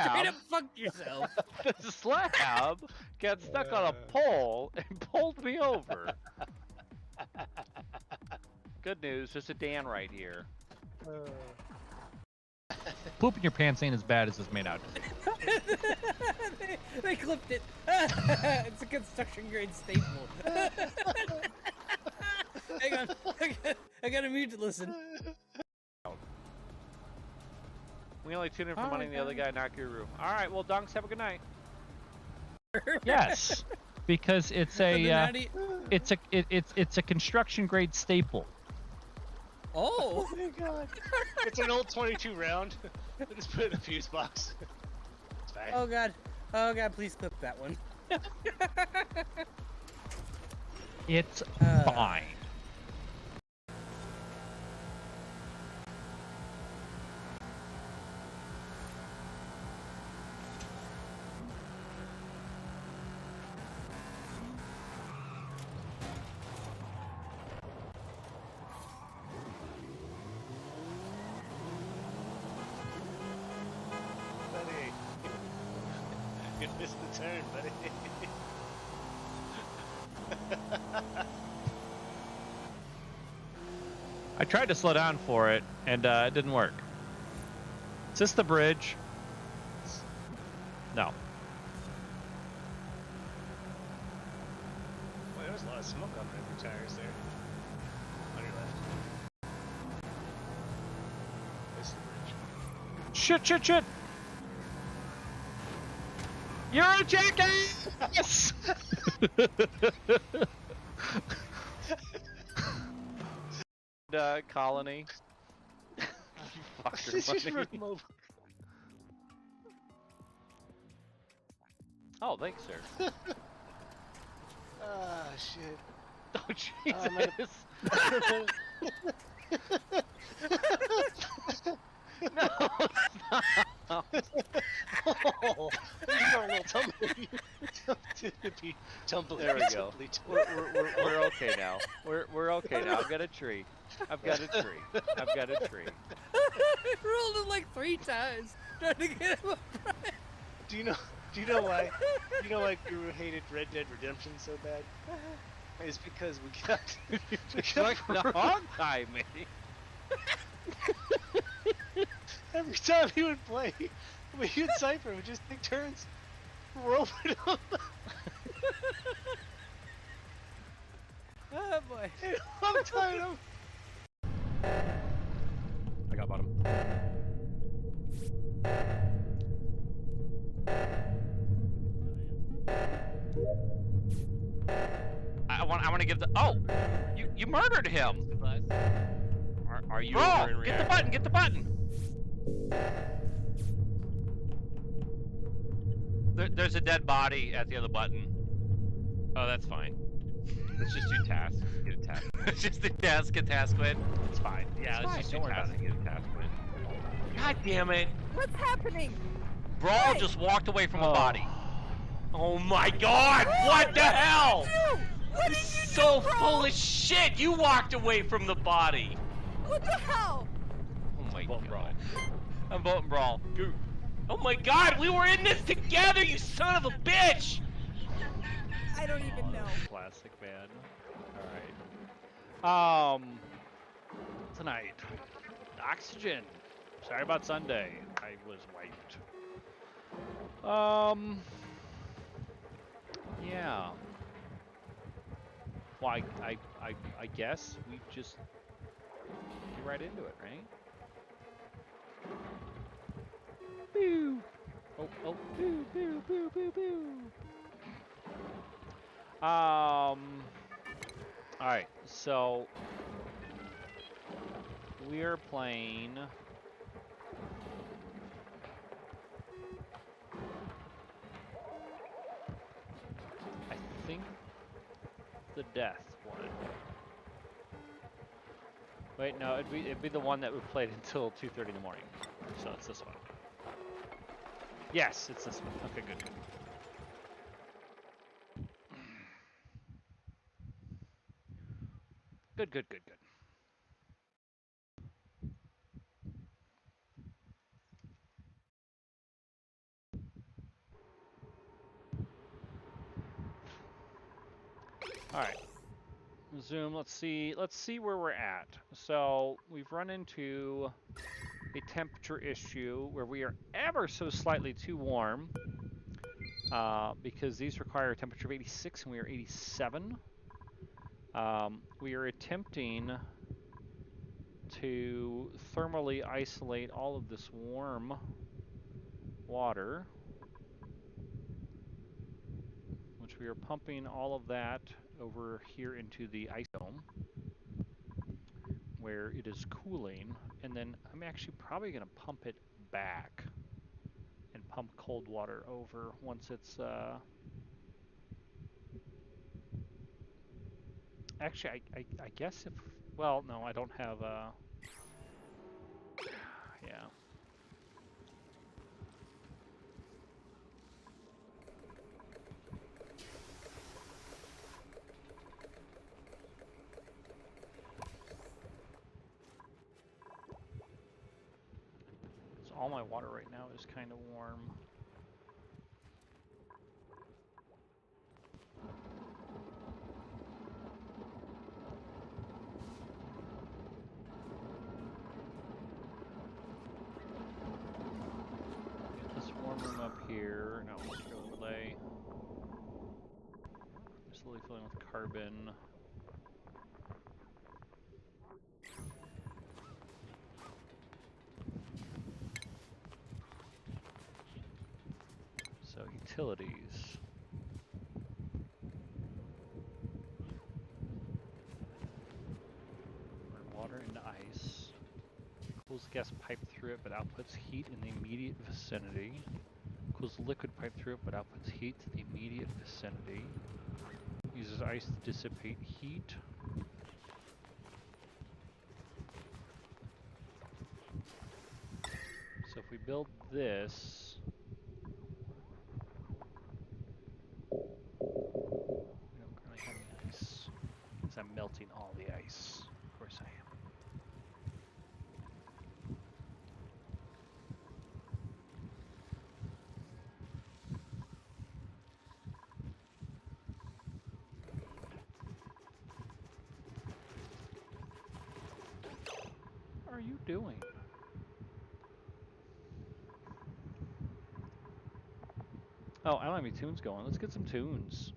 straight up fucked yourself. The slab got stuck on a pole and pulled me over. Good news, there's a Dan right here. Pooping your pants ain't as bad as it's made out to be. They clipped it. It's a construction grade staple. Hang on. I gotta mute to listen. We only tuned in for money and the other guy knocked your room. Alright, well, Dunks, have a good night. Yes, because it's a it's a construction grade staple. Oh! Oh my god. It's an old 22 round. I just put it in a fuse box. It's fine. Oh god. Oh god, please clip that one. It's fine. Buddy. You missed the turn, buddy. I tried to slow down for it, and it didn't work. Is this the bridge? No. Boy, there was a lot of smoke on the tires there. On your left. This is the bridge. Shit! You're a jackass! Colony. You fucker, Just buddy. run him over. Oh, thanks, sir. Ah, shit. Oh, Jesus. No, stop. Oh, you got a little tumbly. Tumbly. There we go. We're okay now. We're okay now. I've got a tree. I've got a tree. I rolled it like 3 times trying to get him upright. Do you know why? You know why Guru hated Red Dead Redemption so bad? It's because we got Like the hog tie me. every time he would play, we and Cypher would just take turns roping him. Oh boy. I'm tired of. I got bottom. I want to give the. Oh, you murdered him. Are you Bro, get the button. Get the button. There's a dead body at the other button. Oh, that's fine. Let's just do tasks. Get a task. Let's just do task. Get task win. It's fine. Yeah, let's just do task and get a task win. God damn it! What's happening? Brawl Hey. just walked away from a body. Oh my God! What the hell? What did you So full of shit! You walked away from the body. What the hell? Oh my God! I'm voting Brawl. Oh my God! We were in this together, you son of a bitch! I don't even know. Plastic man. All right. Tonight, Oxygen. Sorry about Sunday. I was wiped. Yeah. Well, I guess we just get right into it, right? Boo. Oh, boo, boo, boo, boo, boo. All right, so we're playing. I think the death one. Wait, no, it'd be the one that we played until 2:30 in the morning. So it's this one. Yes, it's this one. Okay, good. Good. All right. Zoom. Let's see where we're at. So we've run into a temperature issue where we are ever so slightly too warm because these require a temperature of 86 and we are 87. We are attempting to thermally isolate all of this warm water, which we are pumping all of that over here into the ice dome where it is cooling, and then I'm actually probably going to pump it back and pump cold water over once it's actually I guess if, well, no, I don't have yeah. So all my water right now is kind of warm. Get this warm room up here. No, let's go overlay. Slowly filling with carbon. So utilities. Burn water into ice. Cools the gas pipe through it but outputs heat in the immediate vicinity. Cools the liquid pipe through it but outputs heat to the immediate vicinity. Uses ice to dissipate heat. So if we build this, we don't currently have any ice, because I'm melting all the ice. Of course I am. What are you doing? Oh, I don't have any tunes going. Let's get some tunes.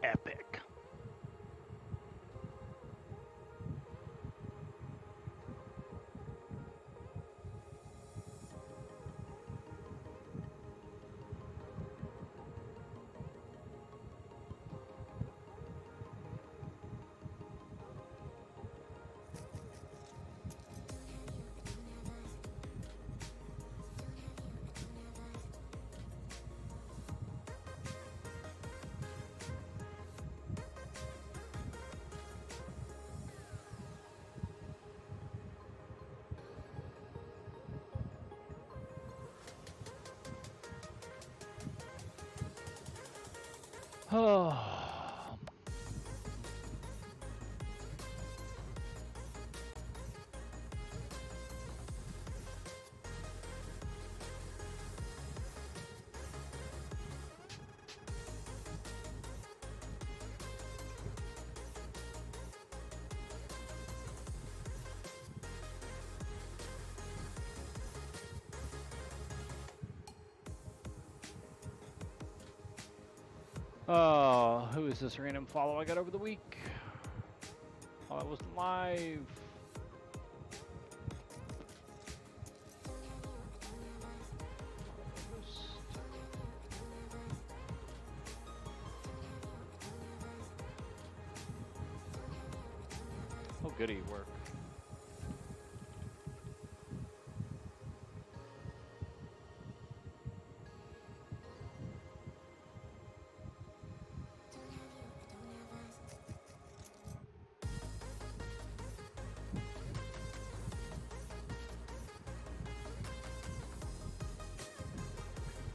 Epic. Oh. Oh, who is this random follow I got over the week? Oh, I wasn't live. Oh, goody, work.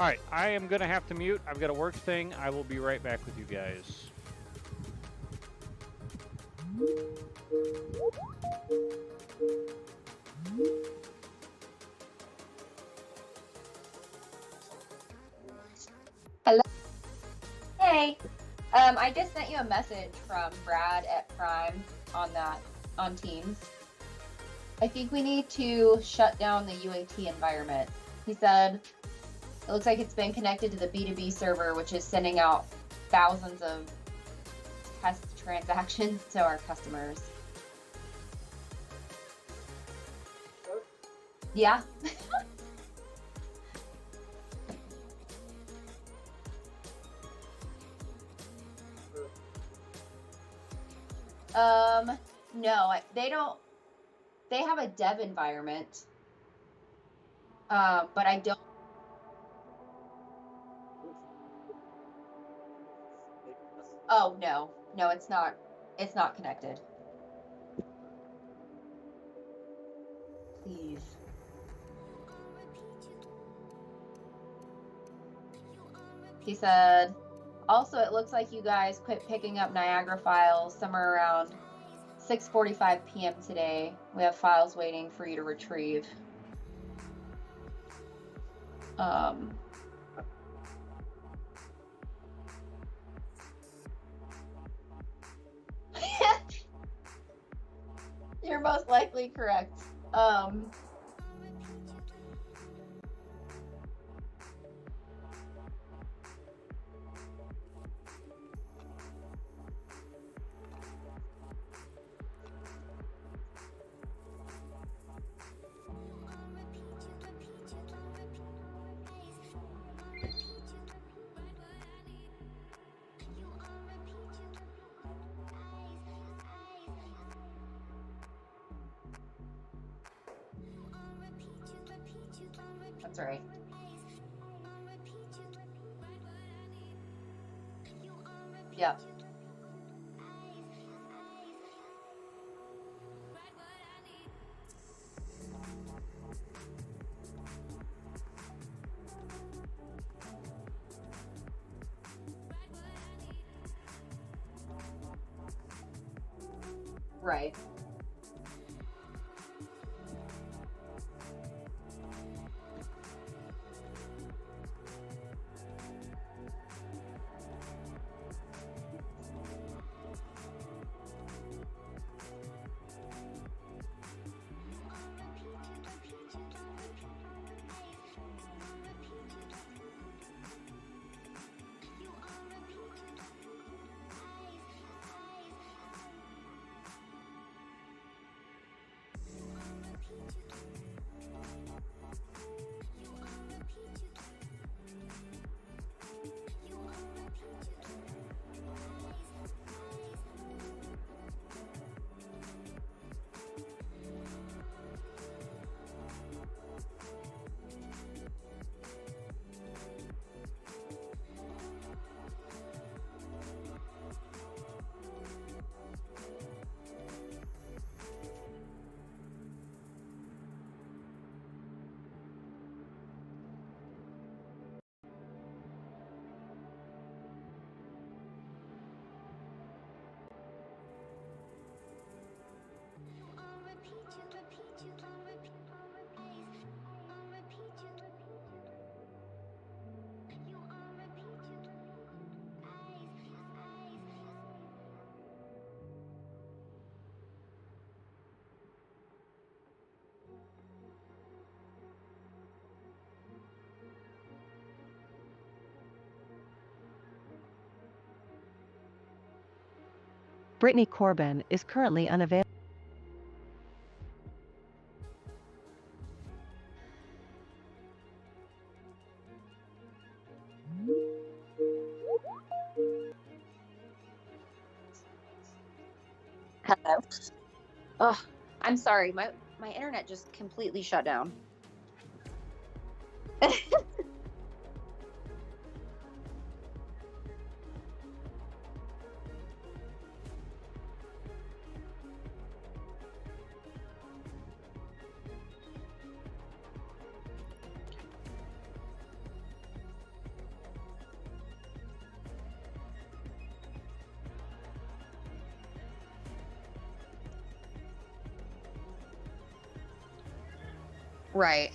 Alright, I am going to have to mute. I've got a work thing. I will be right back with you guys. Hello. Hey. I just sent you a message from Brad at Prime on Teams. I think we need to shut down the UAT environment. He said it looks like it's been connected to the B2B server, which is sending out thousands of test transactions to our customers. Yeah. No, they don't. They have a dev environment, but I don't. Oh no, it's not. It's not connected. Please. He said, also, it looks like you guys quit picking up Niagara files somewhere around 6:45 p.m. today. We have files waiting for you to retrieve. You're most likely correct. That's right. Yep. Right. Brittany Corbin is currently unavailable. Hello. Oh, I'm sorry. My internet just completely shut down. Right.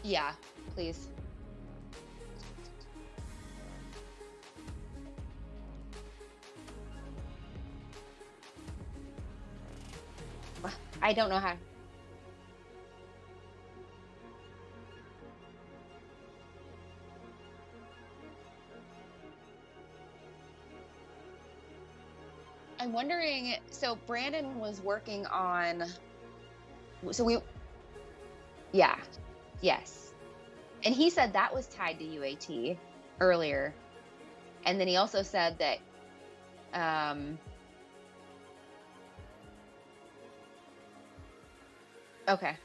Yeah, please. I don't know how. I'm wondering, so Brandon was working on, yeah, yes. And he said that was tied to UAT earlier. And then he also said that, okay.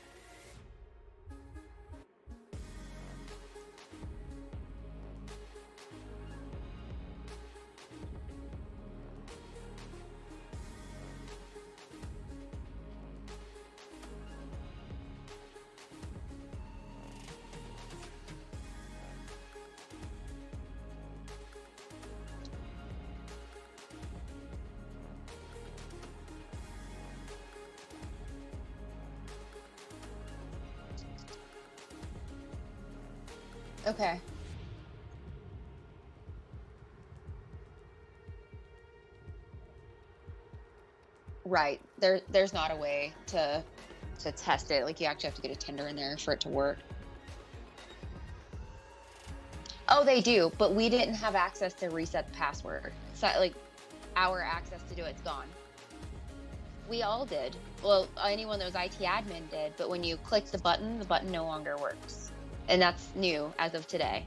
Okay. Right. There's not a way to test it. Like you actually have to get a tender in there for it to work. Oh, they do, but we didn't have access to reset the password. So like our access to do it's gone. We all did. Well, anyone that was IT admin did, but when you click the button no longer works. And that's new as of today.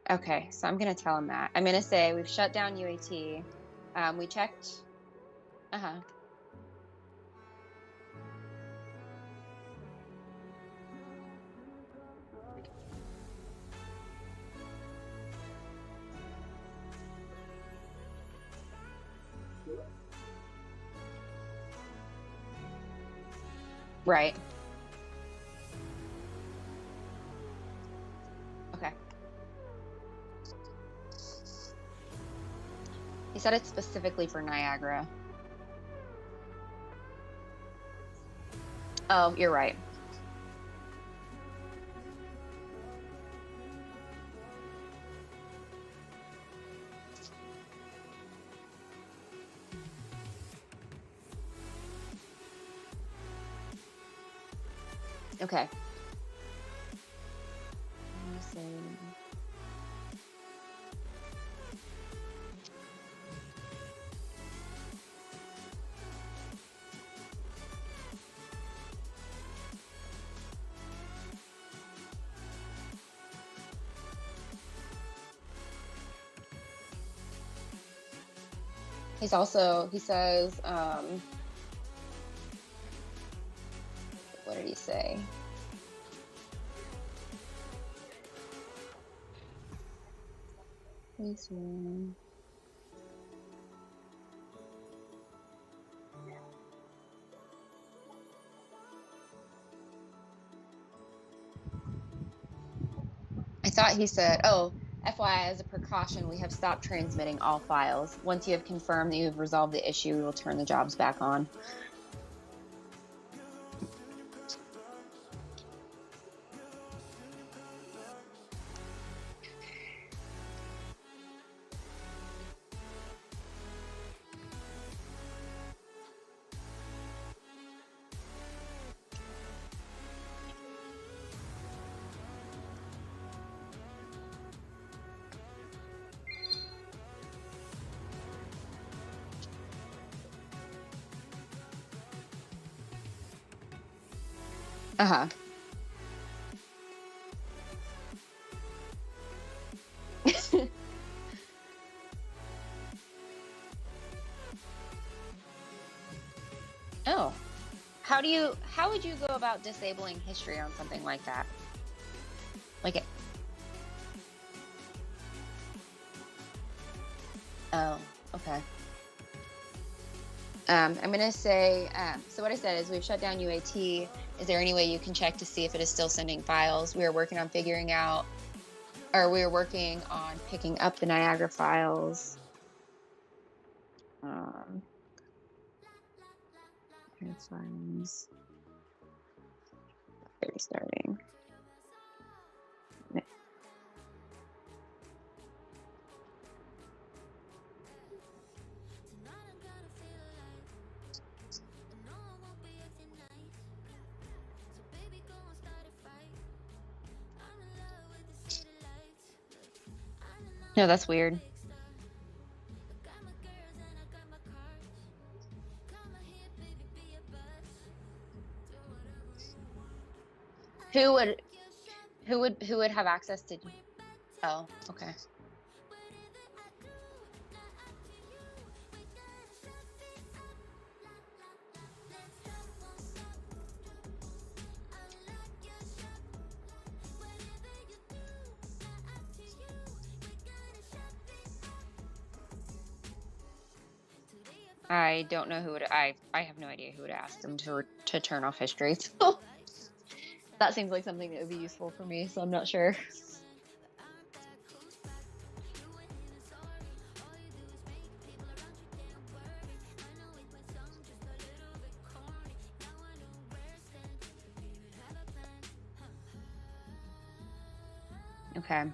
Okay, so I'm gonna tell him that. I'm gonna say we've shut down UAT. We checked. Right. Okay. He said it's specifically for Niagara. Oh, you're right. Okay. He says, what did he say? I thought he said, oh, FYI, as a precaution, we have stopped transmitting all files. Once you have confirmed that you have resolved the issue, we will turn the jobs back on. Uh-huh. Oh. How would you go about disabling history on something like that? Like it. Oh, okay. I'm gonna say, so what I said is we've shut down UAT. Is there any way you can check to see if it is still sending files? We are working on figuring out, or we are working on picking up the Niagara files. Files. Restarting. No, that's weird. Who would have access to? Oh, okay. I don't know who would. I have no idea who would ask them to turn off history. So that seems like something that would be useful for me. So I'm not sure. Okay.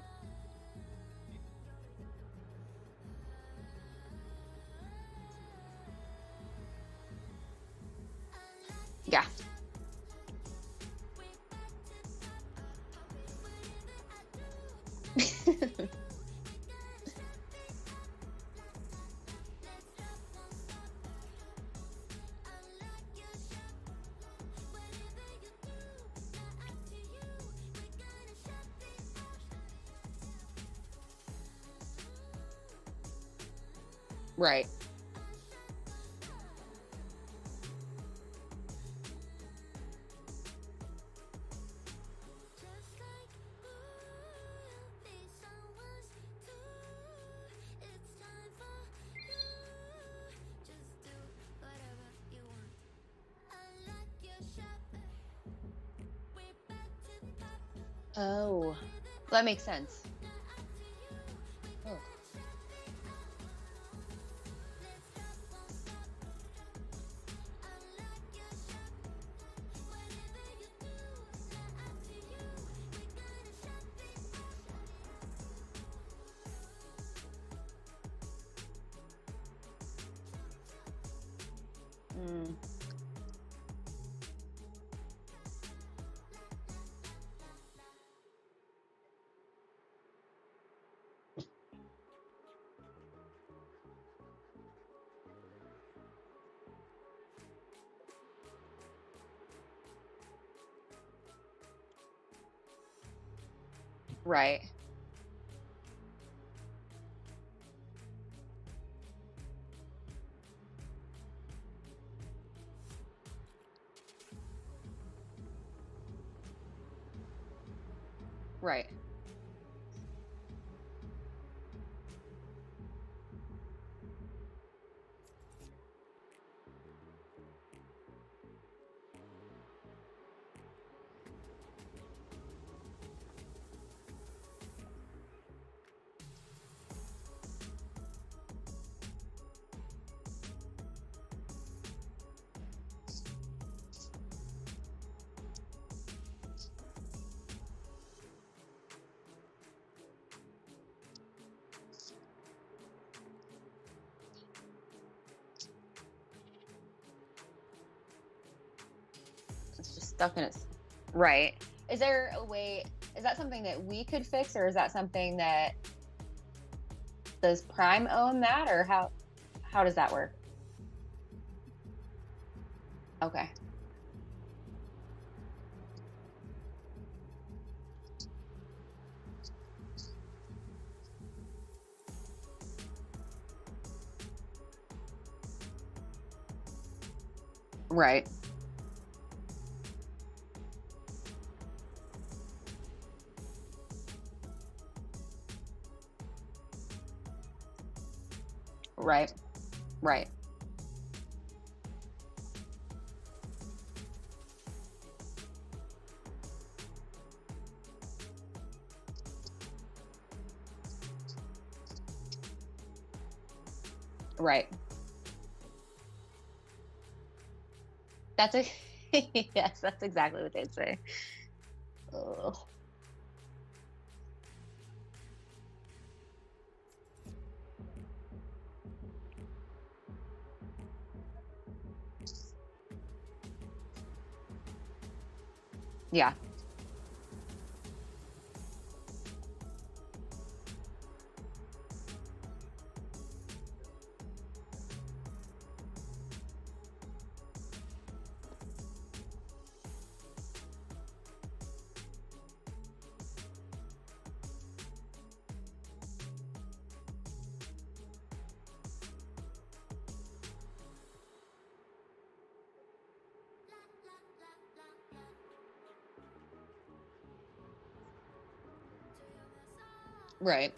Yeah. Right. Oh, that makes sense. Oh. Mm. Right. Right. It's just stuck in its right. Is there a way? Is that something that we could fix, or is that something that does Prime own that, or how does that work? Okay. Right. Right. Right. Right. That's a yes, that's exactly what they'd say. Ugh. Yeah. Right.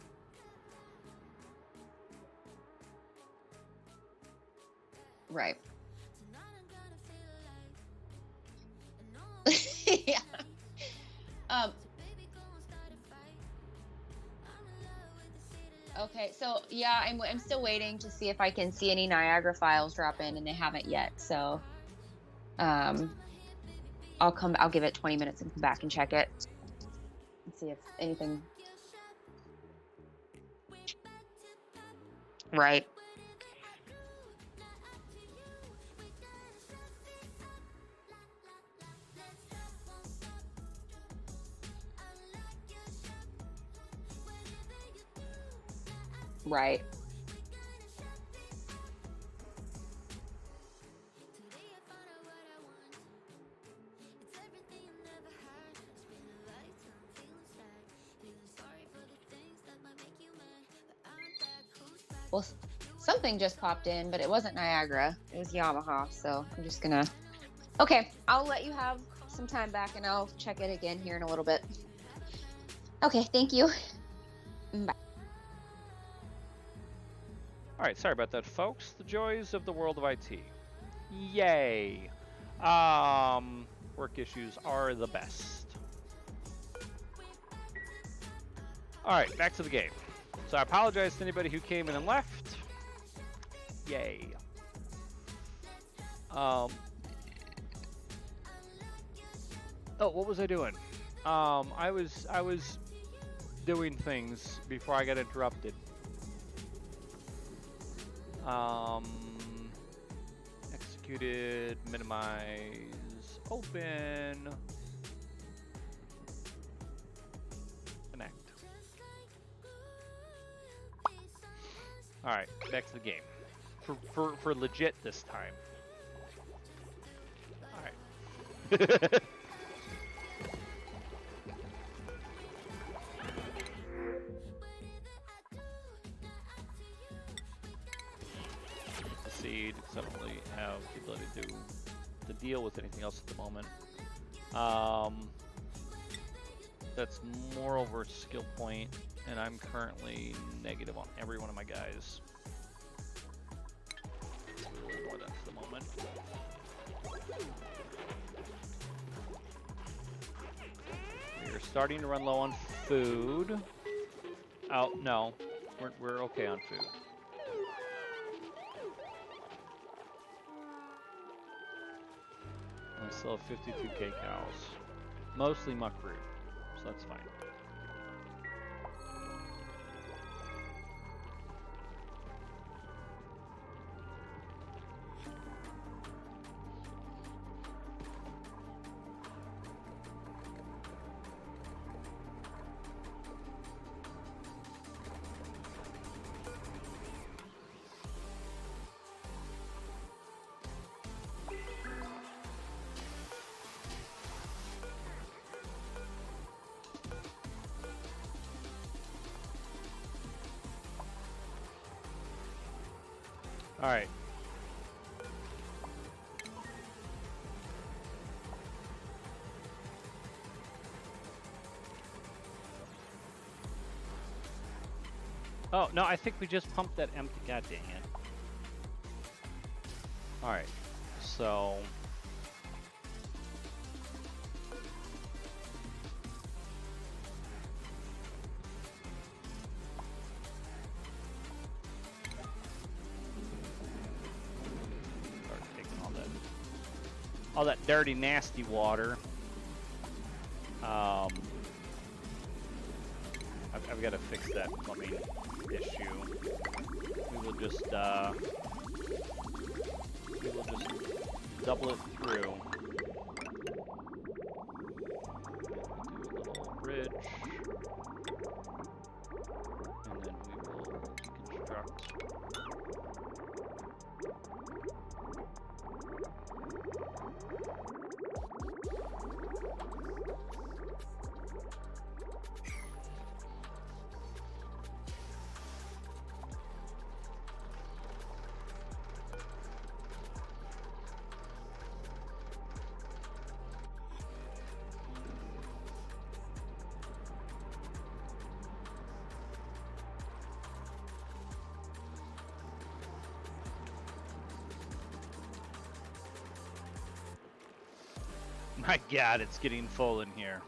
Right. Yeah. Okay, so yeah, I'm still waiting to see if I can see any Niagara files drop in, and they haven't yet. So, I'll give it 20 minutes and come back and check it and see if anything. Right. Right. Well, something just popped in, but it wasn't Niagara. It was Yamaha, so I'm just gonna... Okay, I'll let you have some time back, and I'll check it again here in a little bit. Okay, thank you. Bye. All right, sorry about that, folks. The joys of the world of IT. Yay. Work issues are the best. All right, back to the game. So I apologize to anybody who came in and left. Yay. Oh, what was I doing? I was doing things before I got interrupted. Executed, minimize, open, connect. All right, back to the game. For legit this time. All right. Seed, because I don't really have the ability to deal with anything else at the moment. That's more over skill point, and I'm currently negative on every one of my guys. So we'll ignore that for the moment. We're starting to run low on food. Oh no, we're okay on food. I still have 52k cows. Mostly muck root, so that's fine. All right. Oh, no, I think we just pumped that empty. God dang it. Alright, so... Start taking all that dirty, nasty water. I've got to fix that plumbing issue. We will just double it through. Do a little bridge, and then we will deconstruct. My God, it's getting full in here.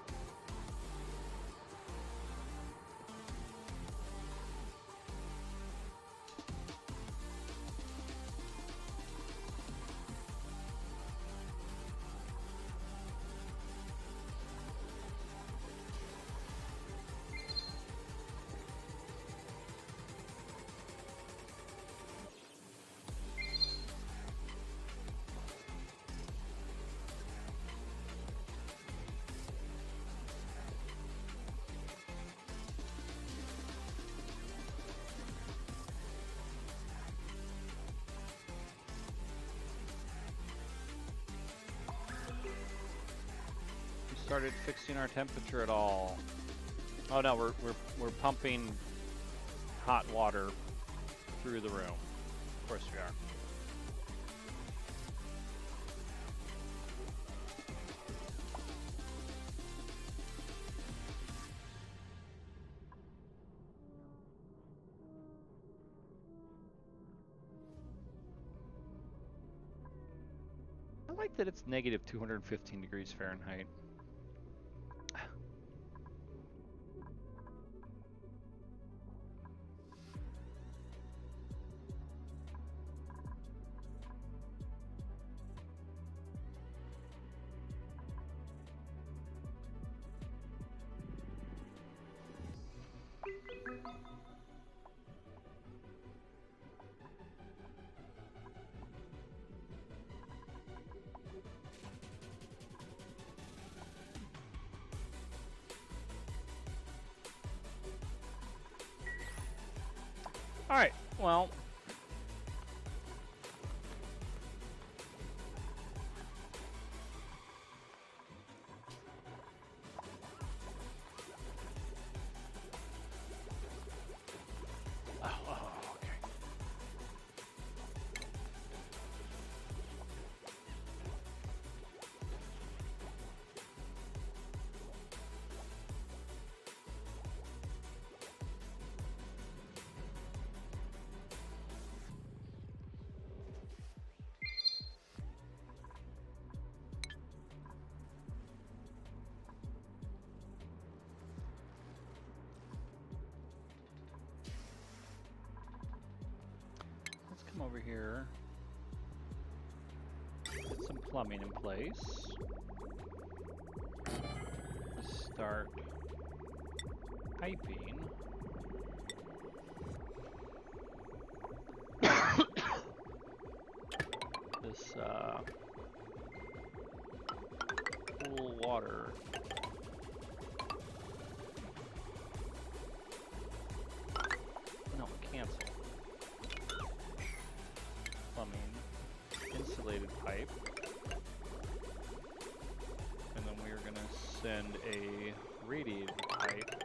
Started fixing our temperature at all. Oh no, we're pumping hot water through the room. Of course we are. I like that it's negative 215 degrees Fahrenheit. All right, well, okay. Let's come over here. Get some plumbing in place. Start piping. This cool water. No, cancel. Plumbing, insulated pipe, and then we are going to send a radiated pipe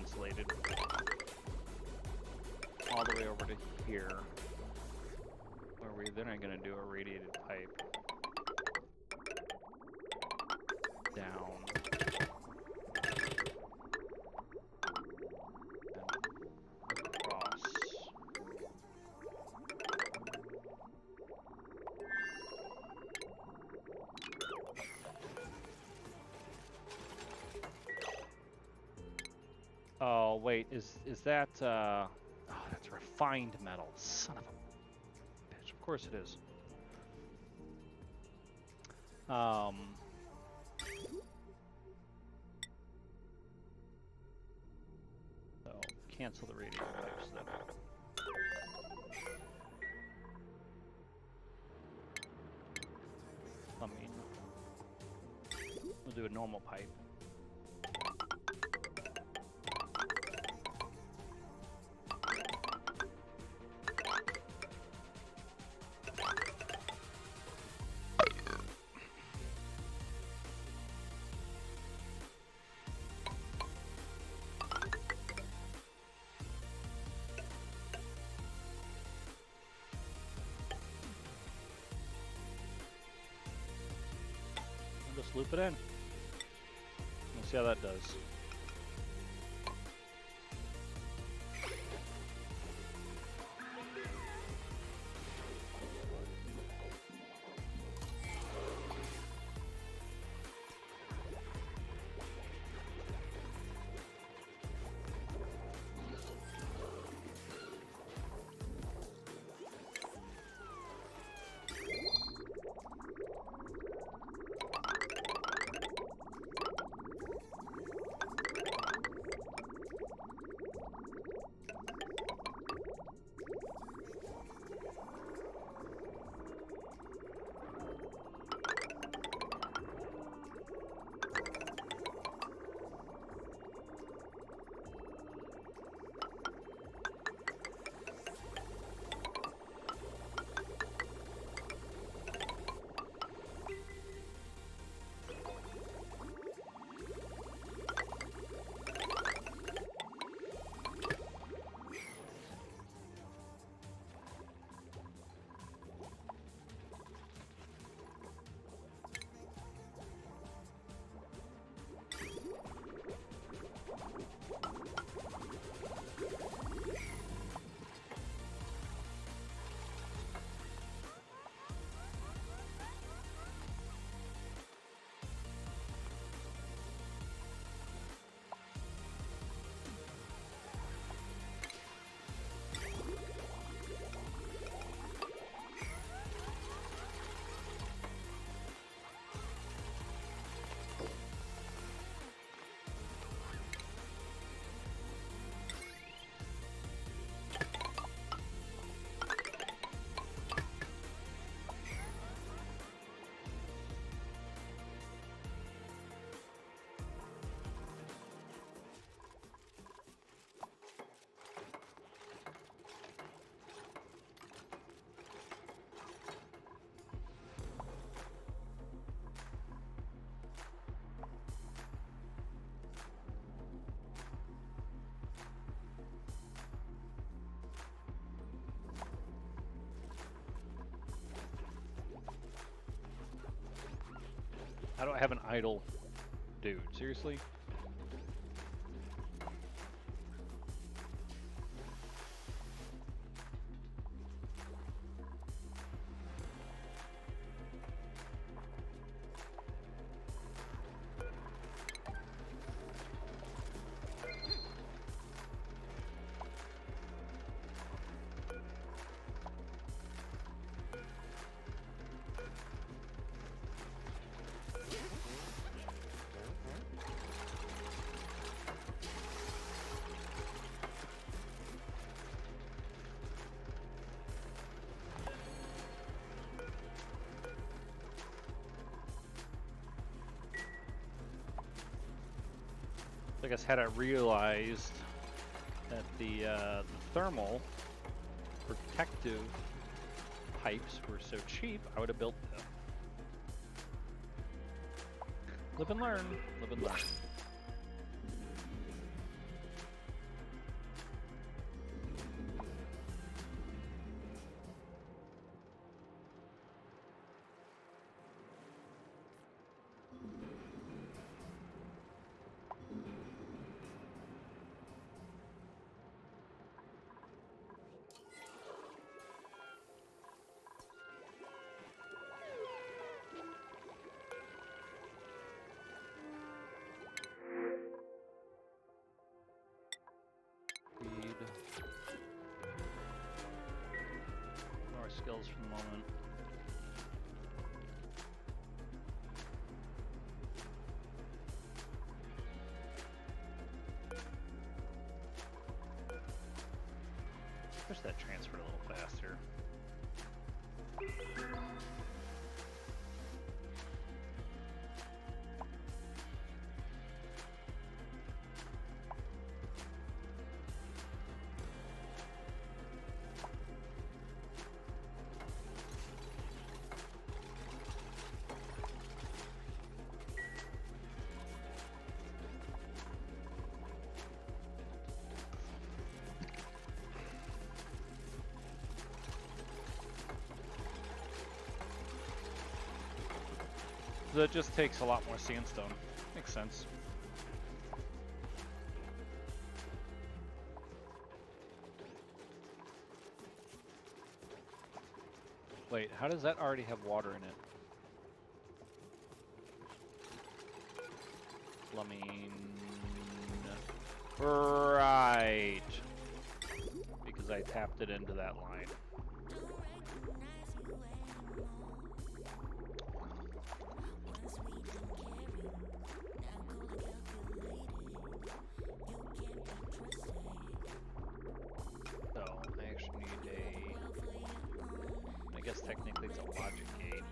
insulated. All the way over to here. Where we then are going to do a radiated pipe. Down. And across. Oh wait, is that oh, that's refined metal. Son of a bitch. Of course it is. So cancel the radiator pipes then. I mean, we'll do a normal pipe. Just loop it in. We'll see how that does. How do I have an idle dude? Seriously? I guess had I realized that the thermal protective pipes were so cheap, I would have built them. Live and learn. Live and learn. skills for the moment. Wish that transferred a little faster. That just takes a lot more sandstone. Makes sense. Wait, how does that already have water in it? Plumbing. Right. Because I tapped it into that line. I guess technically it's a logic gate.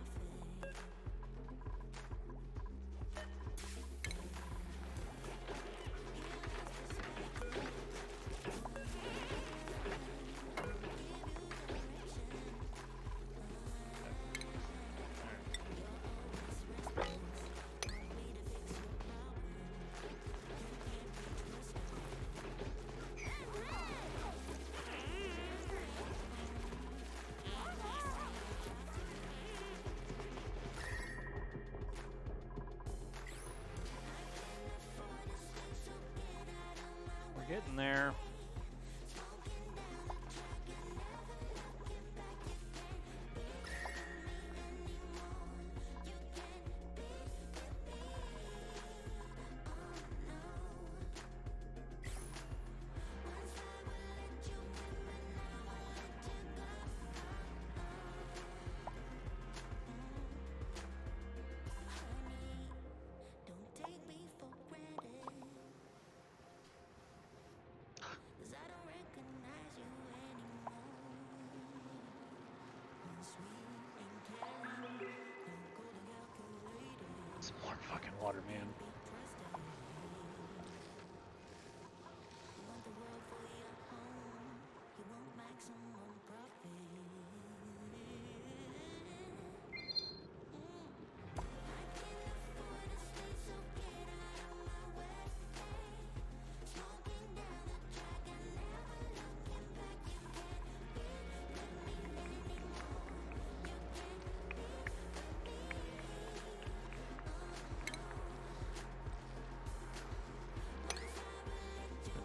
Getting there. Some more fucking water, man.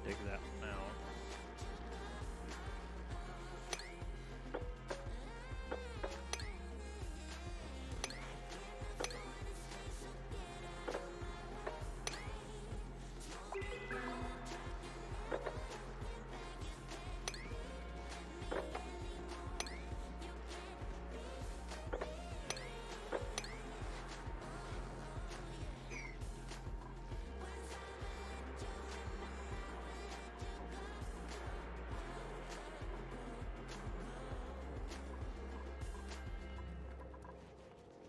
Dig that one out.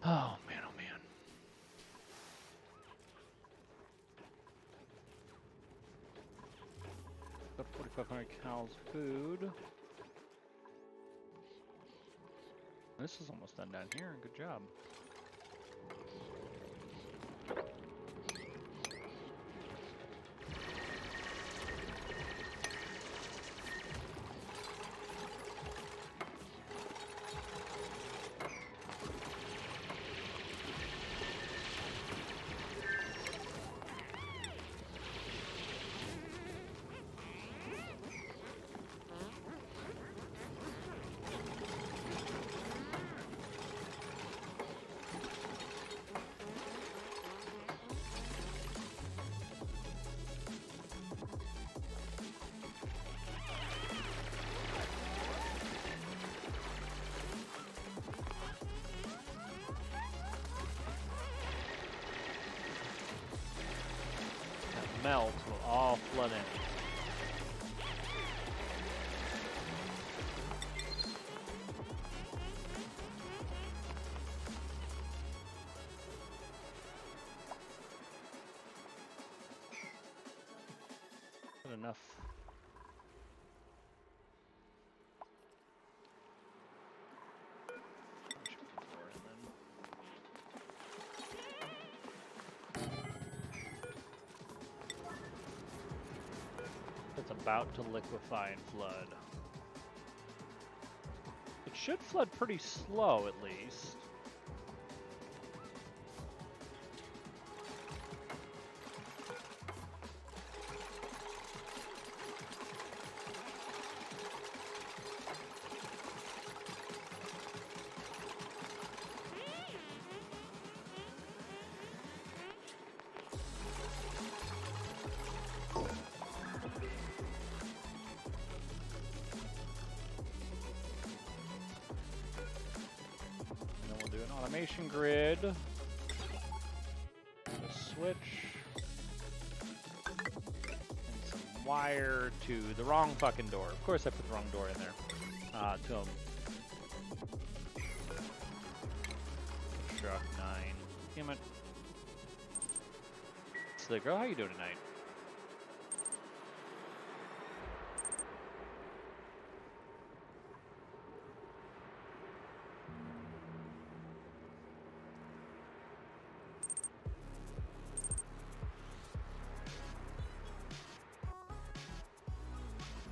Oh man, oh man. Got 4,500 cows food. This is almost done down here. Good job. melt will all flood in. Not enough. I should put more in then. It's about to liquefy and flood. It should flood pretty slow, at least. Automation grid. A switch. And some wire to the wrong fucking door. Of course I put the wrong door in there. To them. Truck 9. Damn it. Slick girl, how you doing tonight?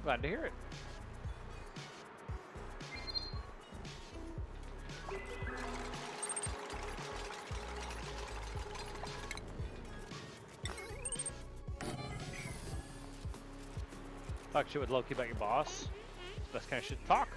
Glad to hear it. Talk shit with Loki about your boss. Best kind of shit to talk.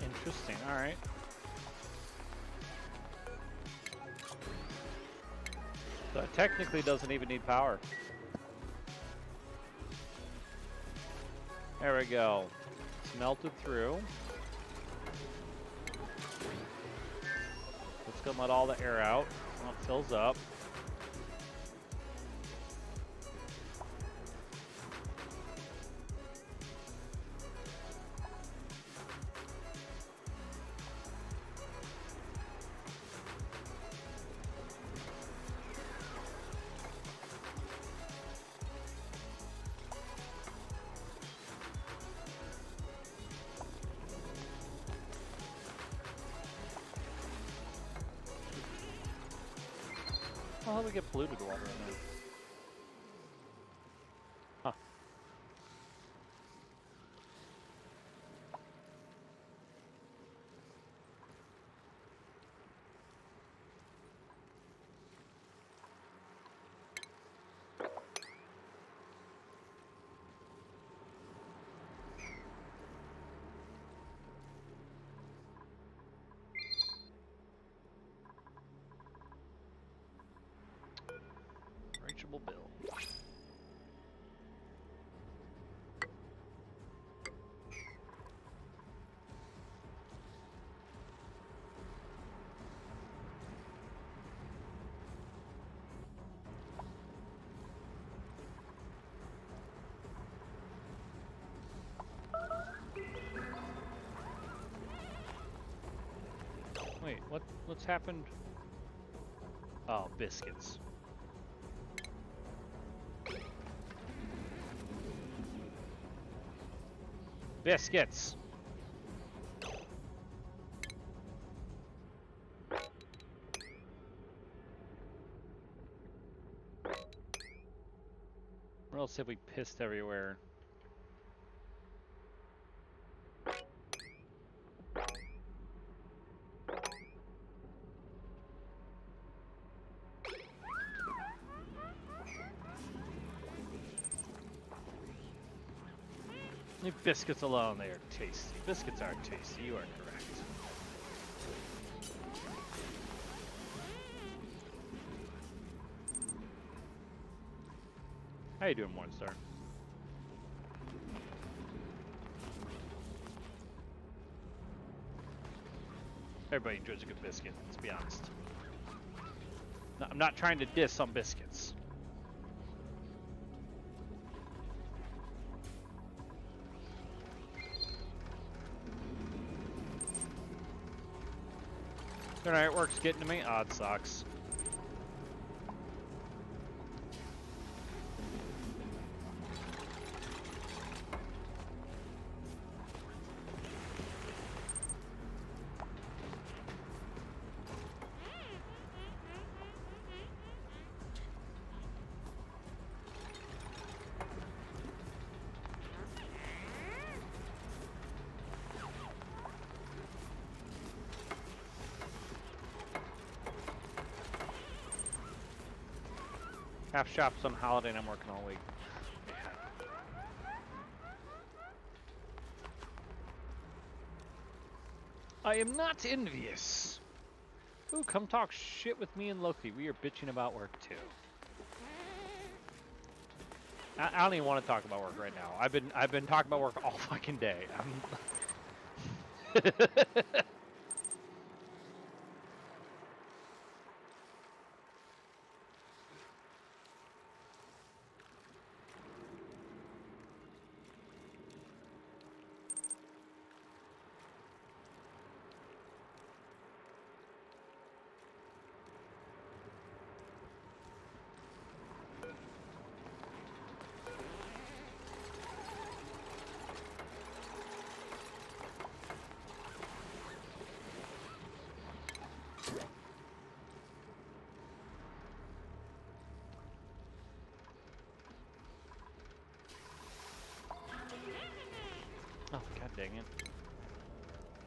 Interesting, alright. So it technically doesn't even need power. There we go. It's melted through. Let's go and let all the air out while it fills up. How do we get polluted water in there? Huh. Reachable bill. Wait, what's happened? Oh, biscuits. Biscuits. Or else have we pissed everywhere? Leave biscuits alone, they are tasty. Biscuits are tasty, you are correct. How you doing, Morningstar? Everybody enjoys a good biscuit, let's be honest. No, I'm not trying to diss on biscuits. Alright, work's getting to me. Oh, it sucks. Half shop's on holiday and I'm working all week. I am not envious. Ooh, come talk shit with me and Loki. We are bitching about work too. I don't even want to talk about work right now. I've been talking about work all fucking day. Oh, god dang it.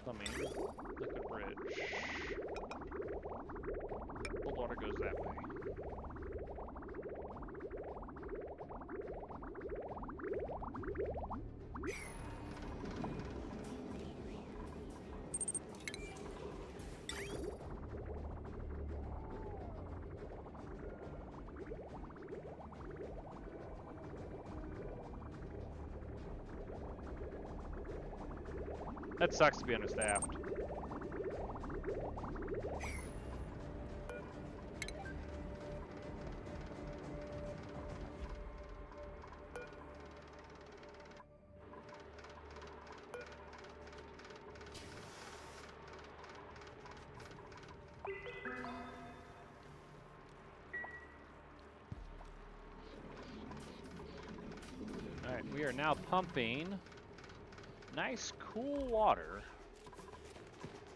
Let me look at bridge. Cold water goes that way. That sucks to be understaffed. Alright, we are now pumping nice cool water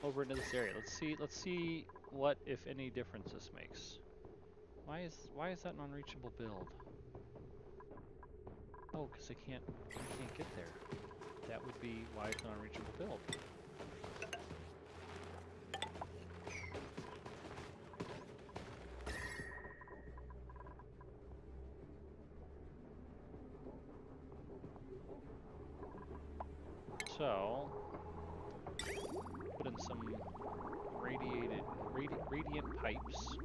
over into this area. Let's see what, if any, difference this makes. Why is that an unreachable build? Oh, because I can't get there. That would be why it's an unreachable build. So, put in some radiant pipes.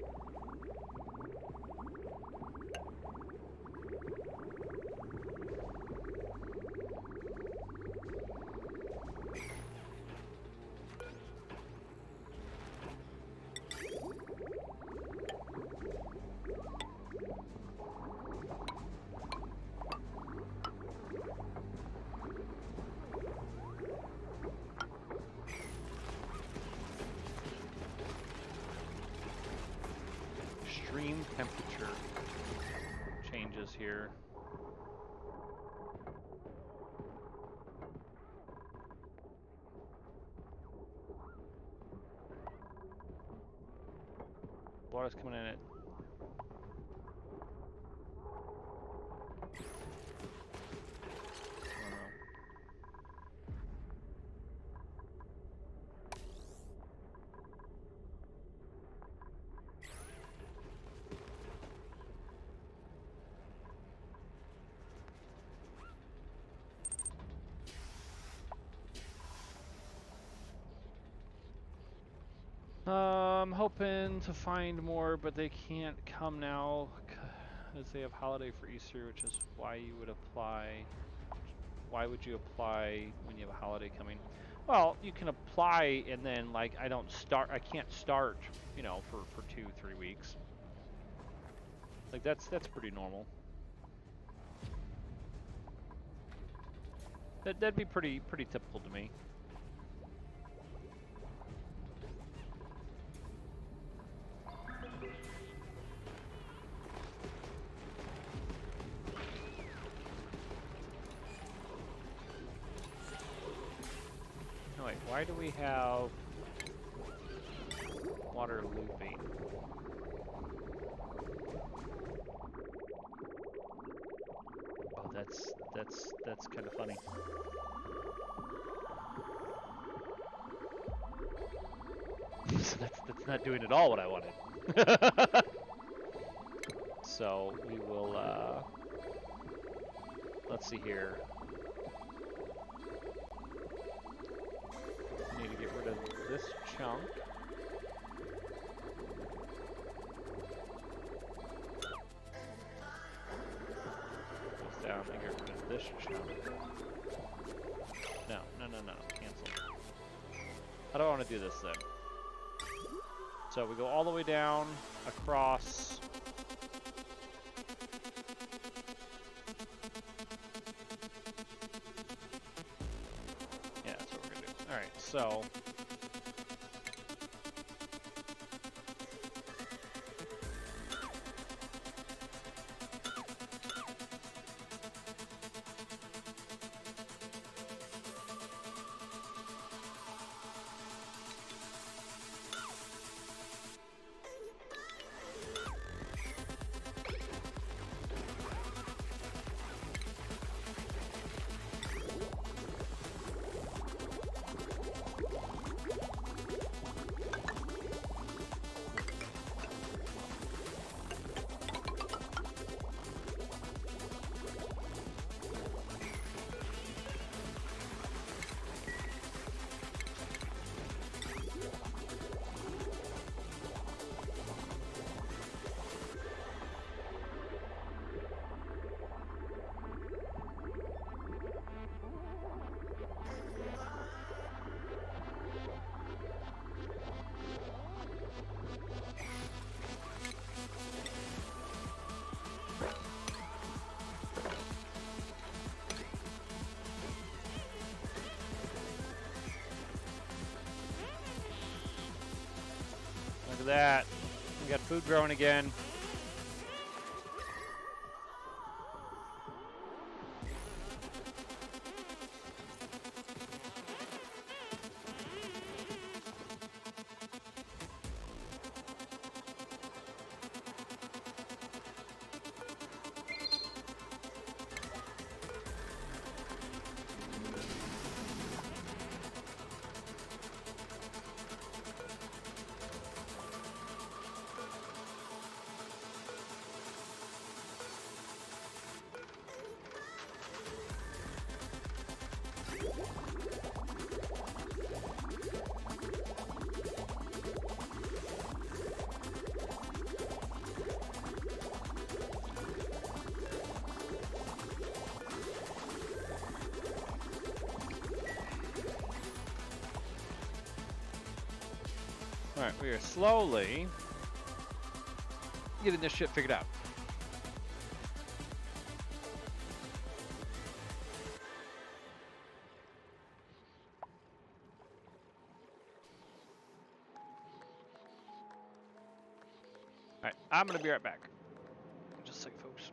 temperature changes here. Water's coming in at I'm hoping to find more, but they can't come now because they have holiday for Easter, which is why you would apply. Why would you apply when you have a holiday coming? Well, you can apply and then like I can't start, you know, for 2-3 weeks. Like that's pretty normal. That'd be pretty typical to me. No, wait, why do we have water looping? Oh, that's kind of funny. So that's not doing at all what I wanted. So we will let's see here. Need to get rid of this chunk. Goes down and get rid of this chunk. No, cancel. How do I want to do this then? So we go all the way down, across. Yeah, that's what we're gonna do. Alright, so look at that. We got food growing again. Alright, we are slowly getting this shit figured out. Alright, I'm gonna be right back. Just a sec, folks.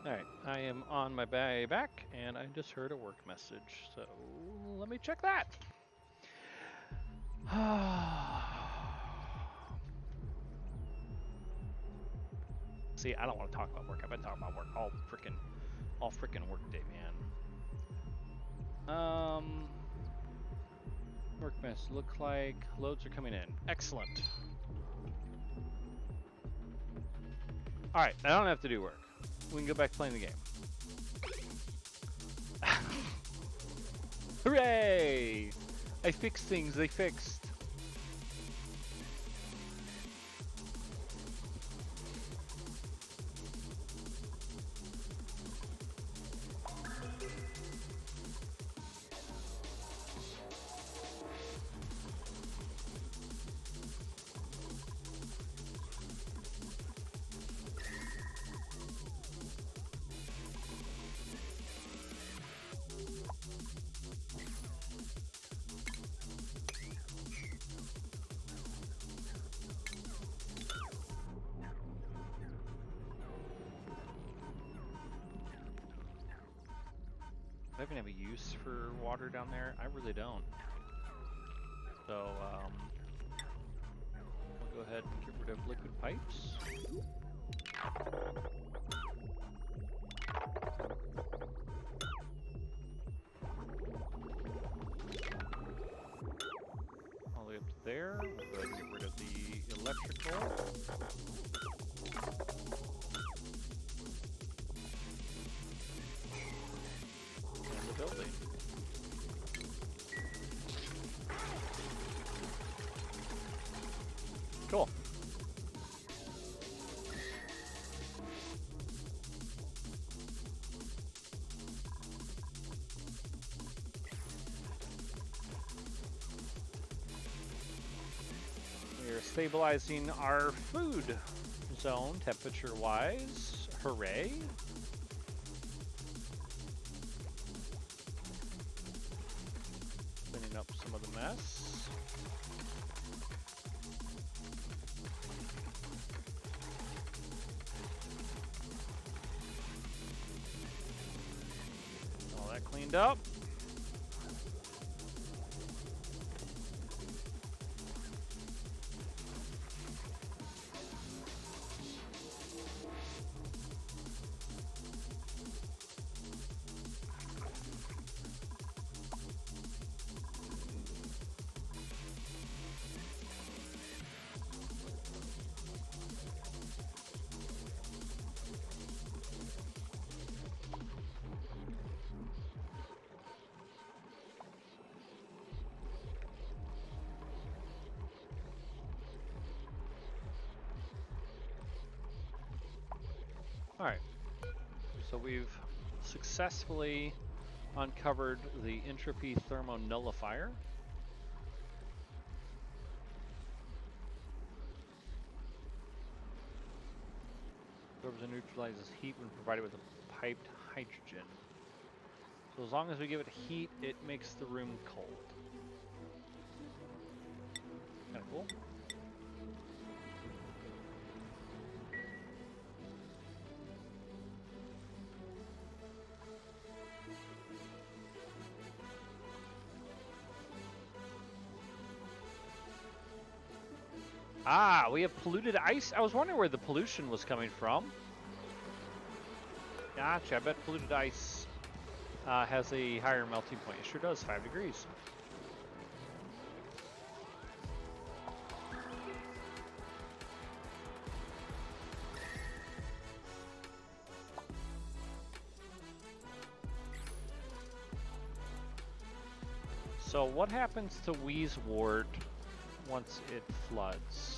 Alright, I am on my way back, and I just heard a work message, so let me check that. See, I don't want to talk about work. I've been talking about work all freaking work day, man. Work mess. Look like loads are coming in. Excellent. Alright, I don't have to do work. We can go back playing the game. Hooray! I fixed things, they fixed. Do I even have a use for water down there? I really don't. So, we'll go ahead and get rid of liquid pipes. All the way up to there. We'll go ahead and get rid of the electrical. Building. Cool. stabilizing our food zone temperature-wise. Hooray. Cleaning up some of the mess. All that cleaned up. Alright, so we've successfully uncovered the entropy thermonullifier. Absorbs and neutralizes heat when provided with a piped hydrogen. So as long as we give it heat, it makes the room cold. Kinda cool. Ah, we have polluted ice. I was wondering where the pollution was coming from. Gotcha. I bet polluted ice has a higher melting point. It sure does, 5 degrees. So what happens to Wheezewort once it floods?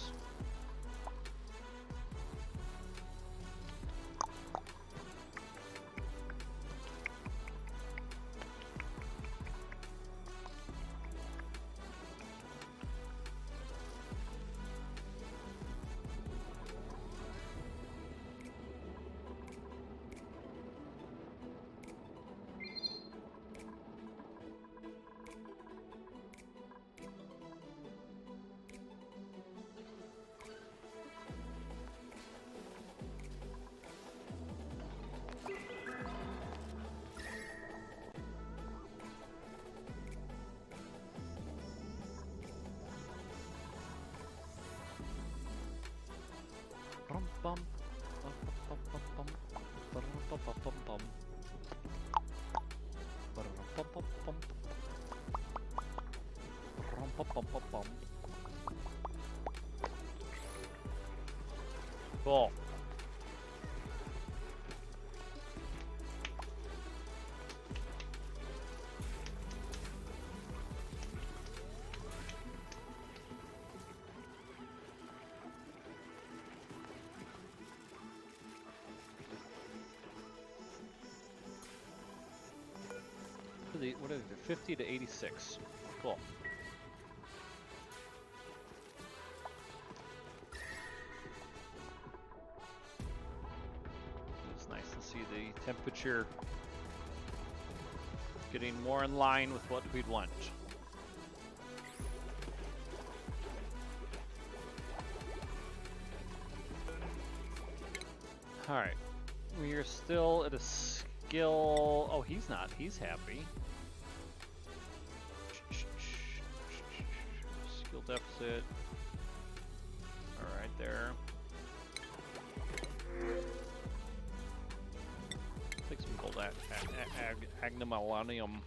Cool. What is it? 50 to 86. Cool. It's nice to see the temperature getting more in line with what we'd want. Alright. We are still at a skill... Oh, he's not. He's happy. Skill deficit. Alright there. Take some gold agnamalonium.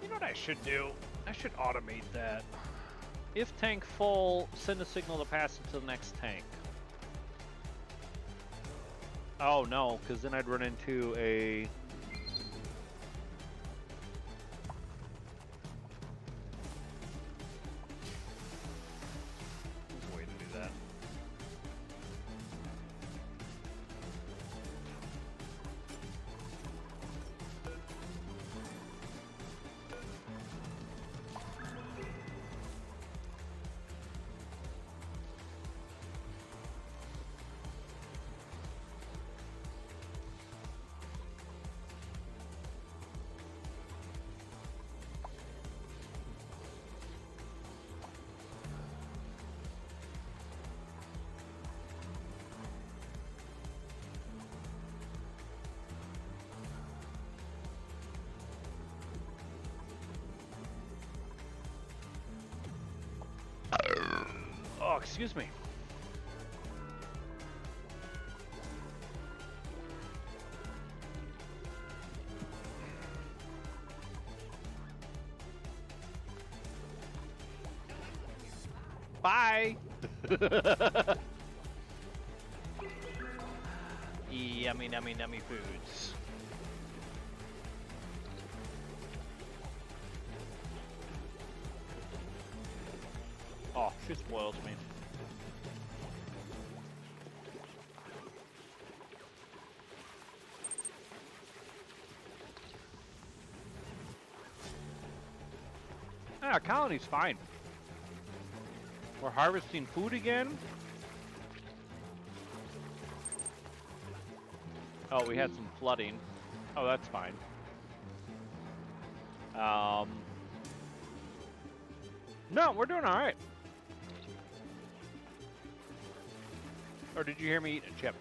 You know what I should do? I should automate that. If tank full, send a signal to pass it to the next tank. Oh no, because then I'd run into a... There's a way to do that. Oh, excuse me. Bye. Yummy, nummy, nummy foods. Oh, she spoils me. Ah, our colony's fine. We're harvesting food again. Oh, we had some flooding. Oh, that's fine. No, we're doing all right. Or did you hear me eating chips?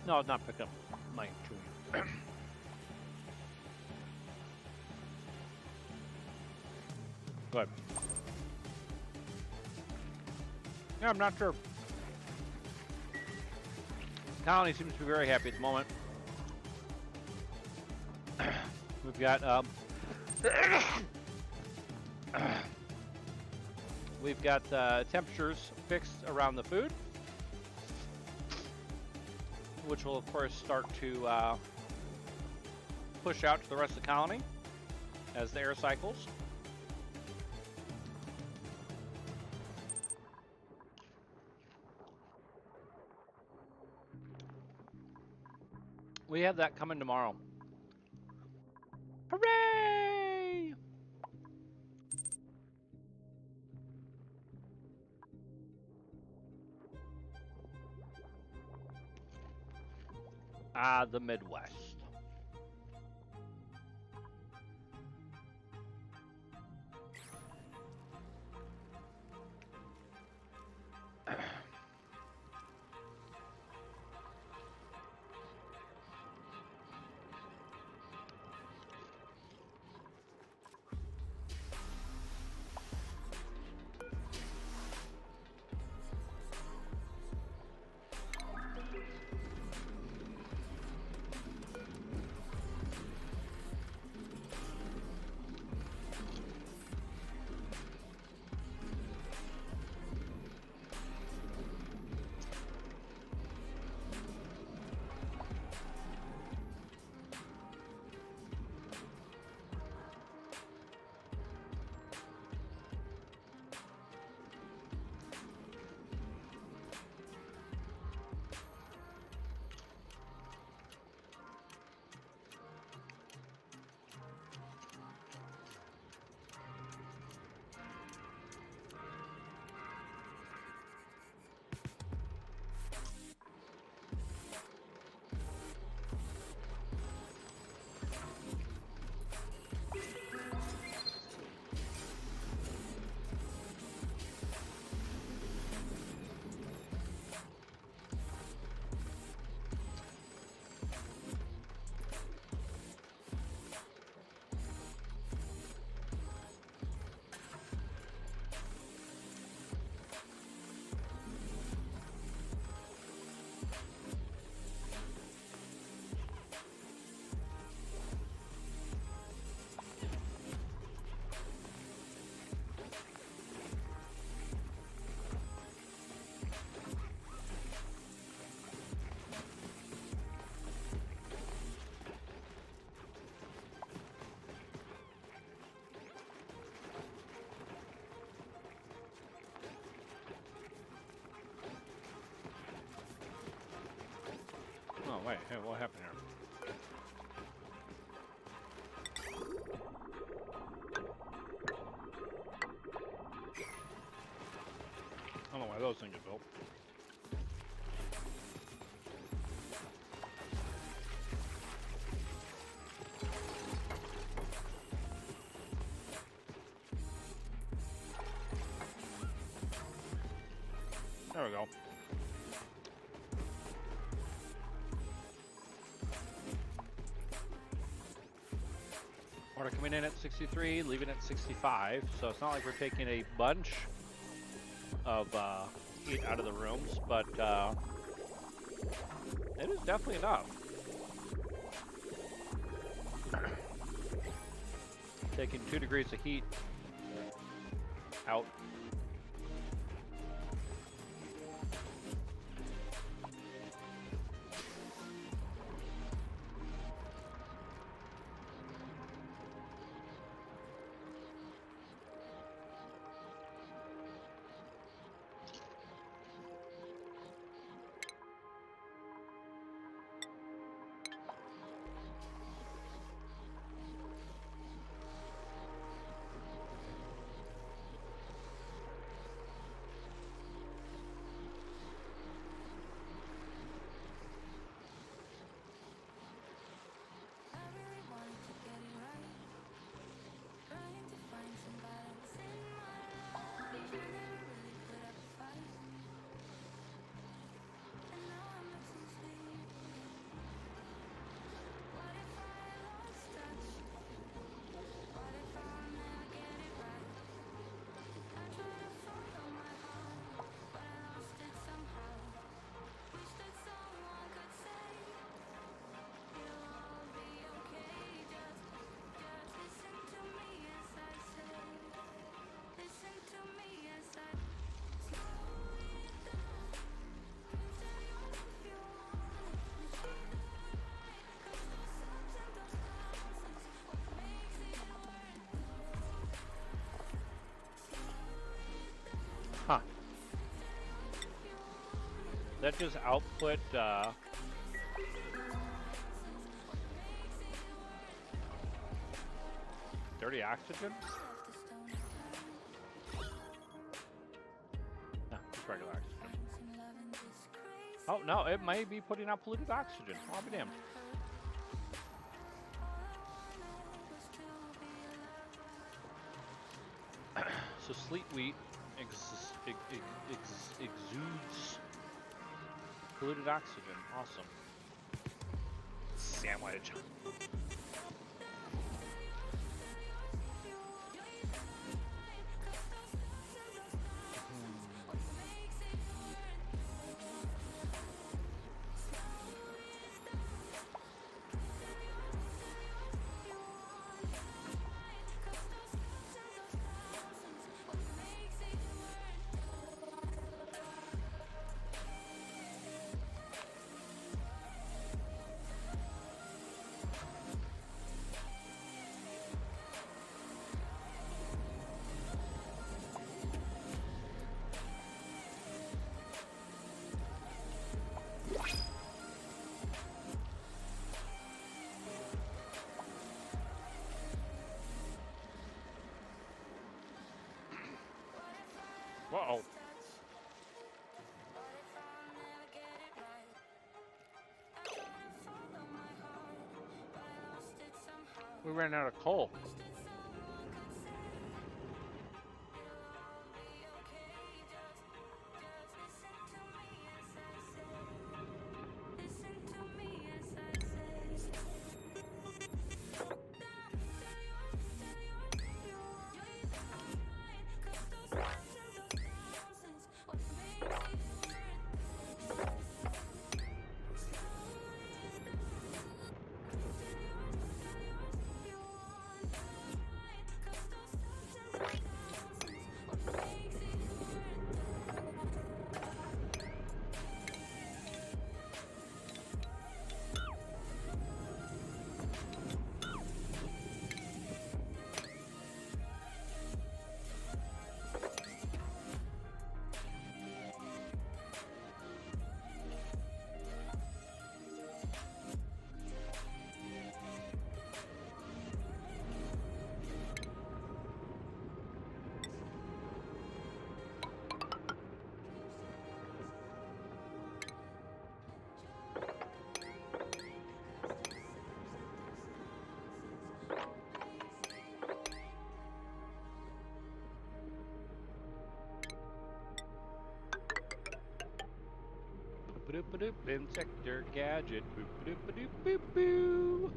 No, it's not picking up my chewing. Go ahead. Yeah, I'm not sure. Colony seems to be very happy at the moment. We've got temperatures fixed around the food, which will of course start to push out to the rest of the colony as the air cycles. We have that coming tomorrow. Hooray! Ah, the Midwest. wait. Hey, what happened here? I don't know why those things get built. There we go. Water coming in at 63, leaving at 65, so it's not like we're taking a bunch of heat out of the rooms, but it is definitely enough. Taking 2 degrees of heat out. Huh. That just output dirty oxygen? No, just regular oxygen. Oh no, it may be putting out polluted oxygen. I'll be damned. So sleet wheat exudes polluted oxygen. Awesome. Sandwich. Uh-oh. We ran out of coal. Boop-a-doop-a-doop, Insector gadget. Boop-a-doop-a-doop-a-doop-boo.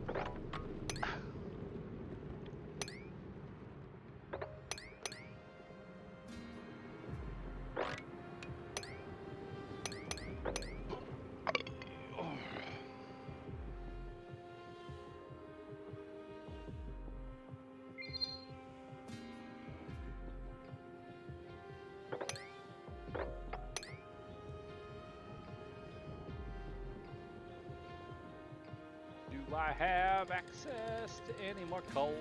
Do I have access to any more coal?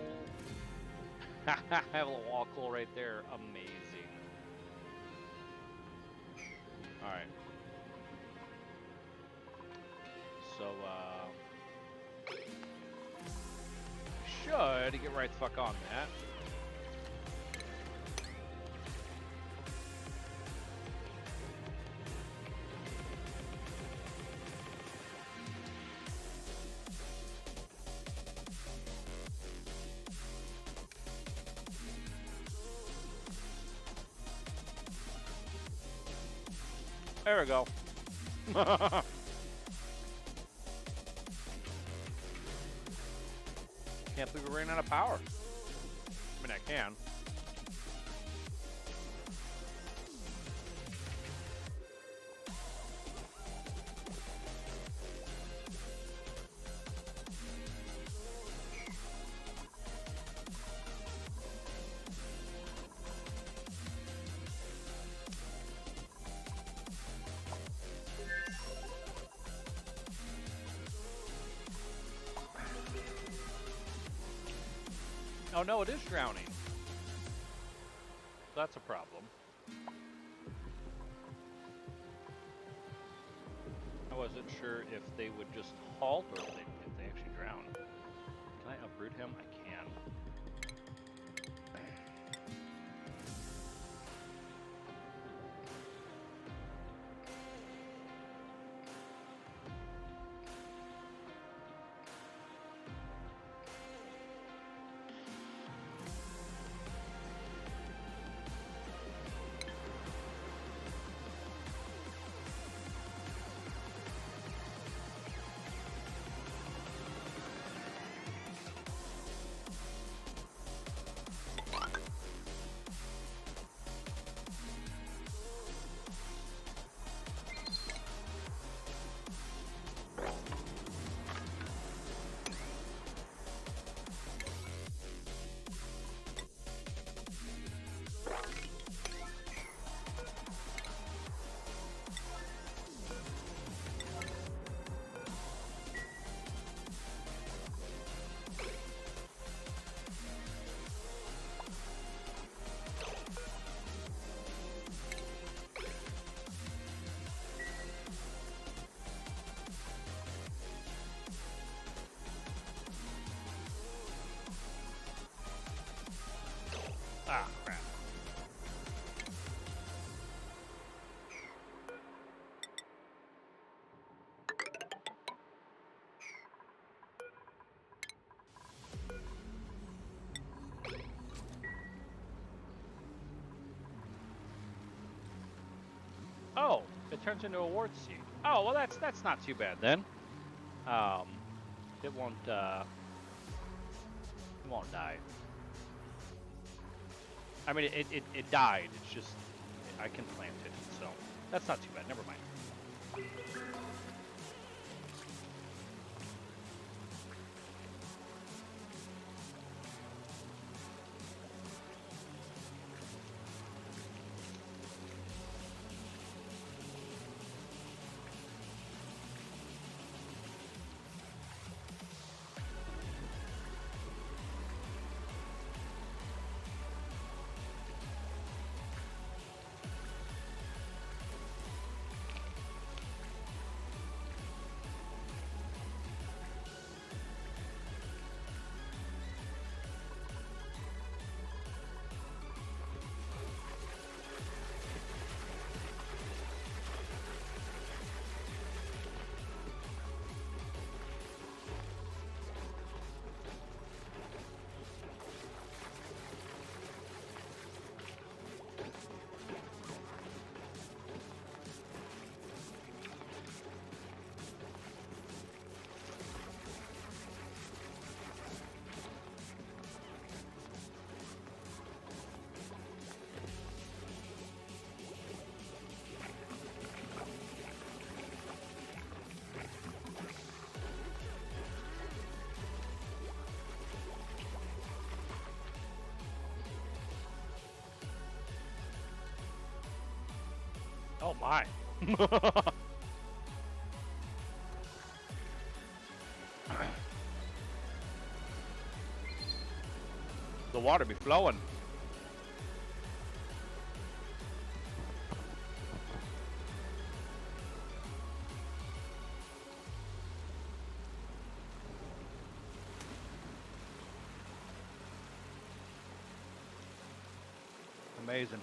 I have a little wall coal right there. Amazing. Alright. So, should get right the fuck on that. There we go. Can't believe we're running out of power. I mean, I can. Oh no, it is drowning. That's a problem. I wasn't sure if they would just halt or if they actually drown. Can I uproot him? I can. Ah, crap. Oh, it turns into a wart seed. Oh, well that's not too bad then. It won't die. I mean, it died. It's just I can plant it, so that's not too bad. Never mind. Oh my. The water be flowing. Amazing.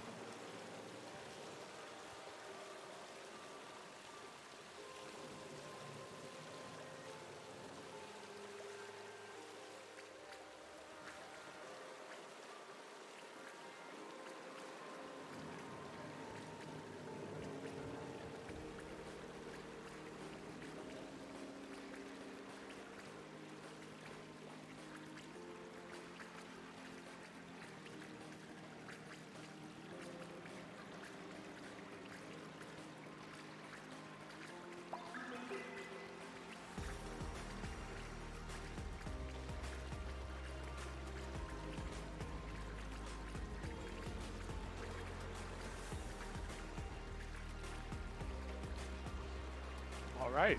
All right.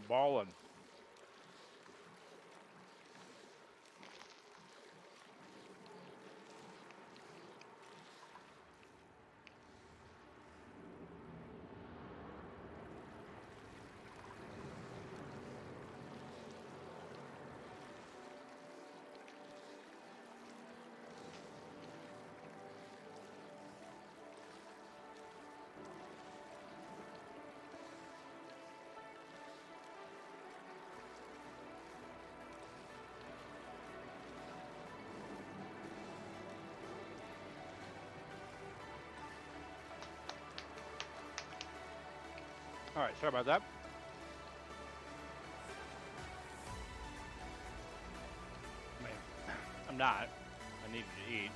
Ballin'. All right, sorry about that. Man, I'm not. I needed to eat.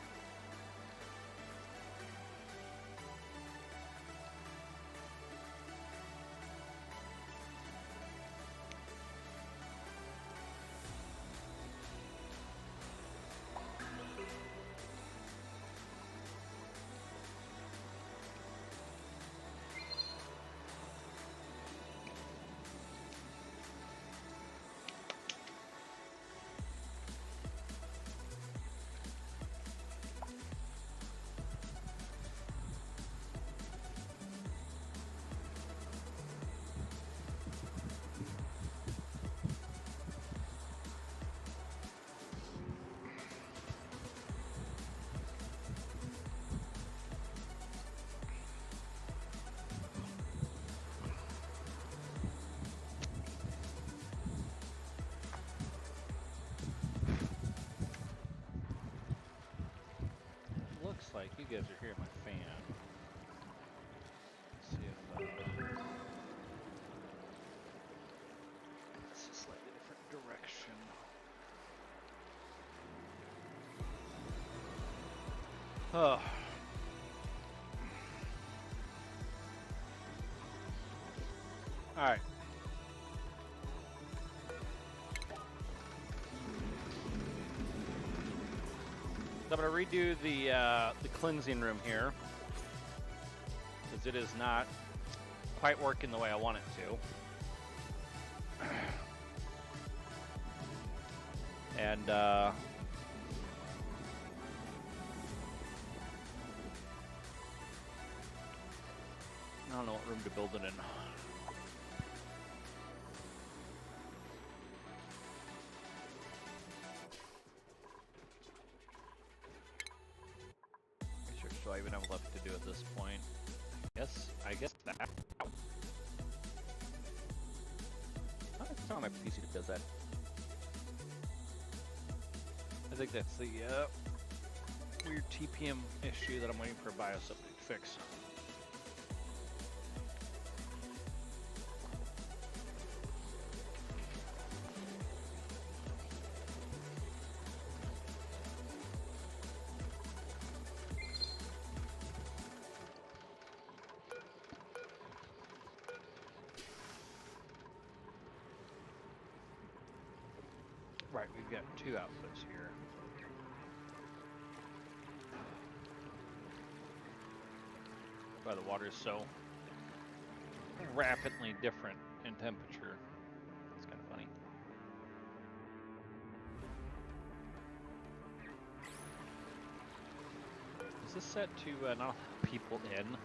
like you guys are hearing my fan. Let's see if it's a slightly different direction. Oh. All right. So I'm going to redo the cleansing room here because it is not quite working the way I want it to. And I don't know what room to build it in. Do I even have left to do at this point? Yes, I guess that. Oh, it's not my PC that does that. I think that's the weird TPM issue that I'm waiting for a BIOS update to fix. Right, we've got two outputs here. Why the water is so rapidly different in temperature. It's kind of funny. Is this set to not allow people in?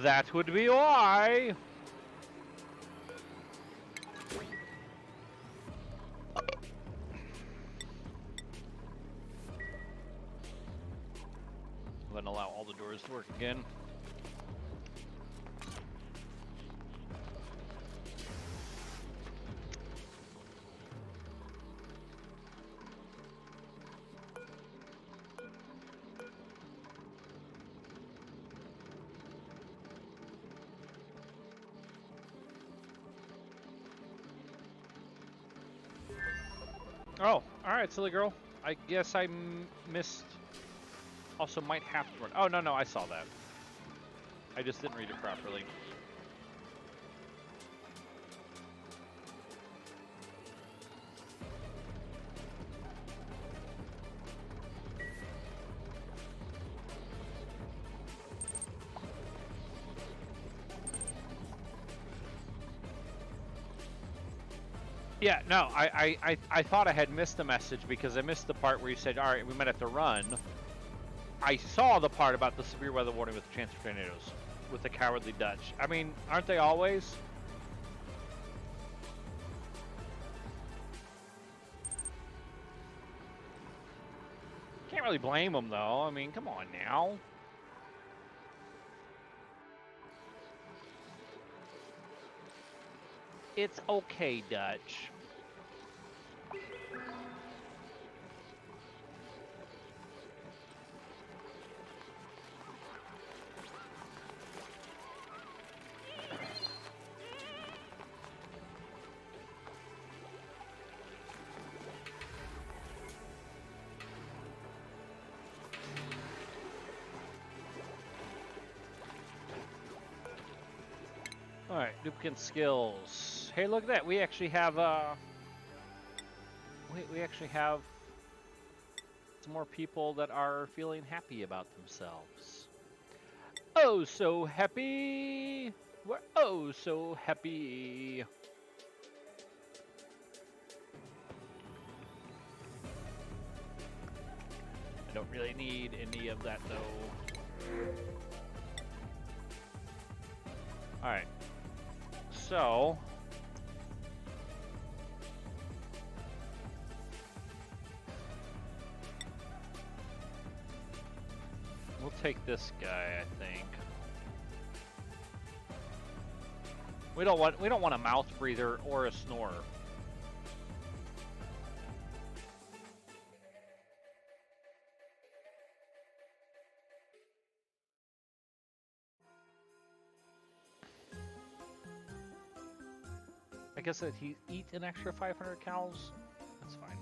That would be why! Then allow all the doors to work again. Oh, alright, silly girl. I guess I missed... Also might have to run. Oh, no, I saw that. I just didn't read it properly. Yeah, no, I thought I had missed the message because I missed the part where you said, all right, we might have to run. I saw the part about the severe weather warning with the chance for tornadoes, with the cowardly Dutch. I mean, aren't they always? Can't really blame them, though. I mean, come on now. It's okay, Dutch. Alright, duplicate skills. Hey, look at that. We actually have, we actually have some more people that are feeling happy about themselves. Oh, so happy! We're oh so happy! I don't really need any of that, though. Alright. So, we'll take this guy, I think. We don't want a mouth breather or a snorer. I guess that he eat an extra 500 cows. That's fine.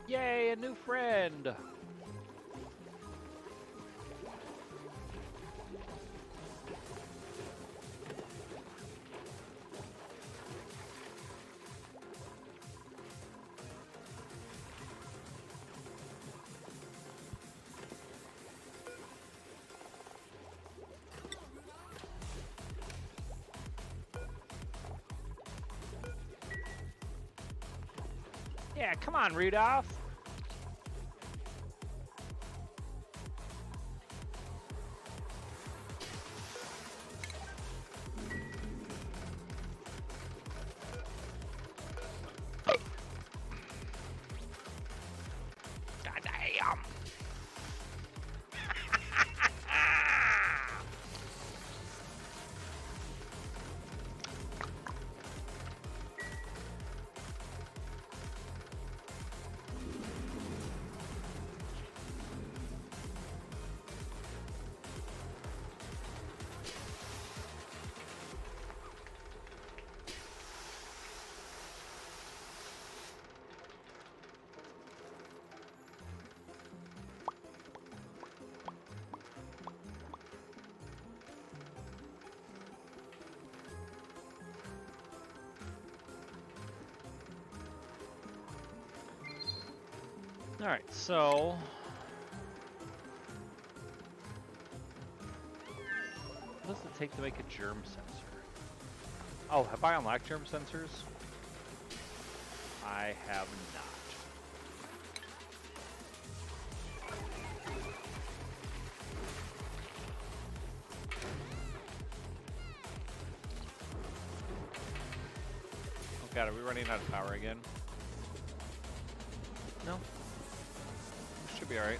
Yay, a new friend! Yeah, come on, Rudolph. Goddamn. All right, so what does it take to make a germ sensor? Oh, have I unlocked germ sensors? I have not. Oh god, are we running out of power again? No. Should be alright.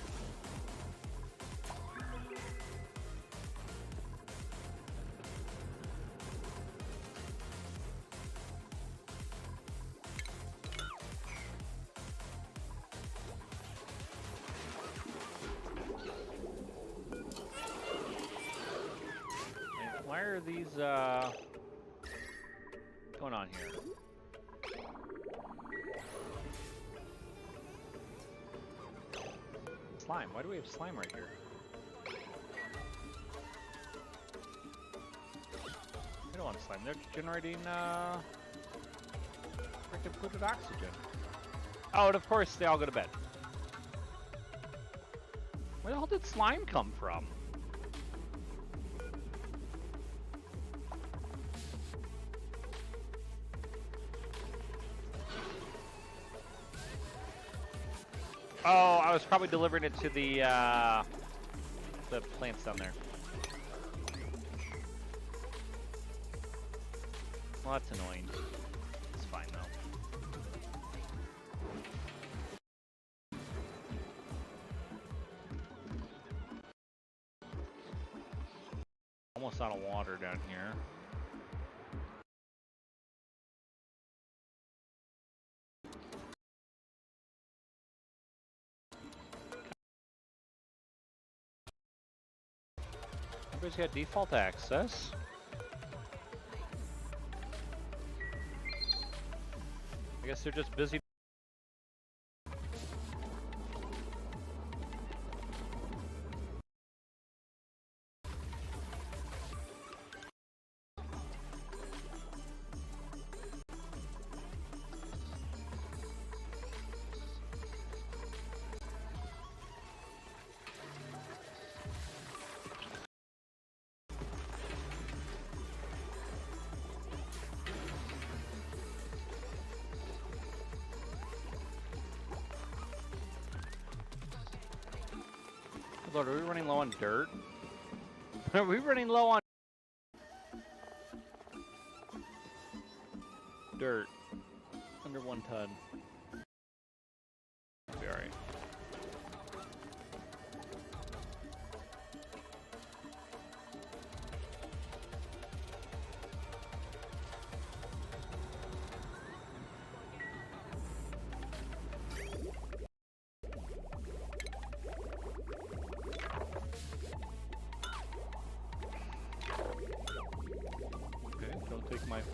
Why are these going on here? Slime. Why do we have slime right here? We don't want slime. They're generating freaking polluted oxygen. Oh, and of course they all go to bed. Where the hell did slime come from? Oh, I was probably delivering it to the plants down there. Well, that's annoying. It's fine though. Almost out of water down here. Everybody's got default access. I guess they're just busy. Lord, are we running low on dirt? Are we running low on dirt? Under 1 ton. Be alright.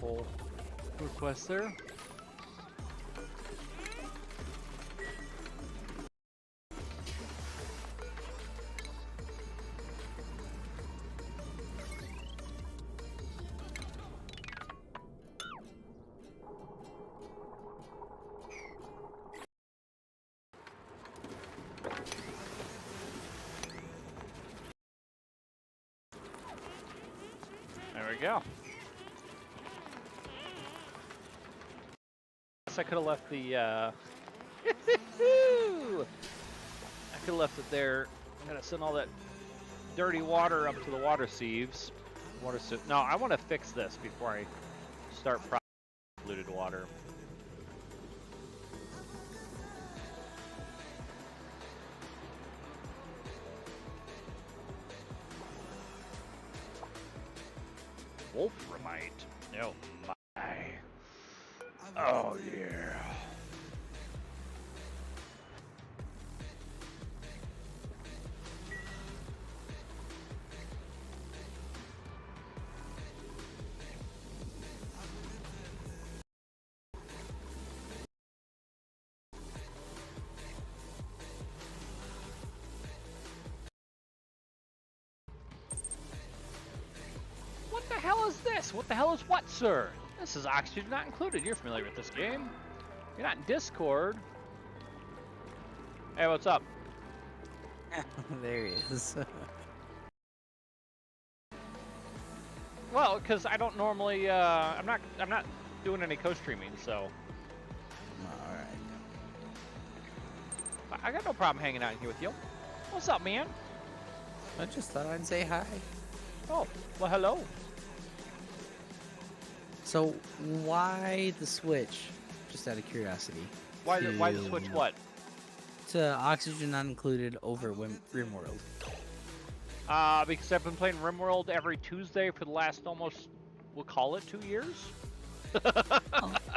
pull request there. There we go. Guess I could have left the I could have left it there. Gotta send all that dirty water up to the water sieves. No, I want to fix this before I start polluted water. Wolframite. No, my. Oh yeah. What the hell is this? What the hell is what, sir? This is Oxygen Not Included. You're familiar with this game. You're not in Discord. Hey, what's up? There he is. Well, because I don't normally, I'm not doing any co-streaming, so Alright. I got no problem hanging out here with you. What's up, man? I just thought I'd say hi. Oh, well, hello. So, why the switch? Just out of curiosity. Why the switch? What? To Oxygen Not Included over RimWorld. Because I've been playing RimWorld every Tuesday for the last almost, we'll call it 2 years. I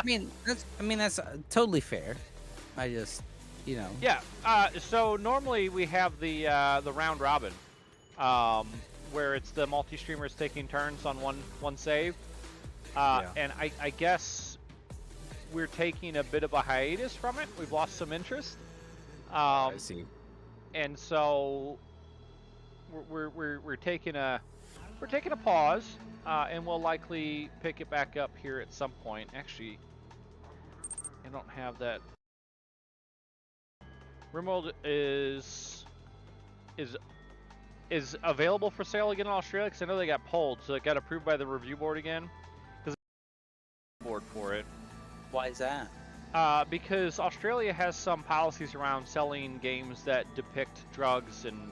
mean that's totally fair. I just, you know. Yeah. So normally we have the round robin, where it's the multi-streamers taking turns on one save. Yeah. And I guess we're taking a bit of a hiatus from it. We've lost some interest. I see. And so we're taking a pause, and we'll likely pick it back up here at some point. Actually, I don't have that. RimWorld is available for sale again in Australia, because I know they got pulled, so it got approved by the review board again. Because board for it. Why is that? Because Australia has some policies around selling games that depict drugs and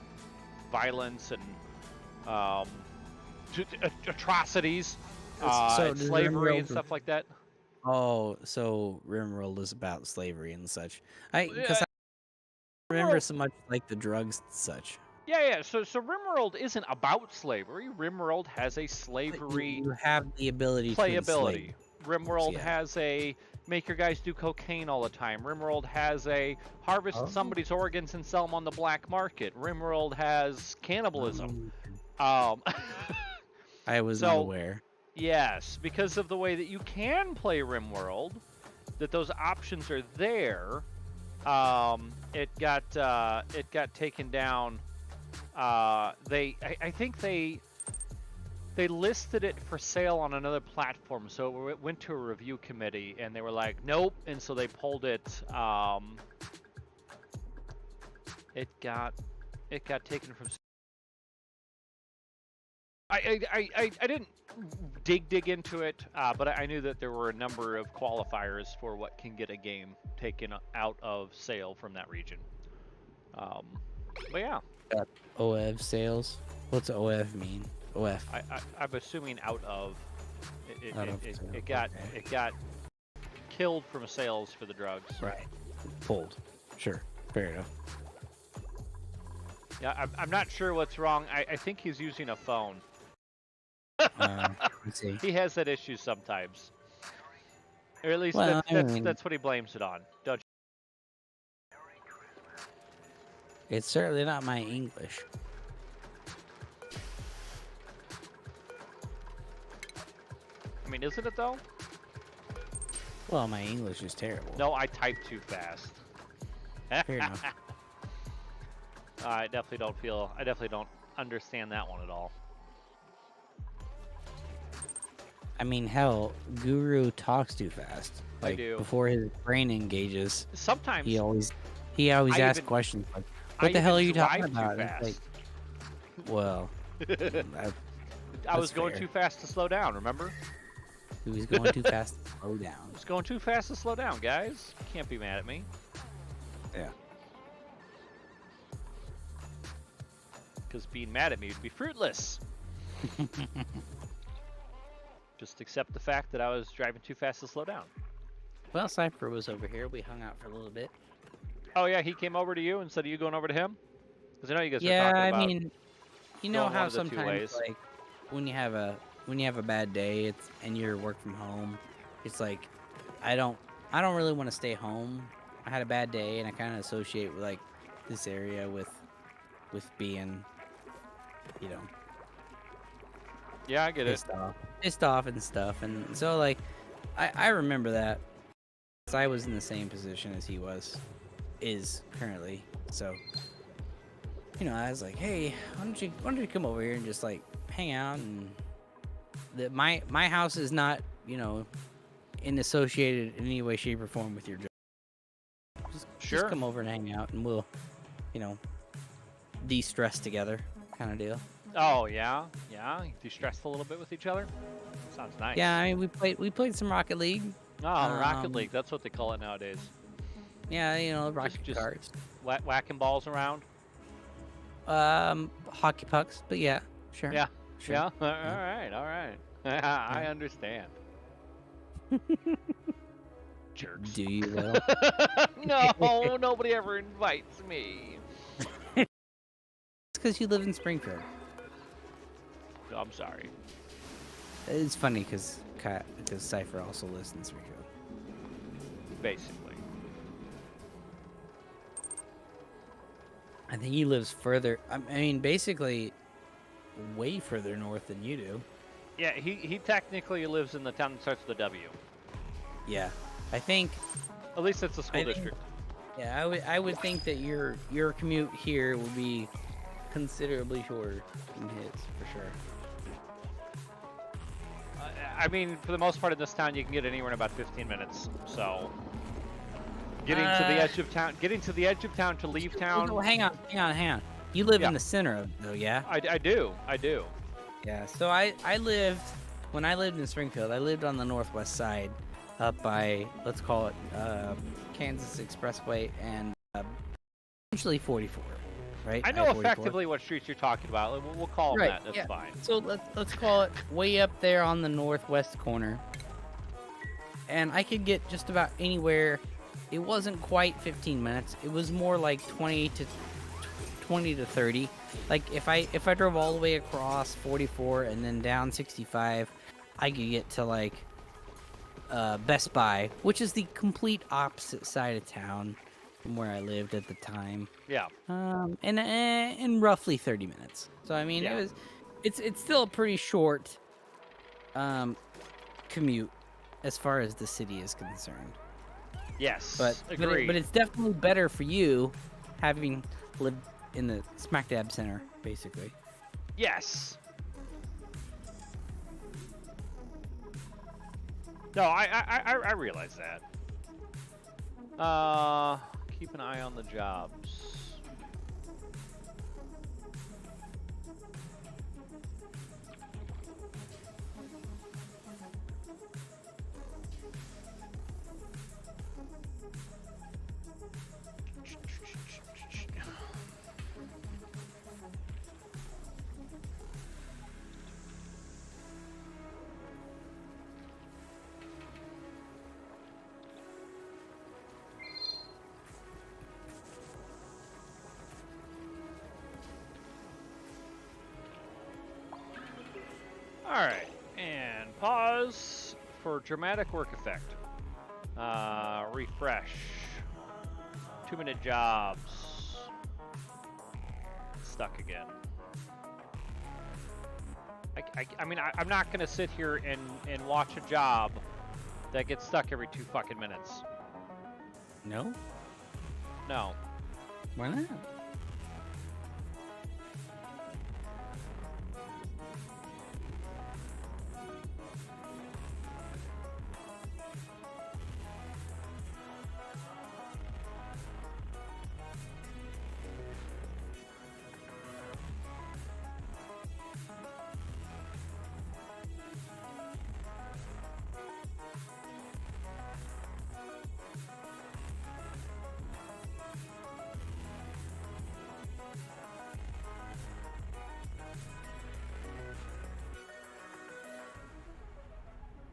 violence and atrocities, and slavery and stuff like that. Oh, so RimWorld is about slavery and such. Because I remember so much like the drugs and such. Yeah. So RimWorld isn't about slavery. RimWorld has a slavery You have the ability playability. to enslave. RimWorld Yeah. has a make your guys do cocaine all the time. RimWorld has a harvest somebody's organs and sell them on the black market. RimWorld has cannibalism. I was not So- aware. Yes, because of the way that you can play RimWorld, that those options are there. It got taken down. I think they listed it for sale on another platform, so it went to a review committee, and they were like, nope, and so they pulled it. It got taken from. I didn't dig into it, but I knew that there were a number of qualifiers for what can get a game taken out of sale from that region. But yeah. OEV sales? What's OEV mean? OF. I'm assuming out of. Out of sale, It got okay. it got killed from sales for the drugs. Right. Pulled. Sure. Fair enough. Yeah, I'm not sure what's wrong. I think he's using a phone. Let's see. He has that issue sometimes, or at least Well, I mean- that's what he blames it on. Don't It's certainly not my English. I mean, isn't it though? Well, my English is terrible. No, I type too fast. Fair enough. I definitely don't understand that one at all. I mean, hell, Guru talks too fast. I Like, do. before his brain engages, Sometimes he always I asks even- questions like, I "What the hell are even you talking drive too about?" And fast. it's like, well, I was that's going fair. too fast to slow down, remember? he was going too fast to slow down. I was going too fast to slow down, guys. You can't be mad at me. Yeah. Because being mad at me would be fruitless. Just accept the fact that I was driving too fast to slow down. Well, Cypher was over here. We hung out for a little bit. Oh yeah, he came over to you instead of you going over to him? Because I know you guys were Yeah, talking I about... mean, you know going one how of the two sometimes ways. like when you have a bad day, and you're work from home, it's like I don't really want to stay home. I had a bad day, and I kind of associate with like this area with being, you know, Yeah, I get it. pissed off and stuff. And so like I remember that 'cause I was in the same position as he is currently. So you know, I was like, hey, why don't you come over here and just like hang out? And my house is not, you know, associated in any way, shape, or form with your job. Just Sure. come over and hang out, and we'll, you know, de-stress together, kind of deal. Oh yeah, yeah. De-stressed a little bit with each other. Sounds nice. Yeah, I mean, we played some Rocket League. Oh, Rocket Um, League. That's what they call it nowadays. Yeah, you know, Rocket just- cards. Whacking balls around. Hockey pucks, but yeah, sure. Yeah. Sure. Yeah. All right. I understand. Jerks. Do you though? No, nobody ever invites me. It's because you live in Springfield. Oh, I'm sorry. It's funny because Cypher also lives in Springfield. Basically. I think he lives further. I mean, basically, way further north than you do. Yeah, he technically lives in the town that starts with a W. Yeah, I think. At least it's a school I think- district. Yeah, I would think that your commute here would be considerably shorter than his, for sure. I mean, for the most part in this town, you can get anywhere in about 15 minutes. So, getting to the edge of town, to leave town. Oh, hang on. You live Yeah. in the center of it, though, yeah? I do. Yeah. So when I lived in Springfield, I lived on the northwest side, up by, let's call it Kansas Expressway and essentially 44, right? I know I-44. effectively what streets you're talking about. We'll call them Right, that. That's yeah. fine. So let's call it way up there on the northwest corner. And I could get just about anywhere. It wasn't quite 15 minutes. It was more like 20 to 30. Like if I drove all the way across 44 and then down 65, I could get to like Best Buy, which is the complete opposite side of town from where I lived at the time. Yeah. In roughly 30 minutes. So I mean, Yeah. it's still a pretty short commute as far as the city is concerned. Yes. But agreed. but it's definitely better for you having lived in the smack dab center, basically. Yes. No, I realize that. Keep an eye on the jobs. Alright, and pause for dramatic work effect. Refresh. 2-minute jobs. Stuck again. I mean, I'm not gonna sit here and watch a job that gets stuck every 2 fucking minutes. No? No. Why not?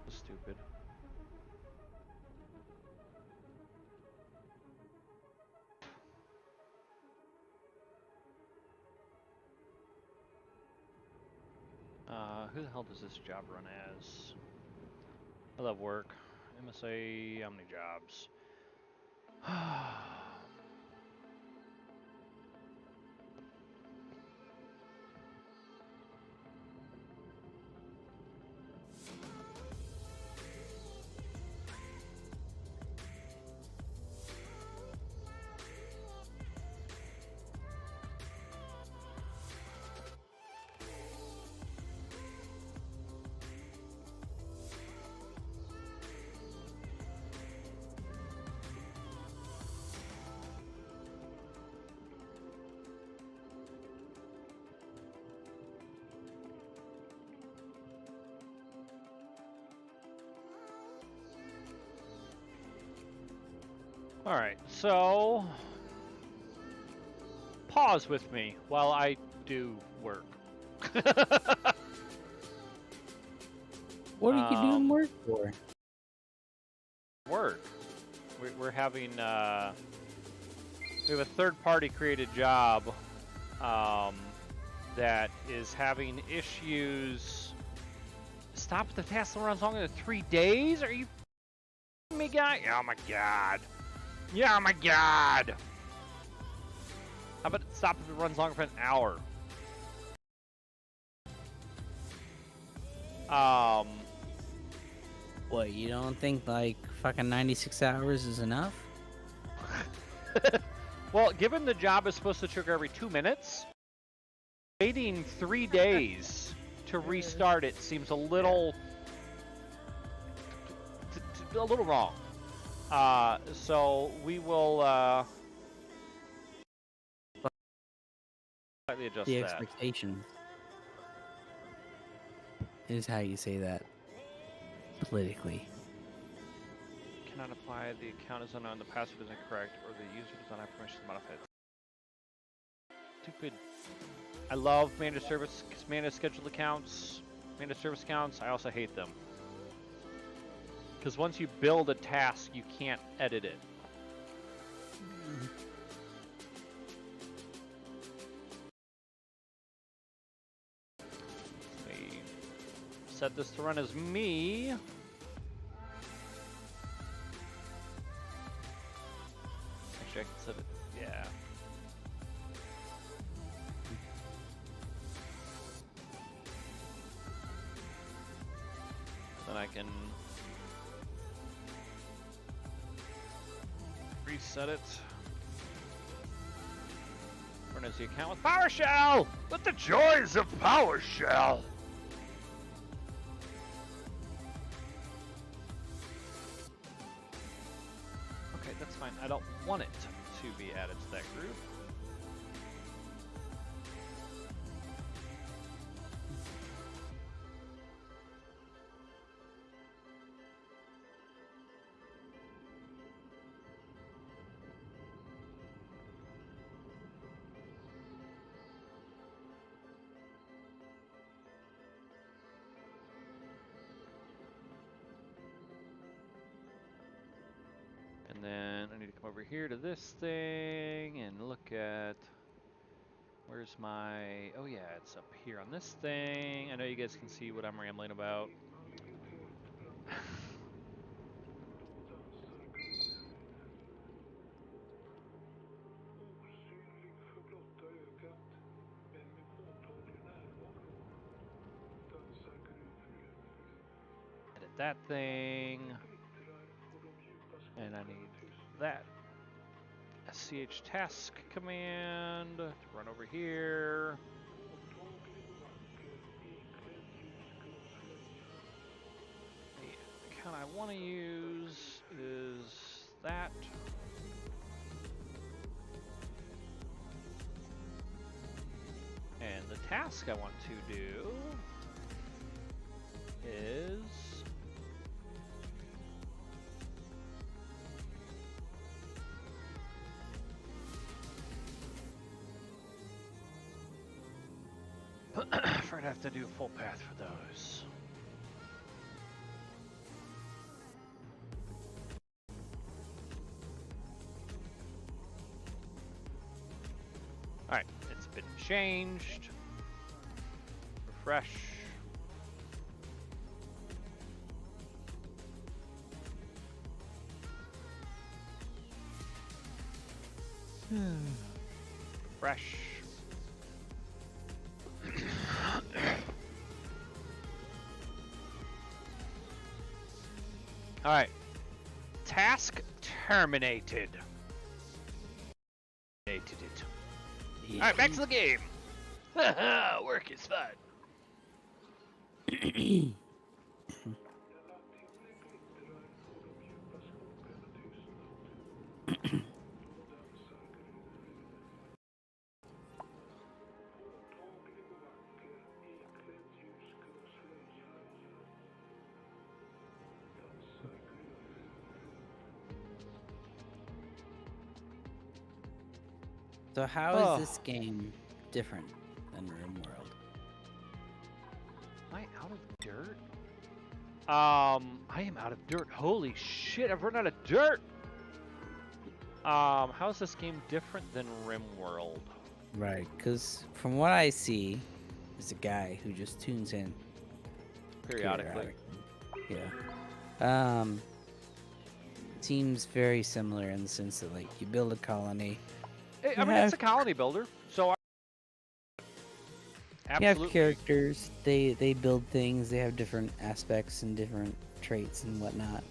Stupid. Who the hell does this job run as? I love work. MSA, how many jobs? All right, so pause with me while I do work. What are you doing work for? Work. We're having we have a third-party created job that is having issues. Stop the task that runs longer than 3 days? Are you me, guy? Oh my god. Yeah, oh my god! How about it stop if it runs longer than an hour? What, you don't think like fucking 96 hours is enough? Well, given the job is supposed to trigger every 2 minutes, waiting 3 days to restart it seems a little wrong. So we will slightly adjust The that. expectation is how you say that politically. Cannot apply. The account is unknown. The password is incorrect, or the user does not have permission to modify it. Stupid. I love managed service, managed scheduled accounts, managed service accounts. I also hate them. Because once you build a task, you can't edit it. Let me set this to run as me. Actually, I can set it. Yeah. Then I can reset it. Run as the account with PowerShell! With the joys of PowerShell! Okay, that's fine. I don't want it to be added to that group. And then I need to come over here to this thing and look at, where's my, oh yeah, it's up here on this thing. I know you guys can see what I'm rambling about. that thing. And I need that SCH task command to run over here. The account I want to use is that. And the task I want to do is I'd have to do a full path for those. Alright, it's been changed. Refresh. Refresh. Alright. Task terminated. Terminated it. Alright, back to the game. Work is fun. So how is this game different than RimWorld? Am I out of dirt? I am out of dirt. Holy shit, I've run out of dirt! How is this game different than RimWorld? Right, because from what I see, there's a guy who just tunes in Periodically. Yeah. Seems very similar in the sense that, like, you build a colony. I mean, it's a colony builder, so You absolutely. have characters, they build things, they have different aspects and different traits and whatnot.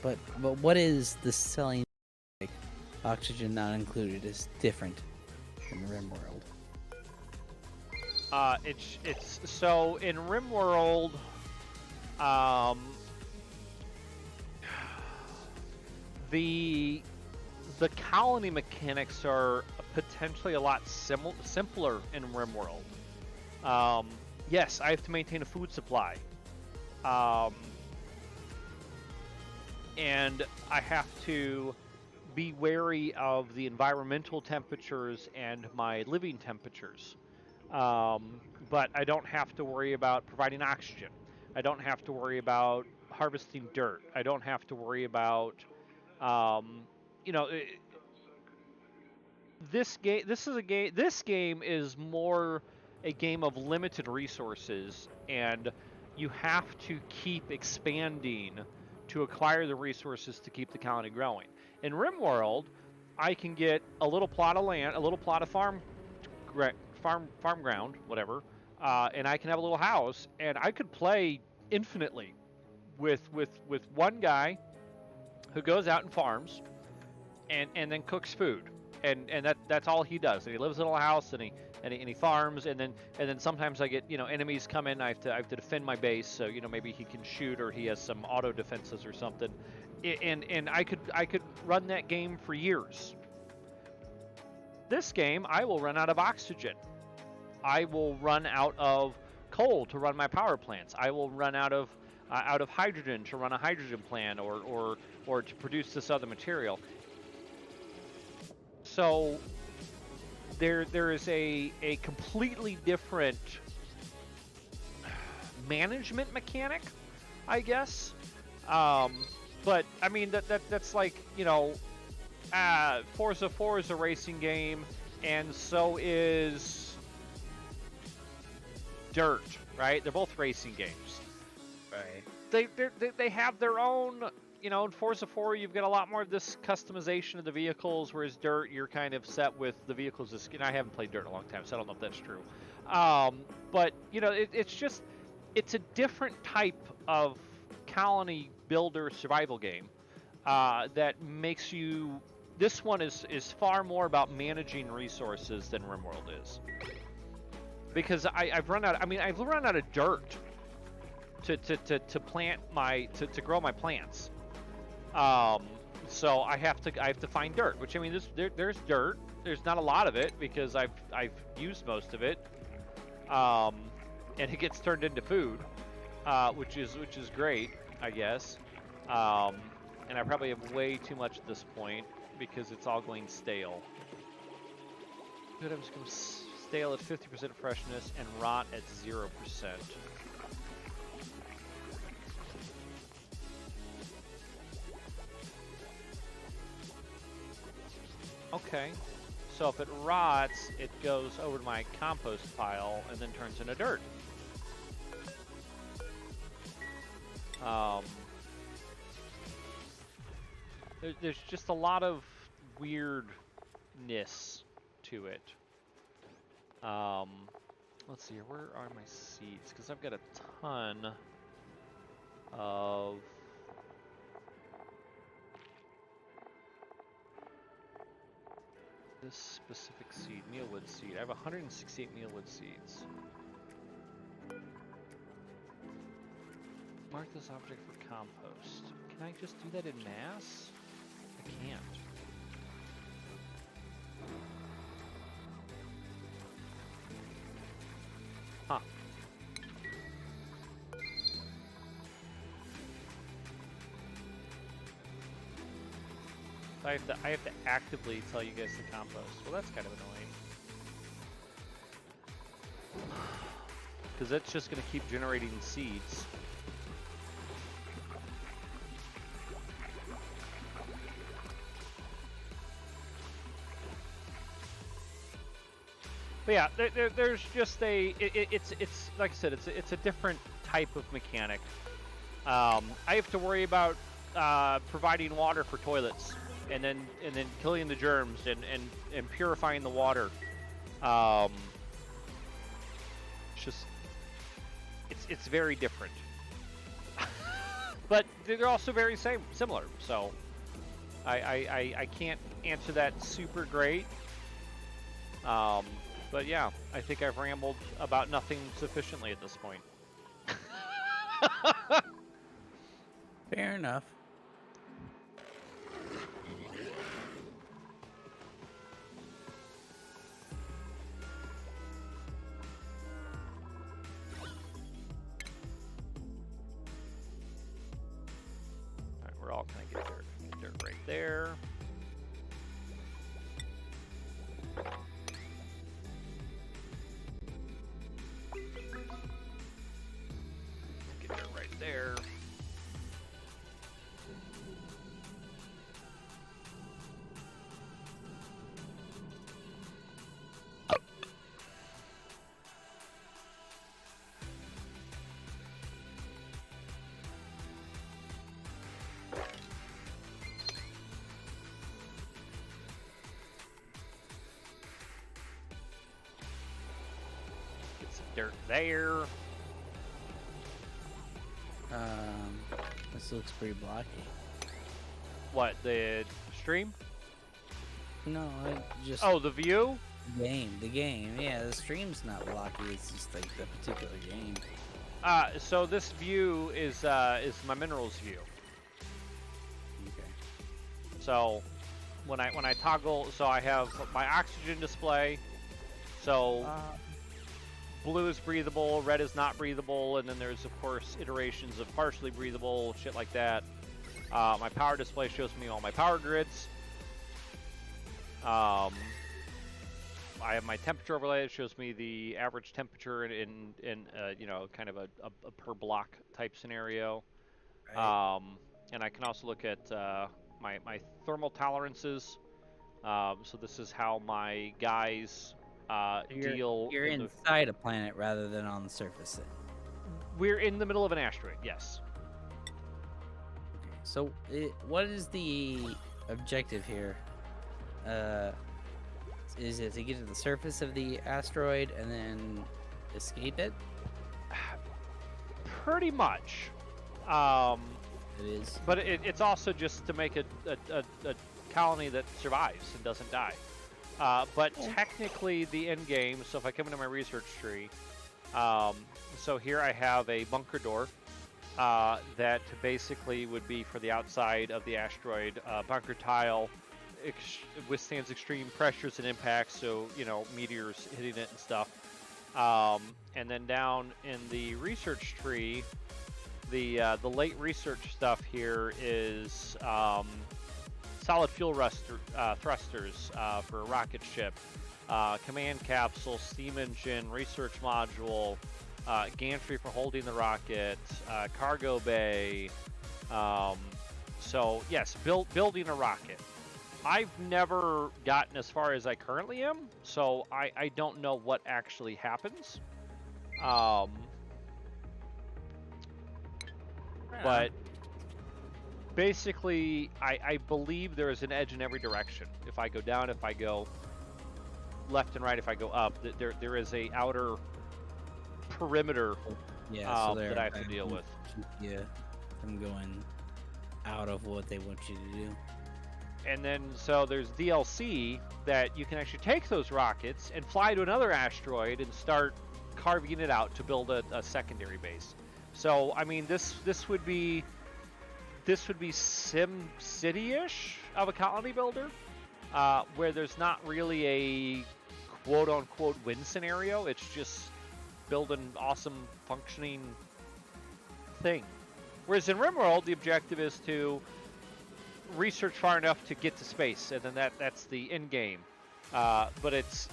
But what is the selling, like, oxygen not included is different from RimWorld? It's so in RimWorld, the colony mechanics are potentially a lot simpler in RimWorld. Yes, I have to maintain a food supply. And I have to be wary of the environmental temperatures and my living temperatures. But I don't have to worry about providing oxygen. I don't have to worry about harvesting dirt. I don't have to worry about, this game is more a game of limited resources, and you have to keep expanding to acquire the resources to keep the colony growing. In RimWorld, I can get a little plot of land, a little plot of farm ground, whatever, and I can have a little house, and I could play infinitely with one guy who goes out and farms and then cooks food, and that's all he does. And he lives in a little house, and he farms, and then sometimes I get enemies come in. I have to defend my base, so maybe he can shoot, or he has some auto defenses or something, and I could run that game for years. This game, I will run out of oxygen. I will run out of coal to run my power plants. I will run out of hydrogen to run a hydrogen plant, or to produce this other material. So there is a completely different management mechanic, I guess. But I mean that's like Forza 4 is a racing game, and so is Dirt, right? They're both racing games. Right. They have their own. In Forza 4, you've got a lot more of this customization of the vehicles, whereas Dirt, you're kind of set with the vehicles. I haven't played Dirt in a long time, so I don't know if that's true. But it's a different type of colony builder survival game that makes you. This one is far more about managing resources than RimWorld is, because I've run out. I mean, I've run out of dirt to plant to grow my plants. So I have to find dirt, which I mean, there's dirt. There's not a lot of it because I've used most of it, and it gets turned into food, which is great, I guess. And I probably have way too much at this point because it's all going stale. Good, I'm just going stale at 50% freshness and rot at 0%. Okay, so if it rots, it goes over to my compost pile and then turns into dirt. There's just a lot of weirdness to it. Let's see here, where are my seeds? Because I've got a ton of... this specific seed, mealwood seed. I have 168 mealwood seeds. Mark this object for compost. Can I just do that in mass? I can't. Huh. I have to actively tell you guys to compost. Well, that's kind of annoying. Because that's just going to keep generating seeds. But yeah, there's just it's like I said, it's a different type of mechanic. I have to worry about providing water for toilets, and then killing the germs and purifying the water. It's very different, but they're also very similar. So I can't answer that super great. But yeah, I think I've rambled about nothing sufficiently at this point. Fair enough. Alright, we're all gonna get dirt. Get dirt right there. Get dirt right there. Get some dirt there. This looks pretty blocky. What, the stream? No, I just Oh, the view? the game. Yeah, the stream's not blocky. It's just like the particular game. So this view is my minerals view. Okay. So when I toggle, so I have my oxygen display. So blue is breathable, red is not breathable, and then there's of course iterations of partially breathable, shit like that. My power display shows me all my power grids. I have my temperature overlay. It shows me the average temperature in you know, kind of a per block type scenario. Right. And I can also look at my thermal tolerances. So this is how my guys deal. You're inside a planet rather than on the surface. Then. We're in the middle of an asteroid. Yes. Okay. So, what is the objective here? Is it to get to the surface of the asteroid and then escape it? Pretty much. It is. But it's also just to make a colony that survives and doesn't die. But technically the end game, so if I come into my research tree, so here I have a bunker door that basically would be for the outside of the asteroid. Bunker tile withstands extreme pressures and impacts, so, you know, meteors hitting it and stuff. And then down in the research tree, the late research stuff here is solid fuel thrusters for a rocket ship, command capsule, steam engine, research module, gantry for holding the rocket, cargo bay. So yes, building a rocket. I've never gotten as far as I currently am, so I don't know what actually happens. But basically, I believe there is an edge in every direction. If I go down, if I go left and right, if I go up, there is a outer perimeter that I have to deal with. Yeah, from going out of what they want you to do. And then, so there's DLC that you can actually take those rockets and fly to another asteroid and start carving it out to build a secondary base. So, I mean, this would be Sim City-ish of a colony builder, where there's not really a quote-unquote win scenario. It's just build an awesome functioning thing. Whereas in RimWorld, the objective is to research far enough to get to space, and then that's the end game. But it's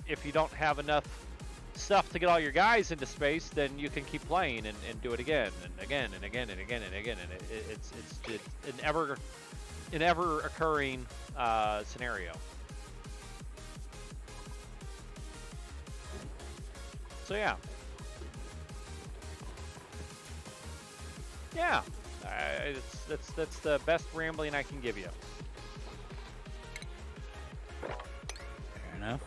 if you don't have enough stuff to get all your guys into space, then you can keep playing and do it again and again and again and again and again, and it's an ever occurring scenario. So yeah. That's the best rambling I can give you. Fair enough.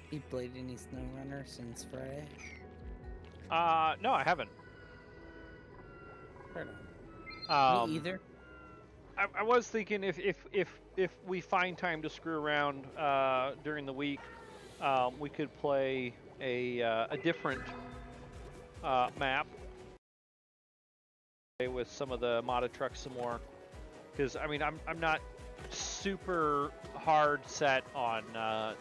You played any SnowRunner since Friday? No, I haven't. Fair enough. Me either. I was thinking if we find time to screw around during the week, we could play a different map with some of the modded trucks some more. Because I mean, I'm not super hard set on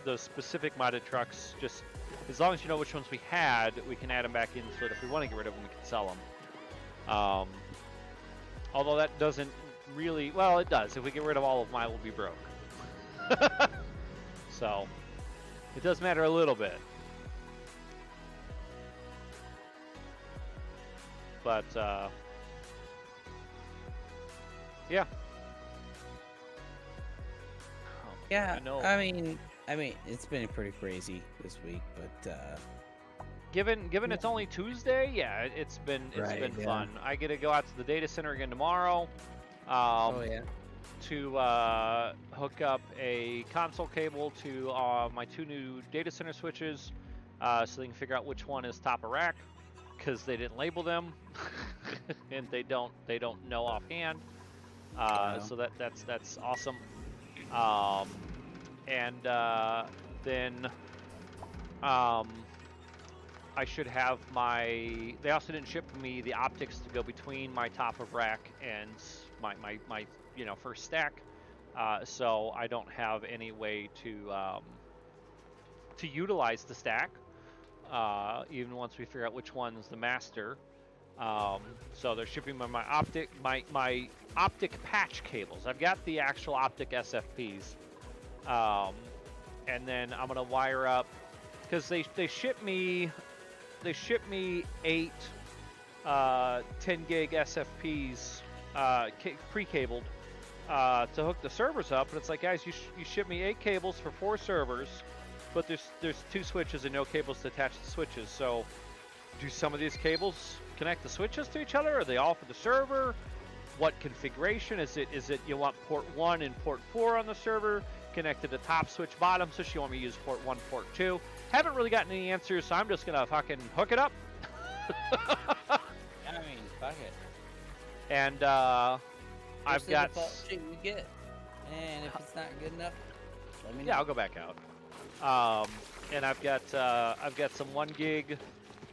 those specific modded trucks. Just as long as you know which ones we had, we can add them back in so that if we want to get rid of them, we can sell them. Although that doesn't really, well, it does. If we get rid of all of mine, we'll be broke. So it does matter a little bit. But yeah. Yeah, know. I mean, it's been pretty crazy this week, but given it's only Tuesday, yeah, it's been fun. I get to go out to the data center again tomorrow. Oh yeah. To hook up a console cable to my 2 new data center switches, so they can figure out which one is top of rack, because they didn't label them, and they don't know offhand. So that's awesome. And then I should have my. They also didn't ship me the optics to go between my top of rack and my first stack, so I don't have any way to utilize the stack. even once we figure out which one's the master. So they're shipping my optic patch cables. I've got the actual optic SFPs, and then I'm gonna wire up because they ship me 8 10 gig SFPs pre-cabled to hook the servers up, and it's like, guys, you ship me 8 cables for 4 servers, but there's 2 switches and no cables to attach the switches. So do some of these cables connect the switches to each other? Are they all for the server? What configuration is it? Is it you want port 1 and port 4 on the server connected to top switch, bottom switch? You want me to use port 1, port 2? Haven't really gotten any answers, so I'm just gonna fucking hook it up. I mean, fuck it. And I've Just the got default shit you get, and if it's not good enough, let me know. yeah, I'll go back out. And I've got some 1 gig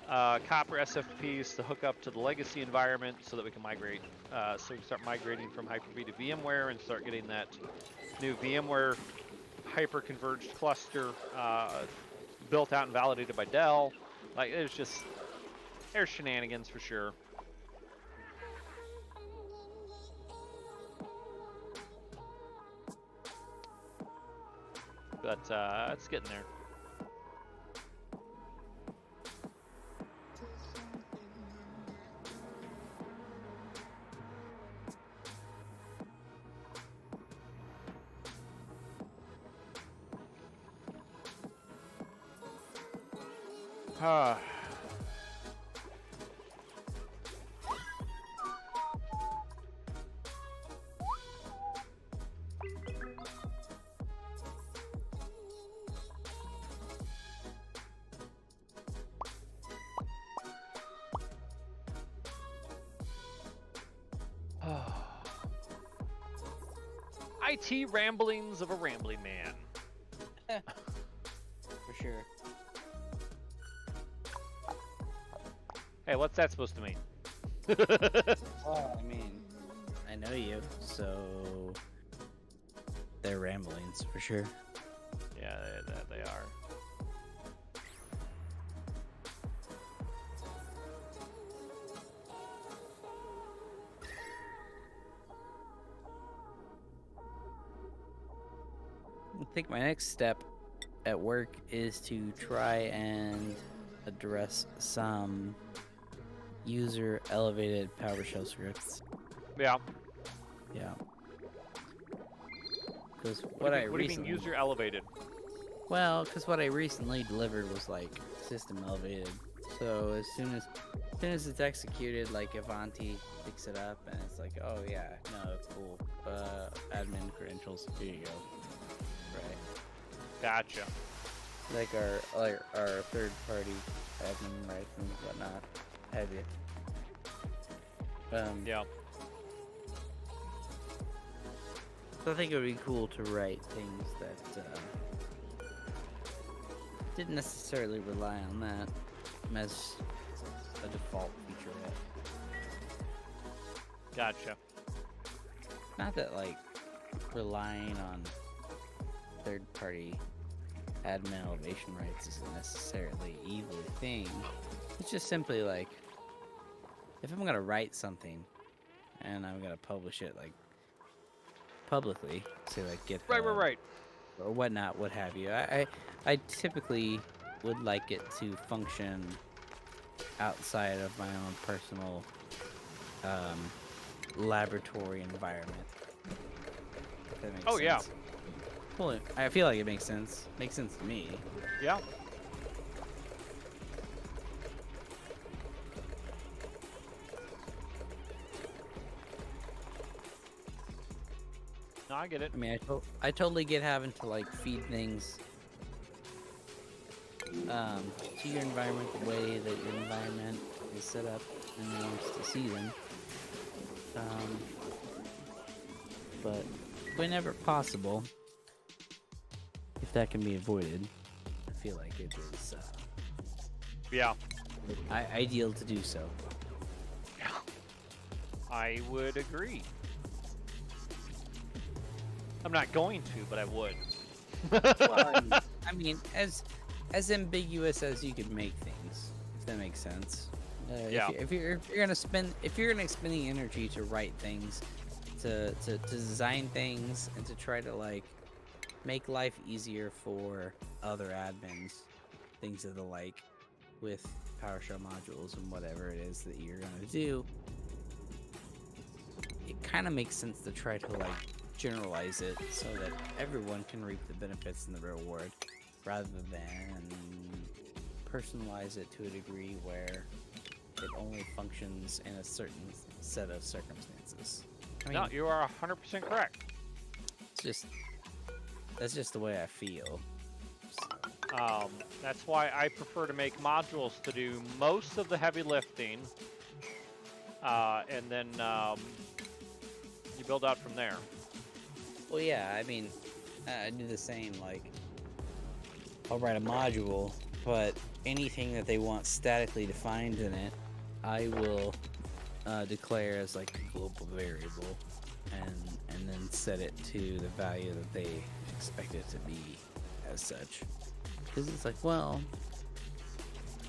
copper SFPs to hook up to the legacy environment so that we can migrate, so we can start migrating from Hyper-V to VMware and start getting that new VMware hyper-converged cluster built out and validated by Dell. Like, there's shenanigans for sure. But it's getting there. IT ramblings of a rambling man. For sure. Hey, what's that supposed to mean? Well, I mean, I know you, so they're ramblings for sure. Yeah, they are. I think my next step at work is to try and address some user elevated PowerShell scripts. Yeah. Yeah. Because What do you mean user elevated? Well, because what I recently delivered was like system elevated. So as soon as it's executed, like Avanti picks it up and it's like, oh yeah, no, cool. Admin credentials, here you go. Right. Gotcha. Like our third party admin rights and whatnot. Have you? Yeah. So I think it would be cool to write things that didn't necessarily rely on that as a default feature yet. Gotcha. Not that like relying on third-party admin elevation rights isn't necessarily an evil thing. It's just simply like, if I'm gonna write something and I'm gonna publish it like publicly, say like GitHub, Right. or whatnot, what have you. I typically would like it to function outside of my own personal laboratory environment. If that makes Oh, sense. yeah. Well, I feel like it makes sense. Makes sense to me. Yeah. No, I get it. I mean, I totally get having to like feed things to your environment the way that your environment is set up and wants to see them. But whenever possible, if that can be avoided, I feel like it is Yeah. ideal to do so. I would agree. I'm not going to, but I would. Well, I mean, as as ambiguous as you could make things, if that makes sense. Yeah. If you're gonna spend the energy to write things, to design things, and to try to like make life easier for other admins, things of the like, with PowerShell modules and whatever it is that you're gonna do, it kind of makes sense to try to like generalize it so that everyone can reap the benefits and the reward, rather than personalize it to a degree where it only functions in a certain set of circumstances. I mean, No, you are 100% correct. that's just the way I feel. That's why I prefer to make modules to do most of the heavy lifting, and then you build out from there. Well, yeah, I mean, I do the same. Like, I'll write a module, but anything that they want statically defined in it, I will declare as like a global variable, and then set it to the value that they expect it to be as such. Because it's like, well,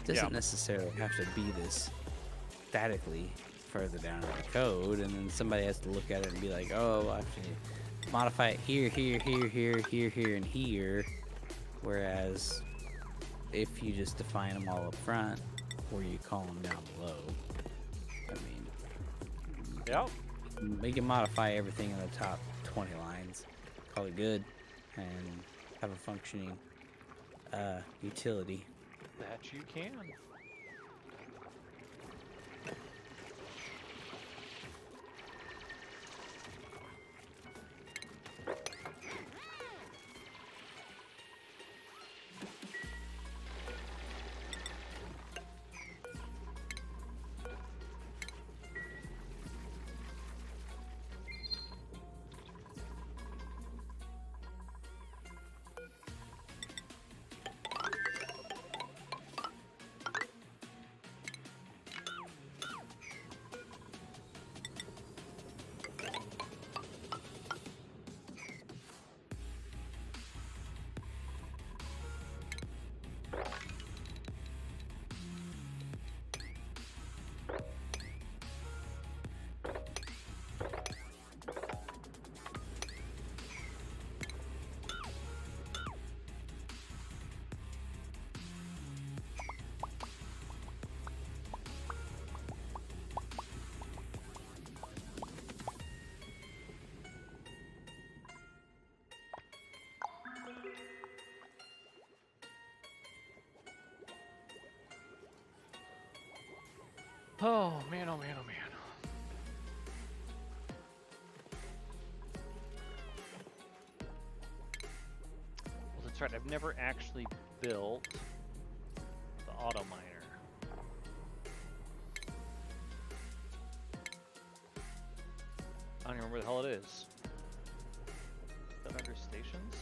it doesn't necessarily have to be this statically further down in the code, and then somebody has to look at it and be like, oh, I have to modify it here, here, here, here, here, here, and here. Whereas if you just define them all up front, or you call them down below, I mean, Yep. we can modify everything in the top 20 lines, call it good, and have a functioning utility. That you can. Oh man, oh man, oh man. Well, that's right. I've never actually built the auto miner. I don't even remember where the hell it is. Is that under stations?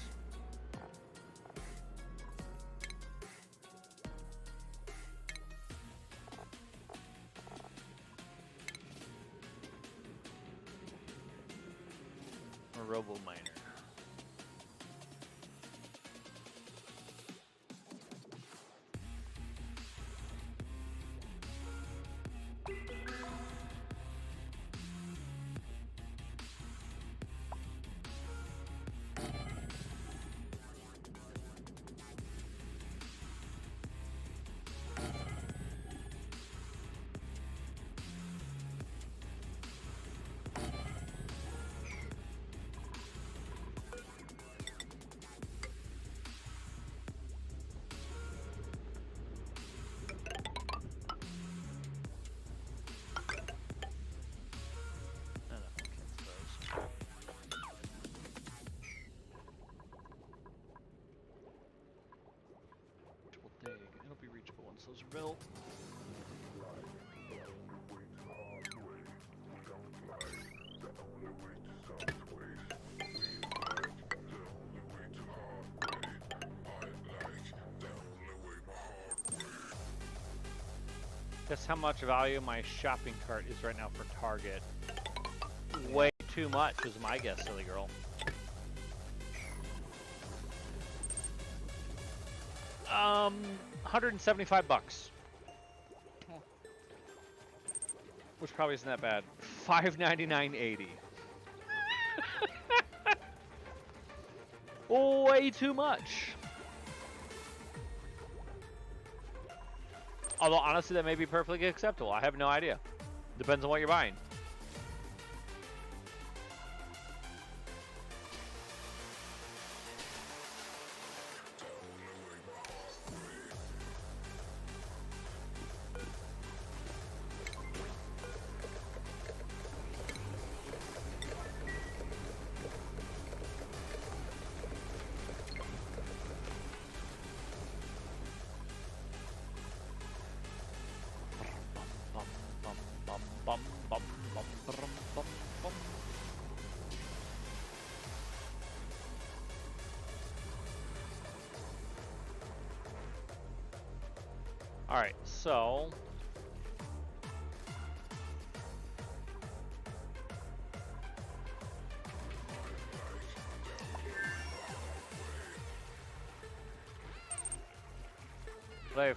Robo miner. It'll be reachable once those are built. Guess how much value my shopping cart is right now for Target? Way too much is my guess, silly girl. $175. Which probably isn't that bad. $599.80. Way too much. Although honestly, that may be perfectly acceptable. I have no idea. Depends on what you're buying. All right, so I have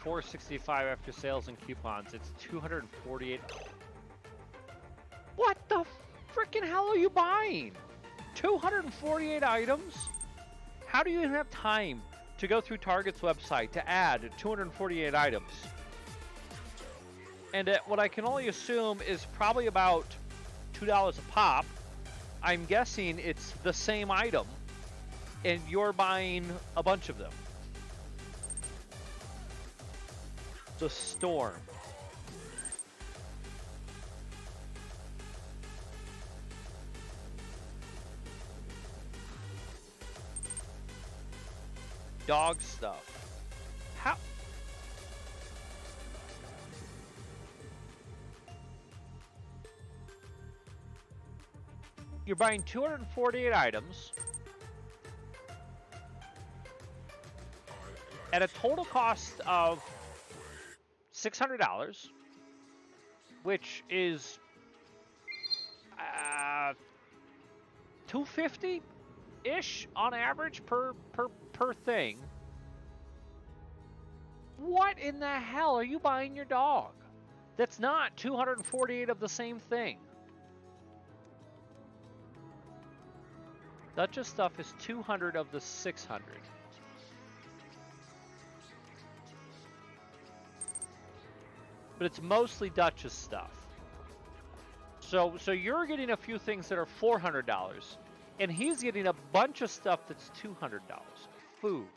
$465 after sales and coupons. It's $248. What the freaking hell are you buying? 248 items? How do you even have time to go through Target's website to add 248 items? And at what I can only assume is probably about $2 a pop, I'm guessing it's the same item, and you're buying a bunch of them. The Storm. Dog stuff. How? You're buying 248 items at a total cost of $600, which is $250-ish on average per thing. What in the hell are you buying your dog? That's not 248 of the same thing. Duchess stuff is 200 of the 600. But it's mostly Duchess stuff. So you're getting a few things that are $400, and he's getting a bunch of stuff that's $200. Food.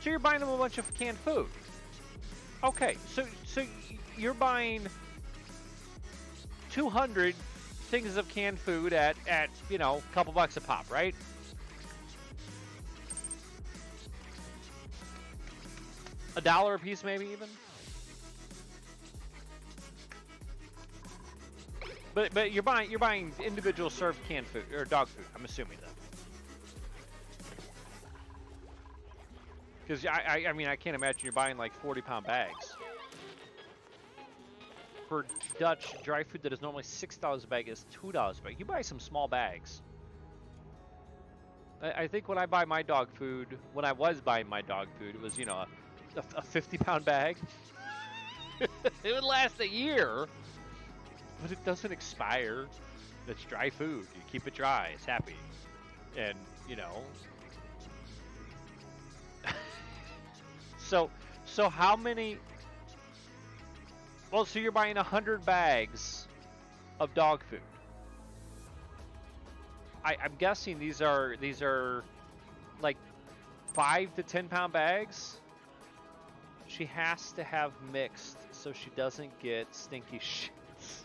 So you're buying them a bunch of canned food. Okay, so you're buying 200 things of canned food at you know, a couple bucks a pop, right? $1 a piece, maybe even. But you're buying individual served canned food or dog food. I'm assuming that. Because I mean, I can't imagine you're buying like 40-pound bags. For Dutch, dry food that is normally $6 a bag is $2 a bag. You buy some small bags. I think when I buy my dog food, when I was buying my dog food, it was, you know, a 50-pound bag. It would last a year, but it doesn't expire. It's dry food. You keep it dry. It's happy. And, you know. So how many? Well, so you're buying 100 bags of dog food. I'm guessing these are like 5 to 10-pound bags. She has to have mixed so she doesn't get stinky shits.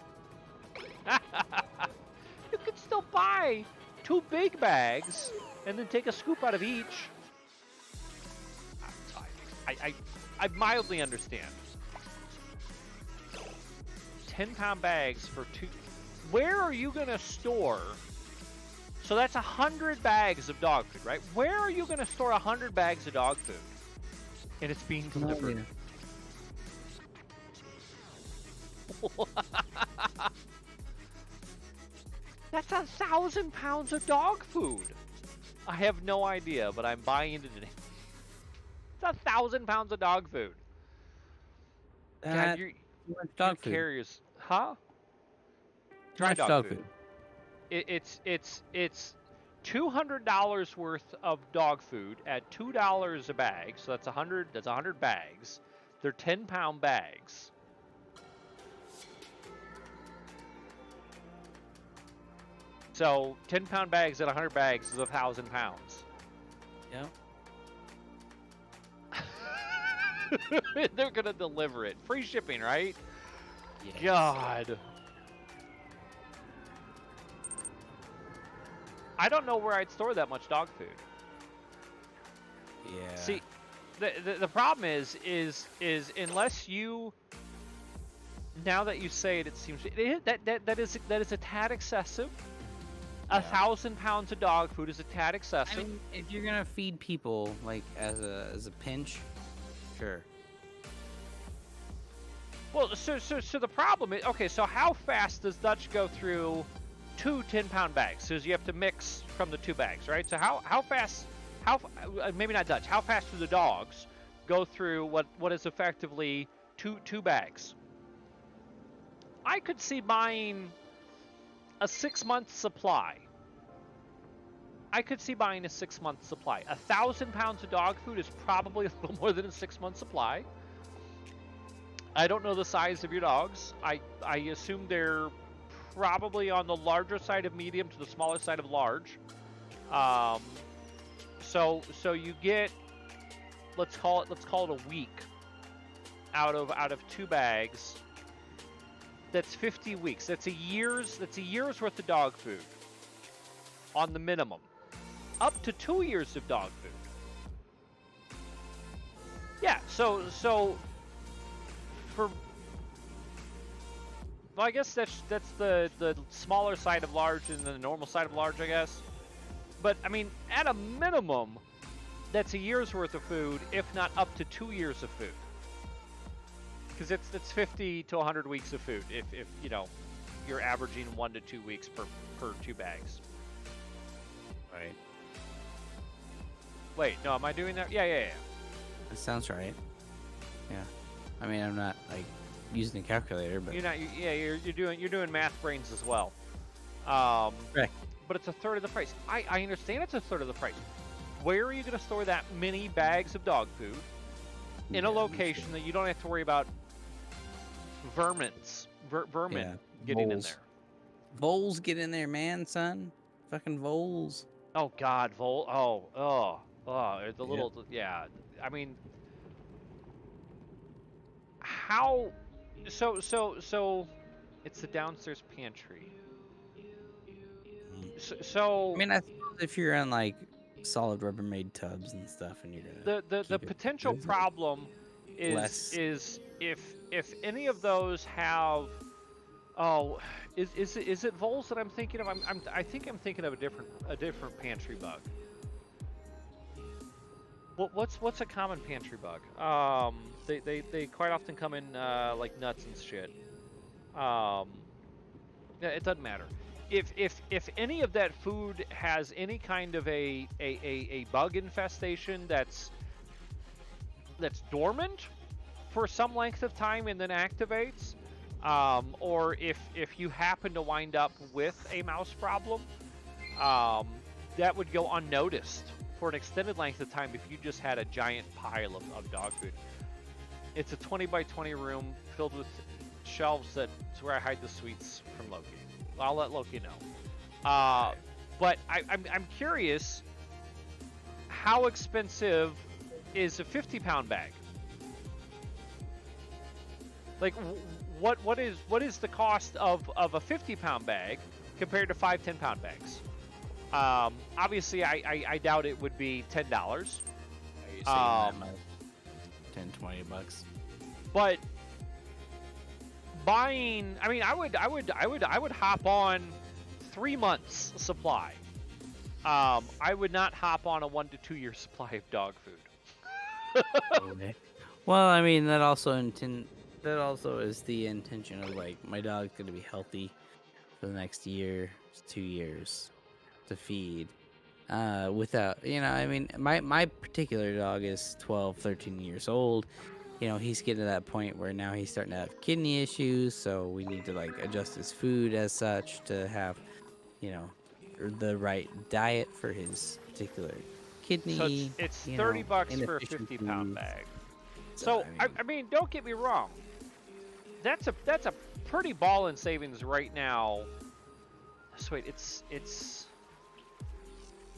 You could still buy 2 big bags and then take a scoop out of each. I mildly understand. 10-pound bags for 2. Where are you going to store? So that's 100 bags of dog food, right? Where are you going to store 100 bags of dog food? And it's being delivered. That's 1,000 pounds of dog food. I have no idea, but I'm buying into it. It's 1,000 pounds of dog food. God, That your dog food. carriers, huh? How Dry much dog food. It's $200 worth of dog food at $2 a bag, so that's 100. That's 100 bags. They're 10-pound bags. So 10-pound bags at 100 bags is 1,000 pounds. Yeah. They're gonna deliver it. Free shipping, right? Yes. God. I don't know where I'd store that much dog food. Yeah. See, the problem is unless you, now that you say it, it seems that is a tad excessive. Yeah. 1,000 pounds of dog food is a tad I excessive. mean, if you're gonna feed people like as a pinch, sure. Well, so the problem is, okay, so how fast does Dutch go through two 10-pound bags? So you have to mix from the two bags, right? So how fast, maybe not Dutch, how fast do the dogs go through what is effectively two bags? I could see buying a 6-month supply. I could see buying a 6-month supply. 1,000 pounds of dog food is probably a little more than a 6-month supply. I don't know the size of your dogs. I assume they're probably on the larger side of medium to the smaller side of large. So you get, let's call it a week out of 2 bags. That's 50 weeks. That's a year's worth of dog food on the minimum. Up to 2 years of dog food. Yeah, so for, well, I guess that's the smaller side of large and the normal side of large, I guess. But I mean, at a minimum, that's a year's worth of food, if not up to 2 years of food. Because it's 50 to 100 weeks of food if you know you're averaging 1 to 2 weeks per 2 bags. Right. Wait, no, am I doing that? Yeah. That sounds right. Yeah. I mean, I'm not like using a calculator, but You're not. You're doing math brains as well. Correct. But it's a third of the price. I understand it's a third of the price. Where are you going to store that many bags of dog food in a location that you don't have to worry about vermin getting in voles. there? Voles get in there, man, son. Fucking voles. Oh God, the little, yeah. I mean, how? So it's the downstairs pantry. So I mean, I suppose if you're on like solid Rubbermaid tubs and stuff, and you're gonna the keep it potential busy. problem Less. is if any of those have, is it voles that I'm thinking of? I think I'm thinking of a different pantry bug. What's a common pantry bug? They quite often come in like nuts and shit. Yeah, it doesn't matter. If any of that food has any kind of a bug infestation that's dormant for some length of time and then activates, or if you happen to wind up with a mouse problem, that would go unnoticed for an extended length of time if you just had a giant pile of dog food. It's a 20 by 20 room filled with shelves that's where I hide the sweets from Loki. I'll let Loki know. But I'm curious, how expensive is a 50-pound bag? Like, what is the cost of a 50-pound bag compared to 5 10-pound bags? Obviously, I doubt it would be $10. Are you saying that much? 10, $20. But buying, I mean, I would hop on 3 months supply. I would not hop on a 1 to 2 year supply of dog food. Okay. Well, I mean, that also is the intention of like my dog's gonna be healthy for the next year, 2 years to feed. without, I mean, my particular dog is 12, 13 years old. He's getting to that point where now he's starting to have kidney issues, so we need to like adjust his food as such to have, the right diet for his particular kidney. So it's 30 bucks for a inefficient 50-pound foods. bag. So I mean, don't get me wrong. That's a pretty ballin' savings right now. So wait, it's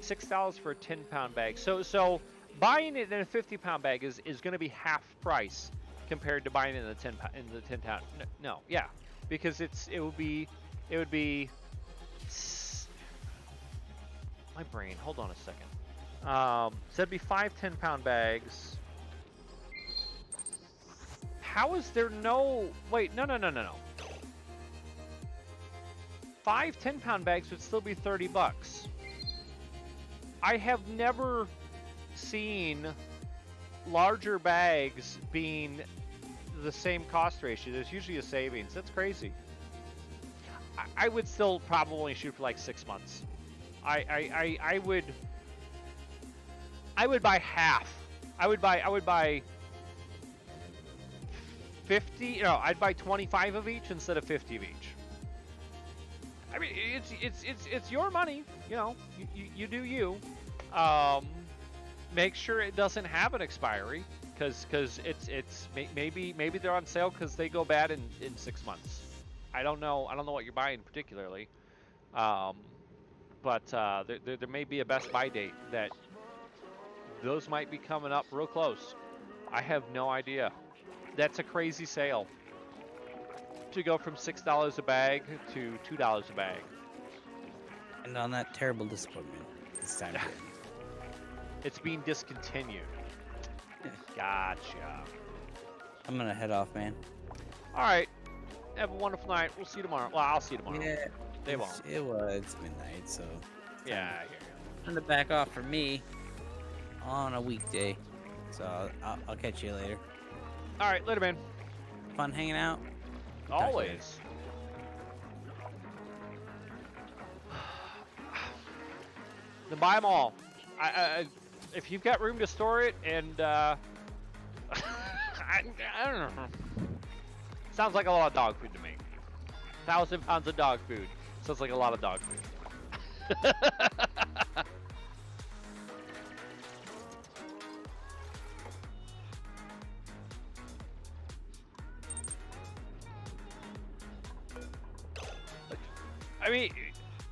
$6 for a 10-pound bag. So buying it in a 50-pound bag is going to be half price compared to buying it in the 10-pound. No, yeah, because it would be. My brain. Hold on a second. So it'd be 5 10-pound bags. How is there no? Wait, no. 5 10-pound bags would still be 30 bucks. I have never seen larger bags being the same cost ratio. There's usually a savings. That's crazy. I would still probably shoot for like 6 months. I would buy half. I would buy 50. No, I'd buy 25 of each instead of 50 of each. I mean, it's your money. You do you. Make sure it doesn't have an expiry, because it's maybe they're on sale because they go bad in 6 months. I don't know what you're buying particularly, but there may be a Best Buy date that those might be coming up real close. I have no idea. That's a crazy sale to go from $6 a bag to $2 a bag. And on that terrible disappointment, it's time to end. It's being discontinued. Gotcha. I'm gonna head off, man. All right. Have a wonderful night. We'll see you tomorrow. Well, I'll see you tomorrow. Yeah, They won't. It's midnight, so Yeah, I hear you. time to back off for me on a weekday. So I'll catch you later. All right, later, man. Fun hanging out. Talk to you later. Always. Then buy them all. If you've got room to store it, and I don't know. Sounds like a lot of dog food to me. 1,000 pounds of dog food. Sounds like a lot of dog food. I mean,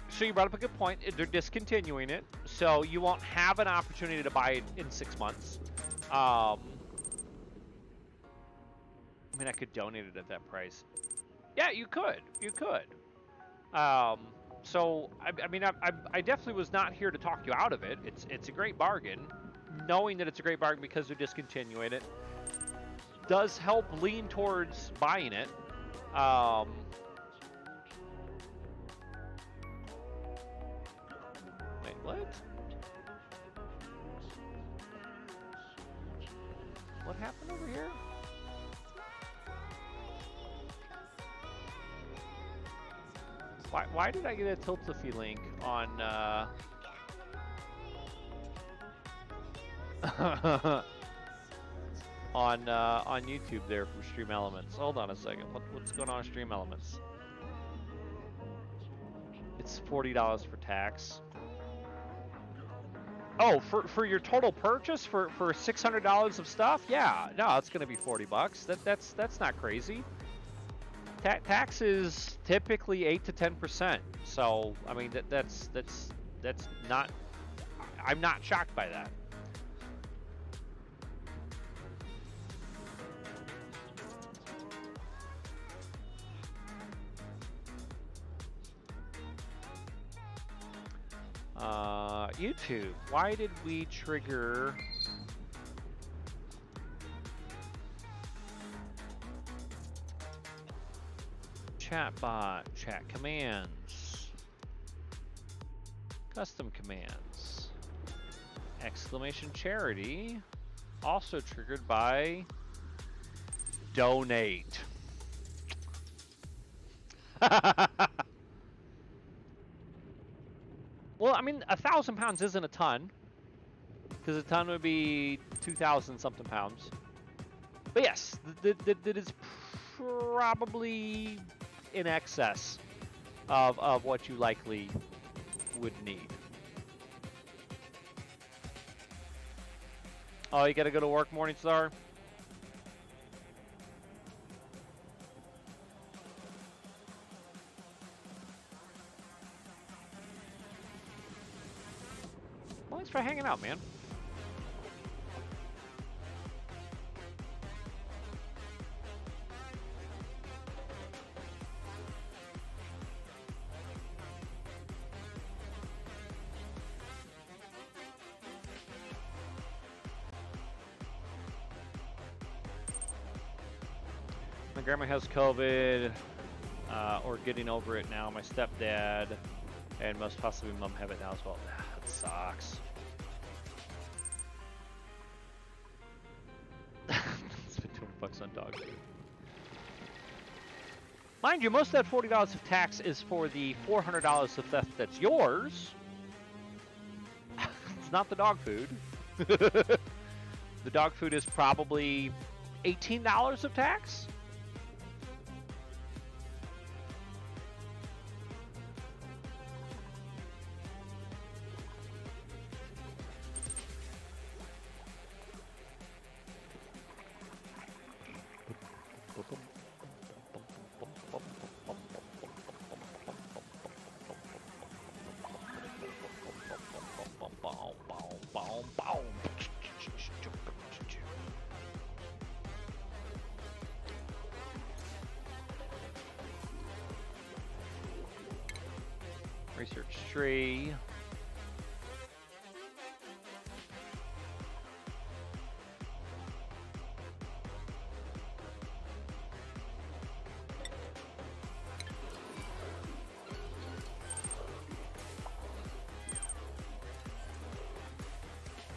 so you brought up a good point. They're discontinuing it, so you won't have an opportunity to buy it in 6 months. I mean, I could donate it at that price. Yeah, you could. You could. So I mean, I definitely was not here to talk you out of it. It's a great bargain. Knowing that it's a great bargain because they're discontinuing it does help lean towards buying it. Wait, what? What happened over here? Why did I get a Tiltify link on on YouTube there from Stream Elements? Hold on a second. What's going on with Stream Elements? It's $40 for tax. Oh, for your total purchase for $600 of stuff? Yeah, no, it's gonna be 40 bucks. That's not crazy. Tax is typically 8 to 10%. So I mean that's not. I'm not shocked by that. YouTube, why did we trigger chatbot chat commands, custom commands, exclamation charity, also triggered by donate. Well, still, I mean, 1,000 pounds isn't a ton, because a ton would be 2,000 something pounds. But yes, that is probably in excess of what you likely would need. Oh, you gotta go to work, Morningstar? Well, thanks for hanging out, man. My grandma has COVID, or getting over it now. My stepdad and most possibly mom have it now as well. That sucks. Spent $200 on dog food. Mind you, most of that $40 of tax is for the $400 of theft that's yours. It's not the dog food. The dog food is probably $18 of tax. Research tree.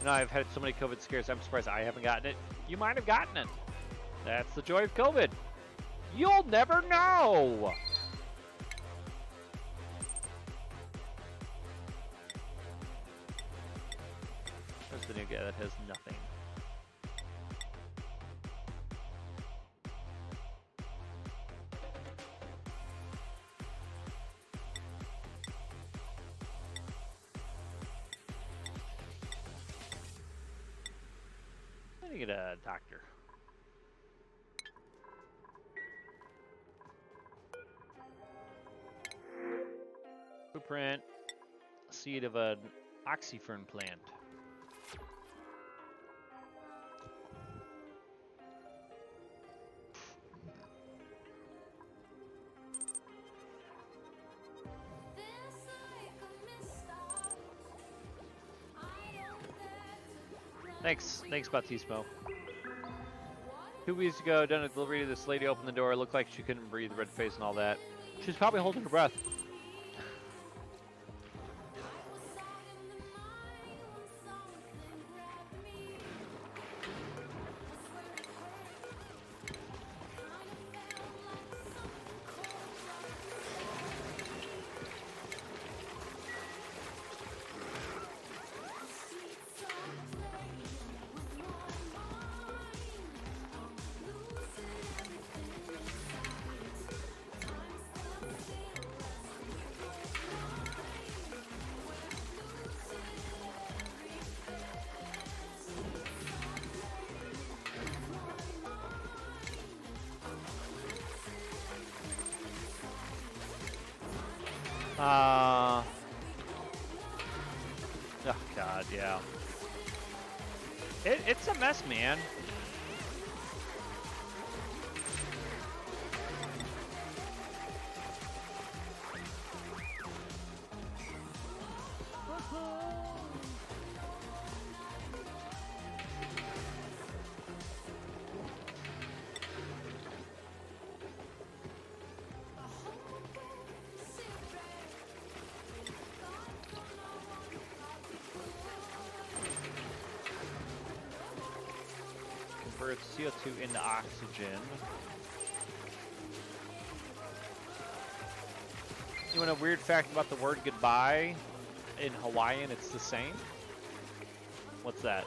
No, I've had so many COVID scares, I'm surprised I haven't gotten it. You might have gotten it. That's the joy of COVID. You'll never know. There's the new guy that has nothing. I need to get a doctor. Blueprint, seed of an oxyfern plant. Thanks, Baptismo. 2 weeks ago, done a delivery to this lady, opened the door, looked like she couldn't breathe, red face and all that. She's probably holding her breath. Oh God, yeah. It's a mess, man. Converts CO2 into oxygen. You want a weird fact about the word goodbye? in Hawaiian it's the same. What's that?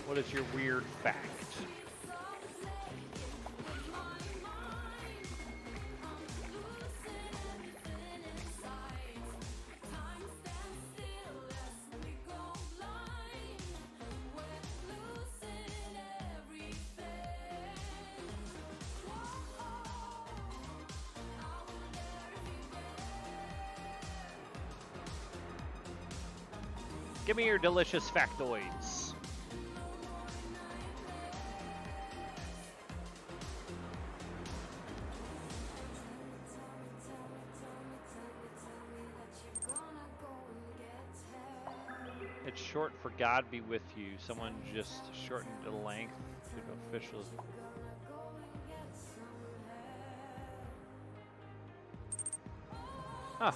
What is your weird fact? Give me your delicious factoids. It's short for God be with you. Someone just shortened the length to officials. Huh.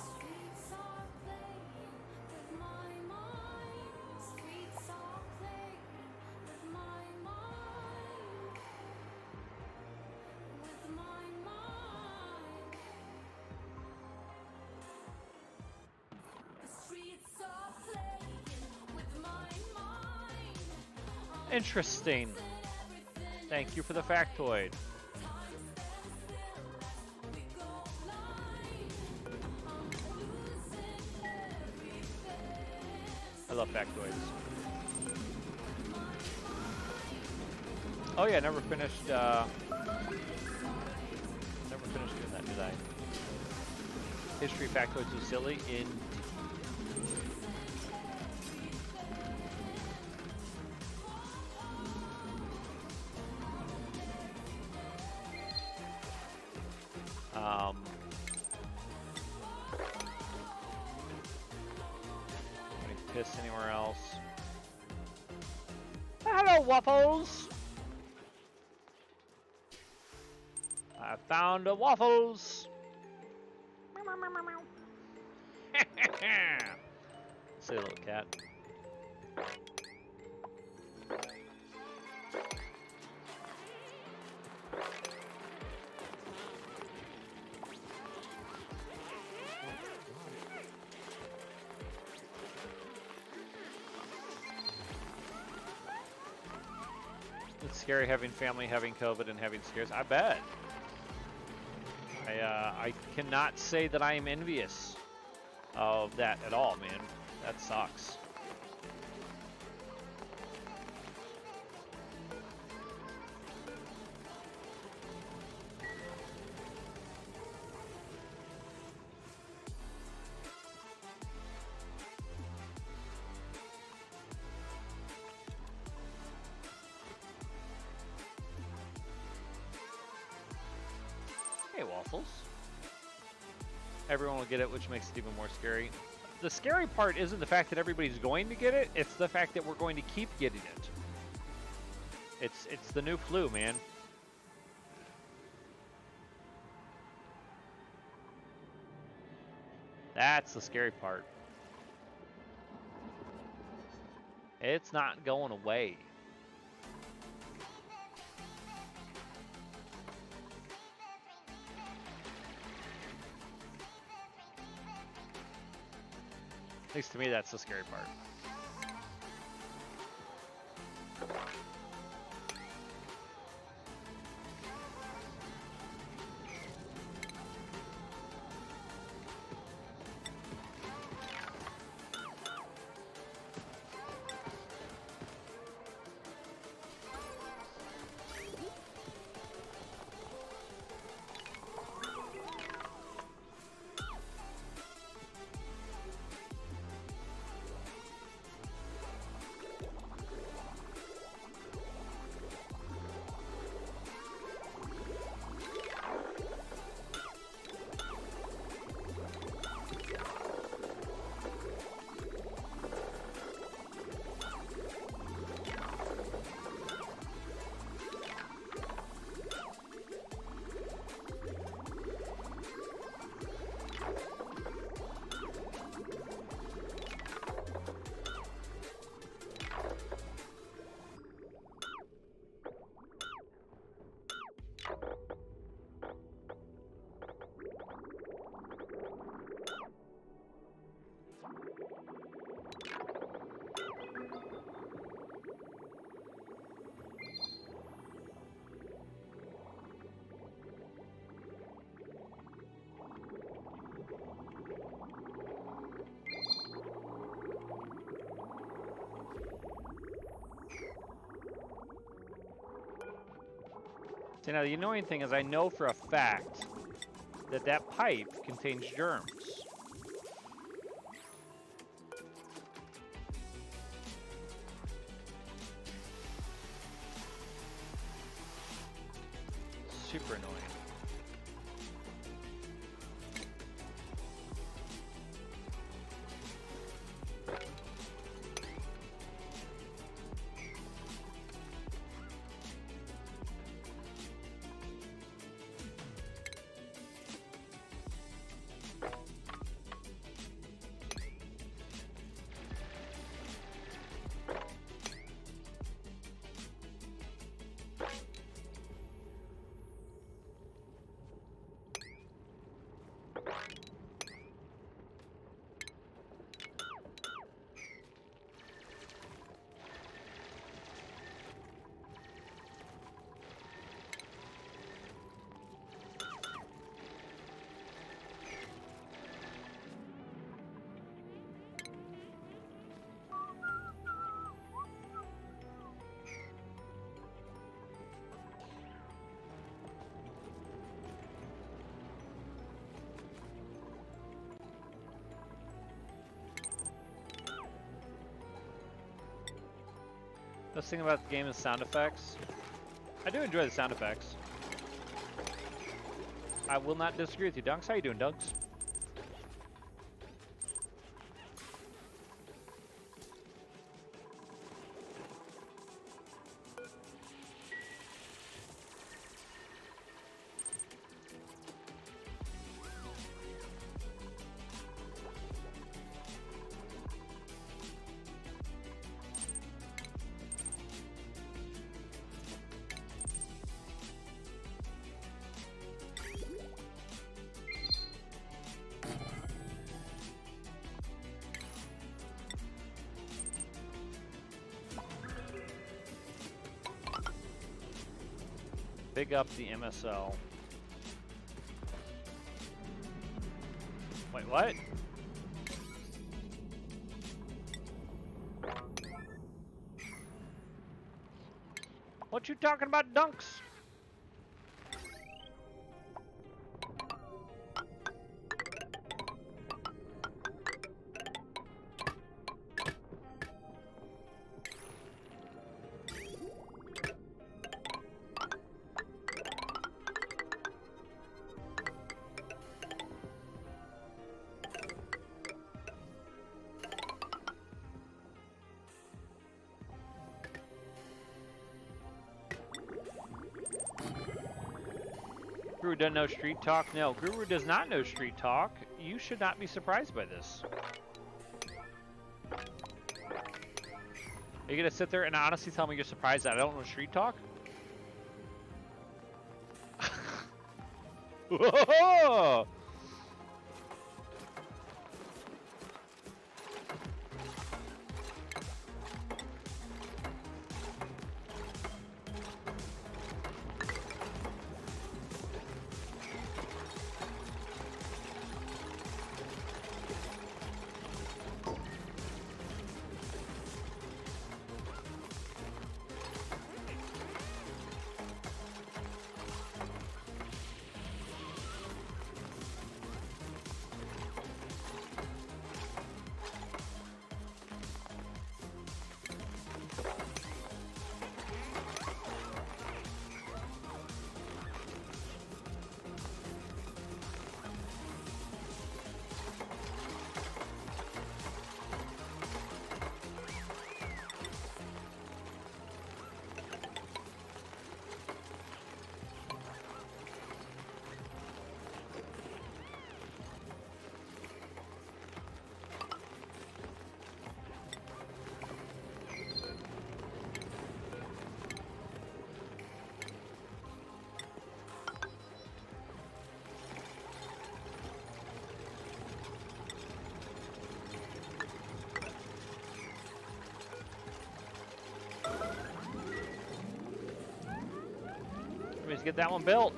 Interesting. Thank you for the factoid. I love factoids. Oh yeah, never finished doing that, did I? History factoids was silly in piss anywhere else. Hello, Waffles! I found a Waffles! Say, little cat. It's scary having family having COVID and having scares. I bet. I cannot say that I am envious of that at all, man. That sucks. Hey, Waffles. Everyone will get it, which makes it even more scary. The scary part isn't the fact that everybody's going to get it, it's the fact that we're going to keep getting it. It's the new flu, man. That's the scary part. It's not going away. At least to me, that's the scary part. See, now the annoying thing is I know for a fact that that pipe contains germs. Super annoying. Best thing about the game is sound effects. I do enjoy the sound effects. I will not disagree with you, Dunks. How you doing, Dunks? Big up the MSL. Wait, what? What you talking about, Dunks? Guru doesn't know street talk? No, Guru does not know street talk. You should not be surprised by this. Are you gonna sit there and honestly tell me you're surprised that I don't know street talk? Whoa! get that one built.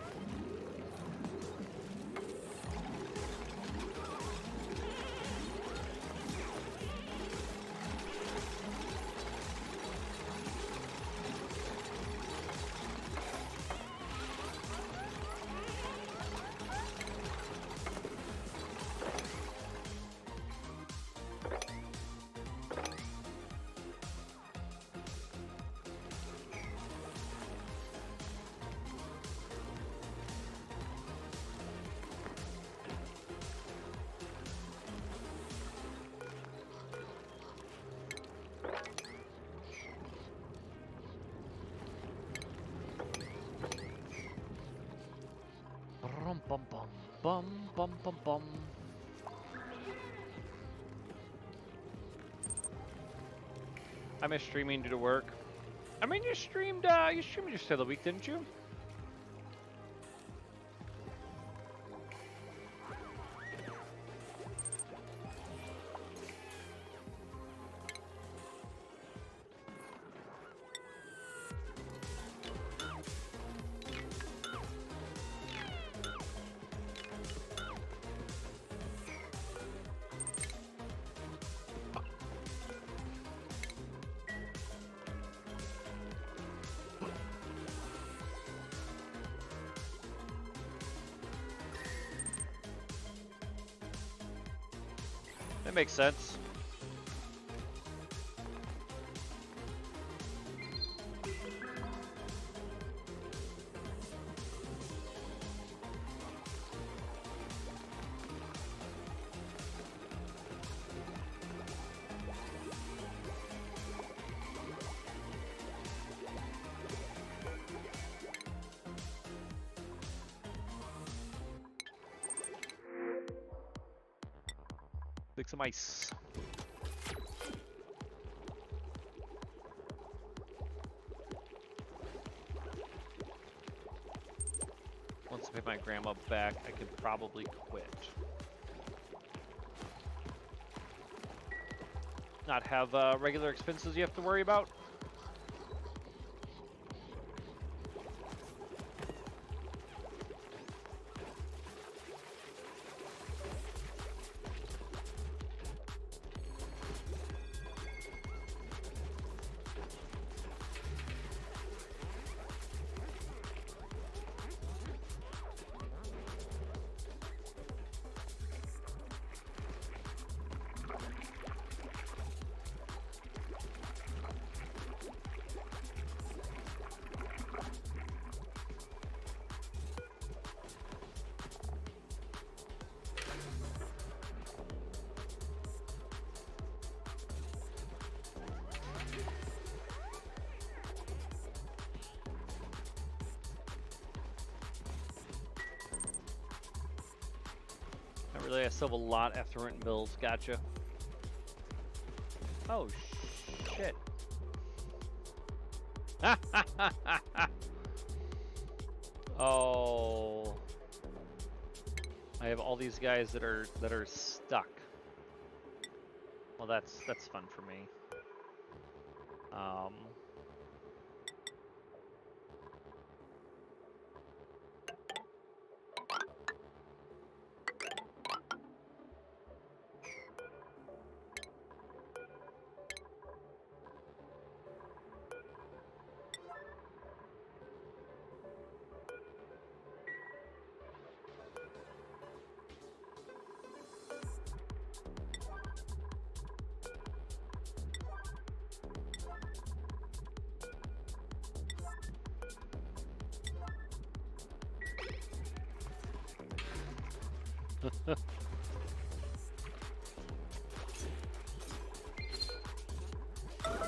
Bum bum bum bum bum bum bum. I miss streaming due to work. I mean, you streamed just the other week, didn't you? That makes sense. Take some ice. Once I pay my grandma back, I could probably quit. Not have regular expenses you have to worry about. Really, I still have a lot after rent and bills. Gotcha. Oh, shit. Oh. I have all these guys that are stuck. Well, that's fun for me.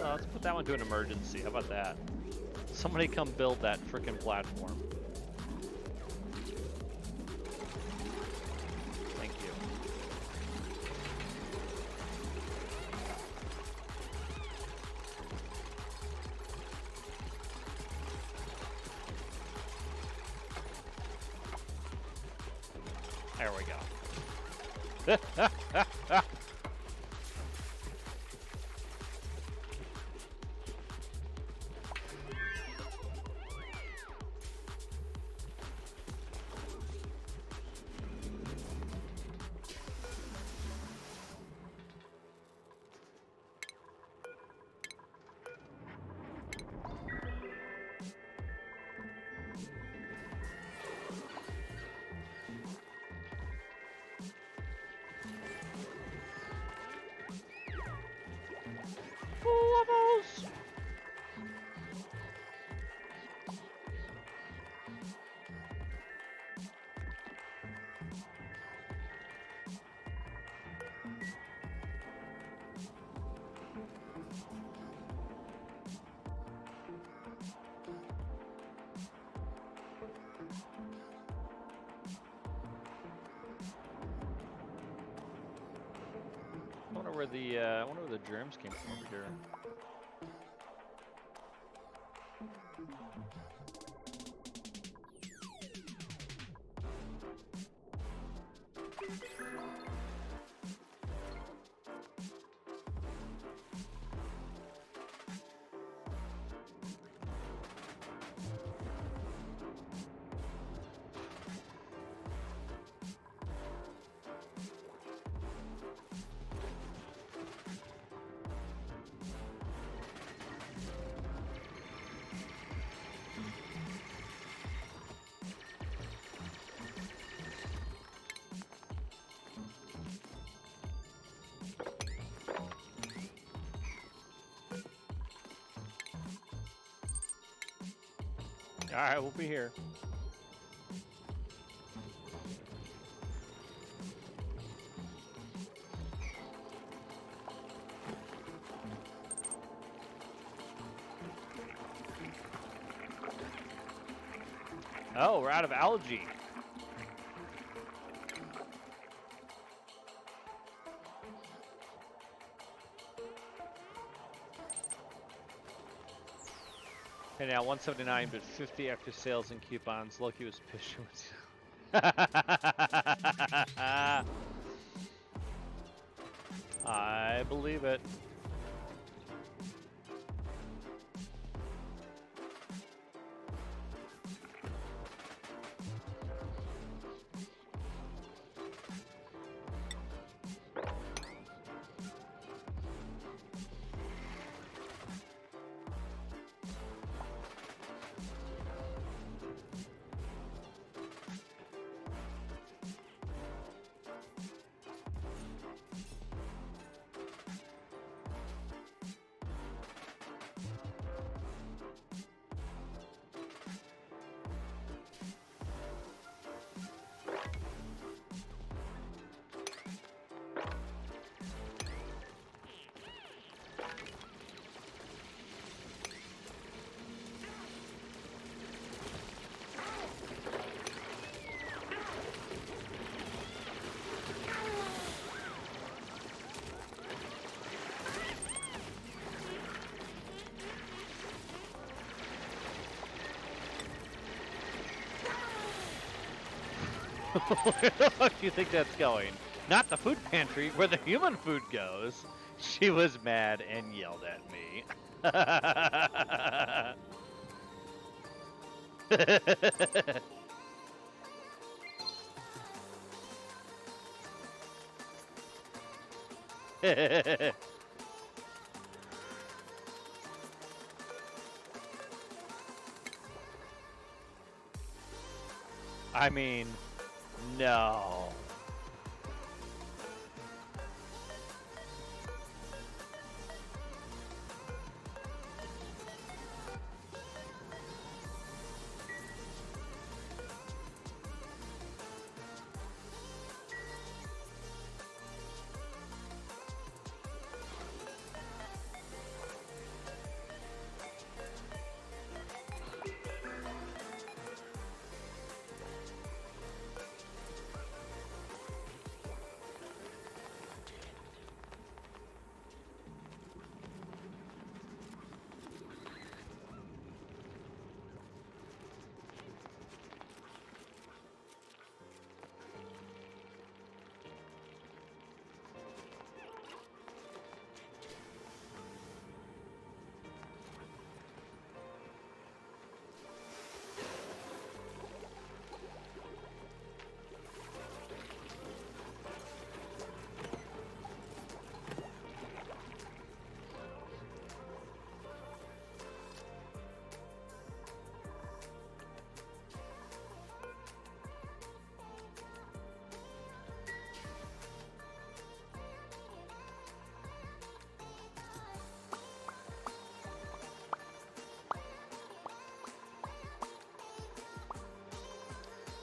Let's put that one to an emergency. How about that? Somebody come build that frickin' platform. Thank you. There we go. where the I wonder where the germs came from over here. All right, we'll be here. Oh, we're out of algae. Okay, now 179, but 50 extra sales and coupons. Loki was pissed. I believe it. Where the fuck do you think that's going? Not the food pantry, where the human food goes. She was mad and yelled at me. I mean, no.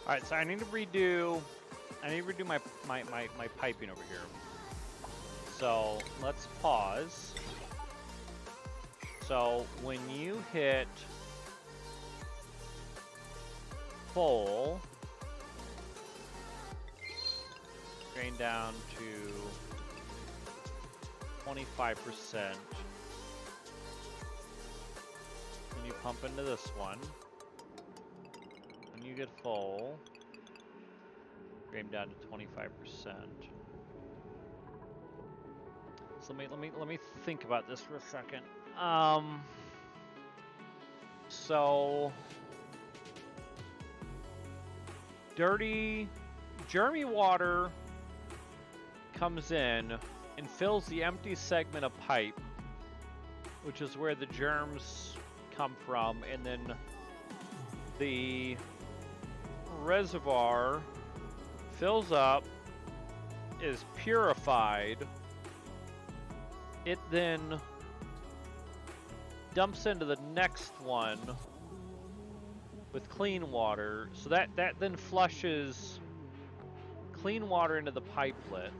All right, so I need to redo my piping over here. So let's pause. So when you hit full, drain down to 25%. Then you pump into this one. When you get full, aim down to 25%. So let me think about this for a second. So dirty germy water comes in and fills the empty segment of pipe, which is where the germs come from, and then the reservoir fills up, is purified. It then dumps into the next one with clean water, so that then flushes clean water into the pipelet.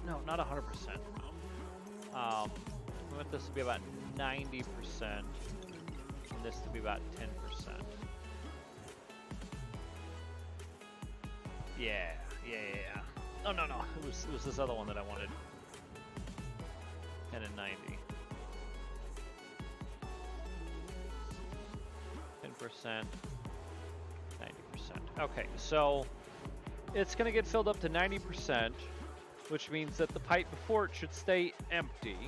No, not 100%. We want this to be about 90%, and this to be about 10%. Yeah. Oh no, it was this other one that I wanted. 10 and 90. 10%, 90%. Okay, so it's gonna get filled up to 90%, which means that the pipe before it should stay empty.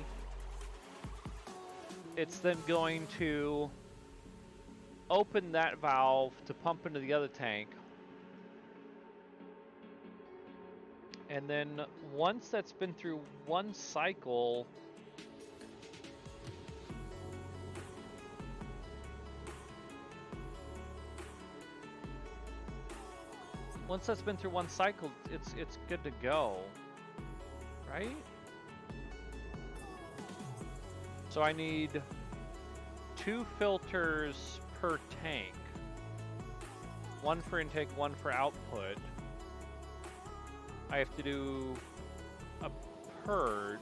It's then going to open that valve to pump into the other tank. And then once that's been through one cycle, it's good to go, right? So I need 2 filters per tank. 1 for intake, 1 for output. I have to do a purge,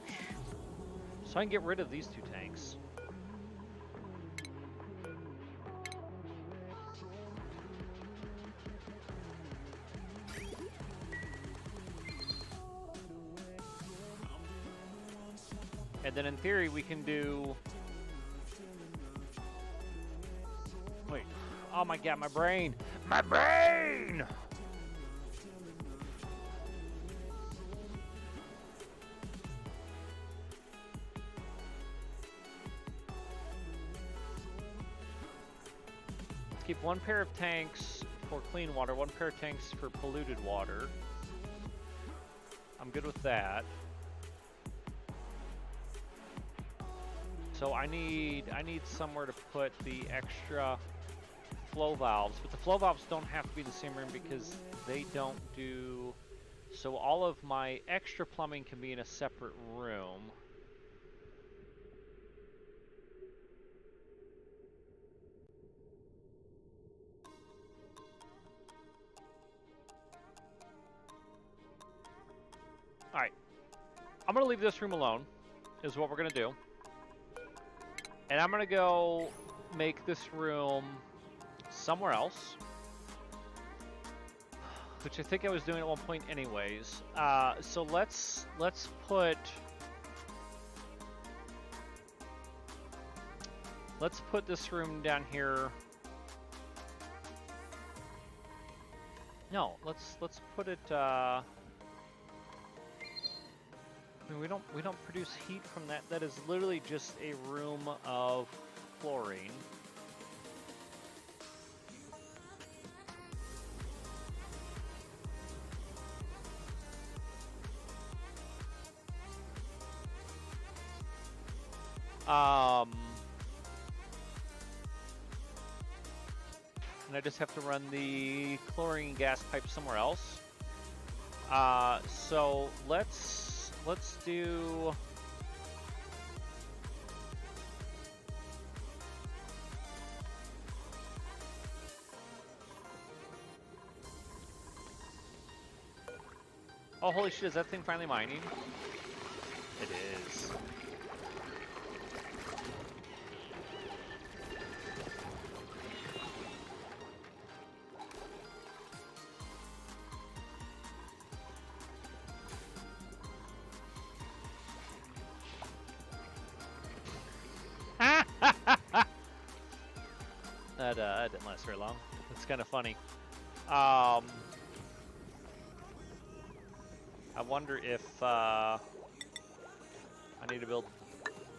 so I can get rid of these 2 tanks. And then in theory we can do... Wait. Oh my god, my brain! My brain! Keep 1 pair of tanks for clean water, 1 pair of tanks for polluted water. I'm good with that. So I need somewhere to put the extra flow valves, but the flow valves don't have to be in the same room because they don't do... So all of my extra plumbing can be in a separate room. Alright, I'm going to leave this room alone, is what we're going to do. And I'm going to go make this room somewhere else, which I think I was doing at one point anyways. So let's put this room down here. No, let's put it. I mean, we don't produce heat from that. That is literally just a room of chlorine. And I just have to run the chlorine gas pipe somewhere else. So let's do... Oh, holy shit, is that thing finally mining? It is. That didn't last very long. It's kind of funny. I wonder if I need to build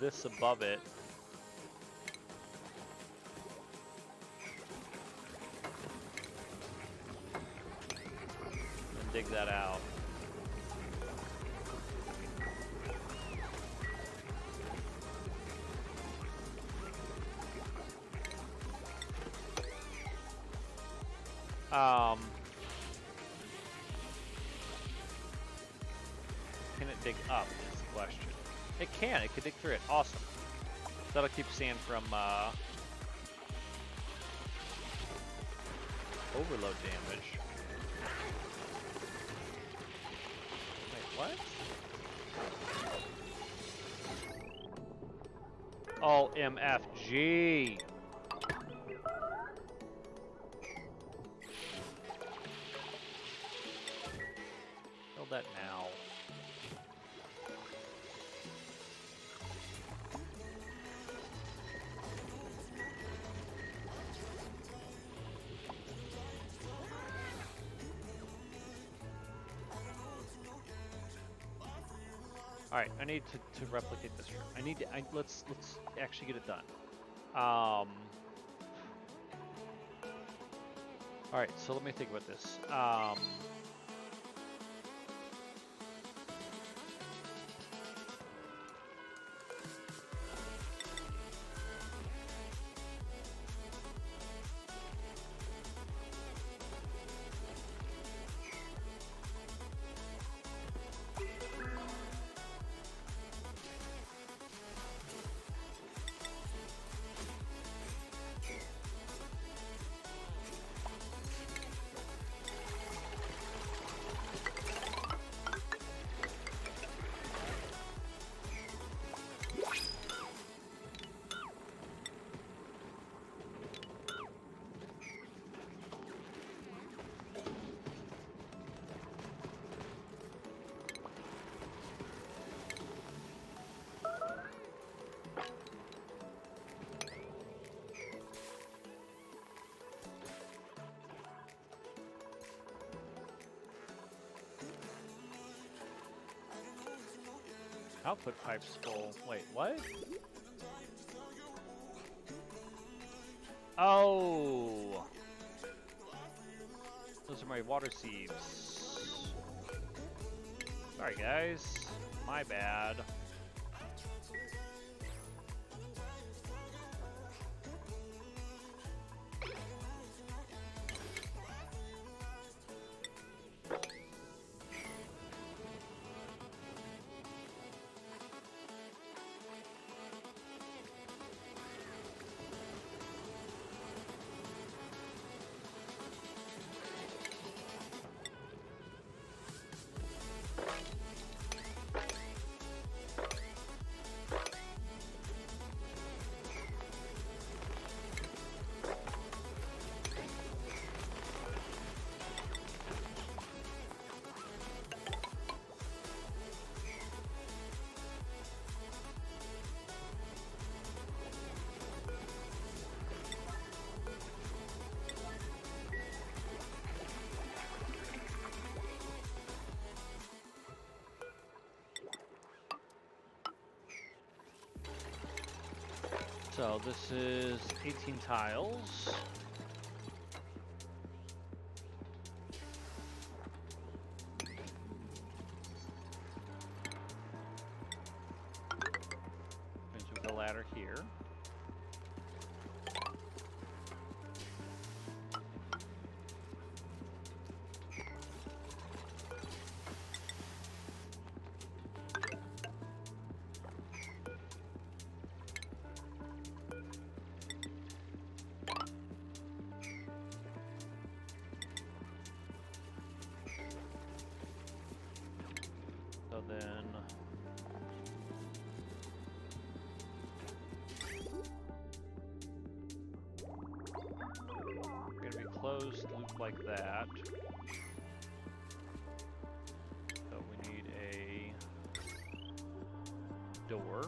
this above it. And dig that out. Can it dig up is the question. It can, it can dig through it. Awesome. That'll keep sand from overload damage. Wait, what? Oh, MFG. Build that now. All right, I need to replicate this room. Let's actually get it done. All right, so let me think about this. Output pipe's full. Wait, what? Oh! Those are my water sieves. Sorry guys, my bad. So this is 18 tiles. There's a ladder here. So then we're gonna be closed loop like that. So we need a door.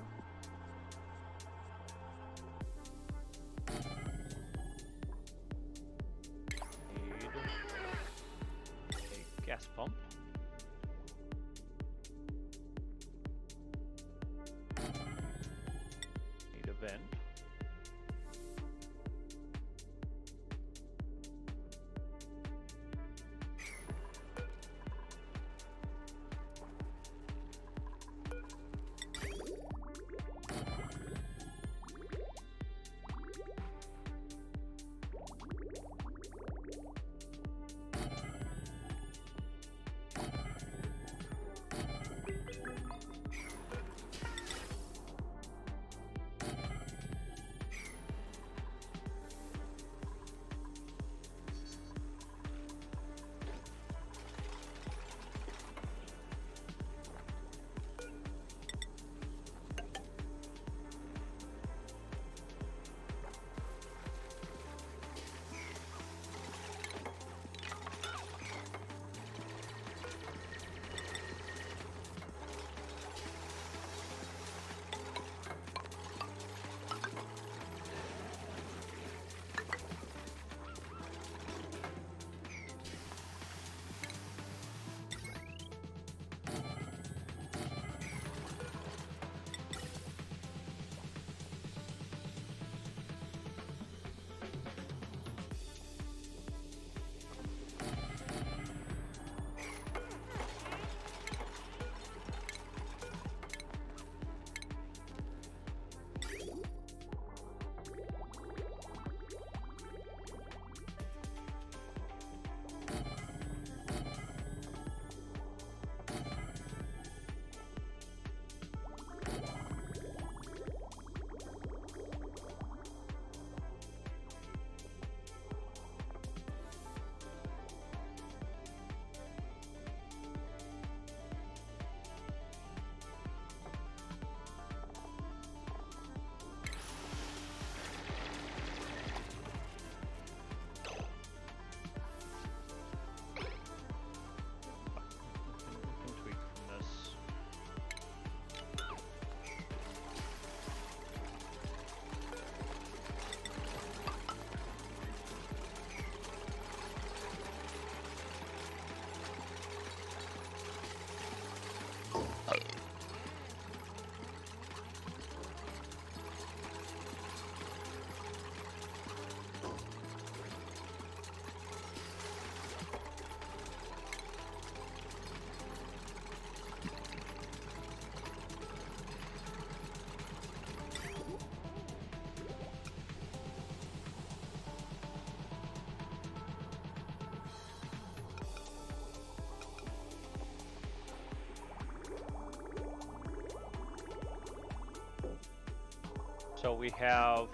So we have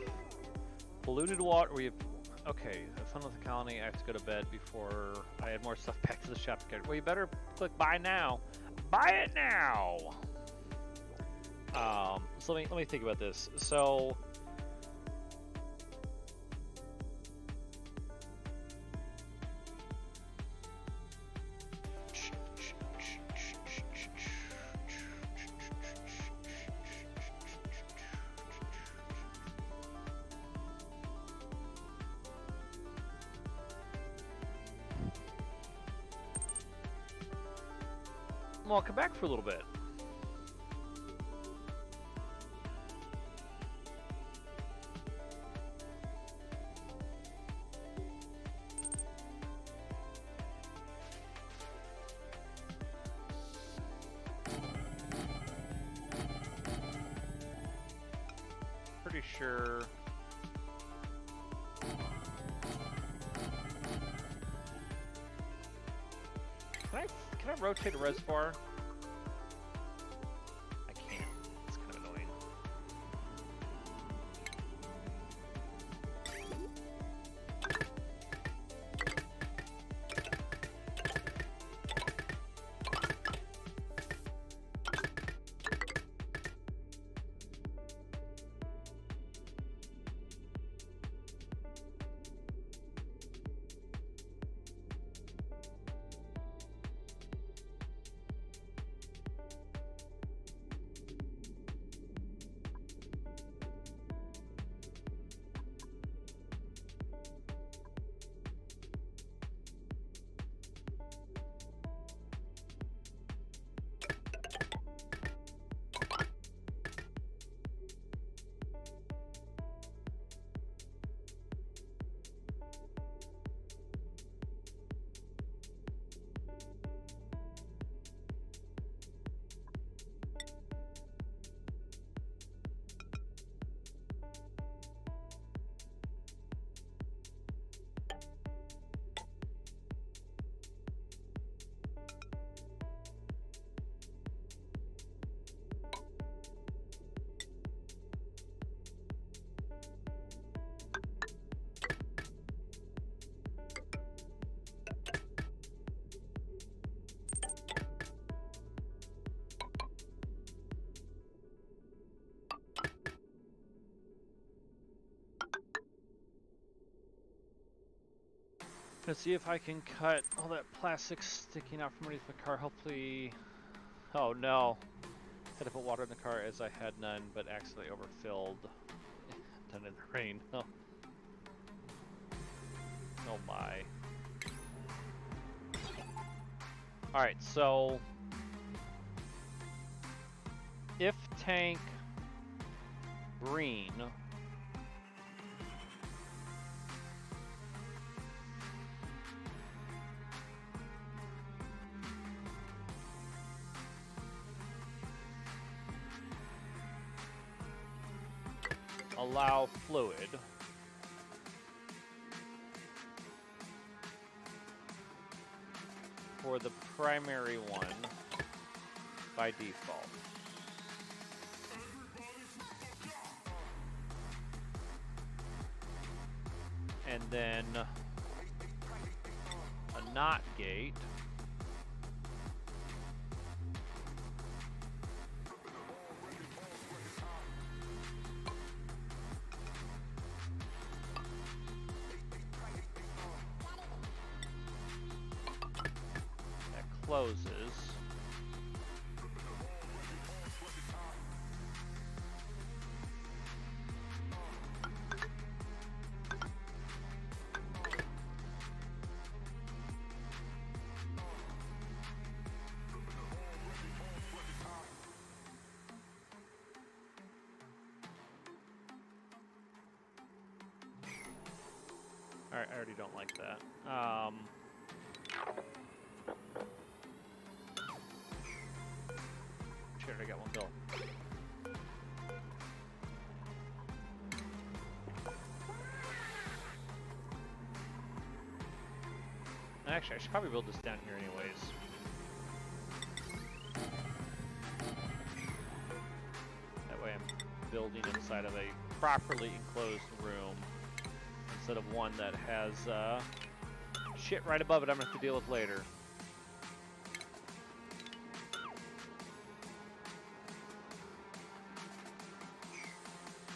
polluted water. We have, okay, have fun with the colony. I have to go to bed before I add more stuff back to the shop. Well, you better click buy now. Buy it now. So let me think about this. So. Well, I'll come back for a little bit. Pretty sure. Can I rotate a reservoir? I can't. It's kind of annoying. Let's see if I can cut all that plastic sticking out from underneath the car. Hopefully. Oh no. Had to put water in the car as I had none, but accidentally overfilled. Done in the rain. Oh. Oh my. Alright, so. If tank green. Allow fluid. For the primary one by default. And then a NOT gate. Closes. Alright, I already don't like that. Sure, I got one bill. Actually, I should probably build this down here anyways. That way I'm building inside of a properly enclosed room instead of one that has shit right above it I'm gonna have to deal with later.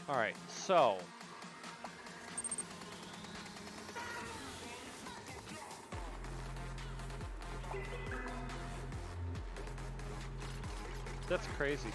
All right, so that's crazy.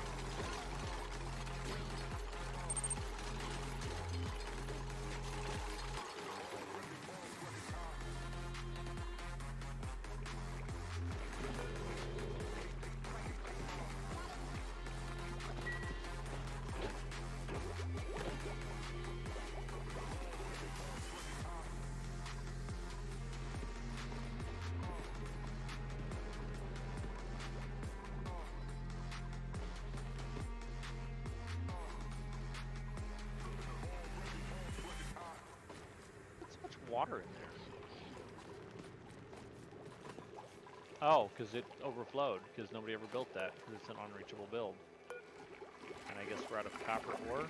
Water in there. Oh, because it overflowed, because nobody ever built that, because it's an unreachable build. And I guess we're out of copper ore.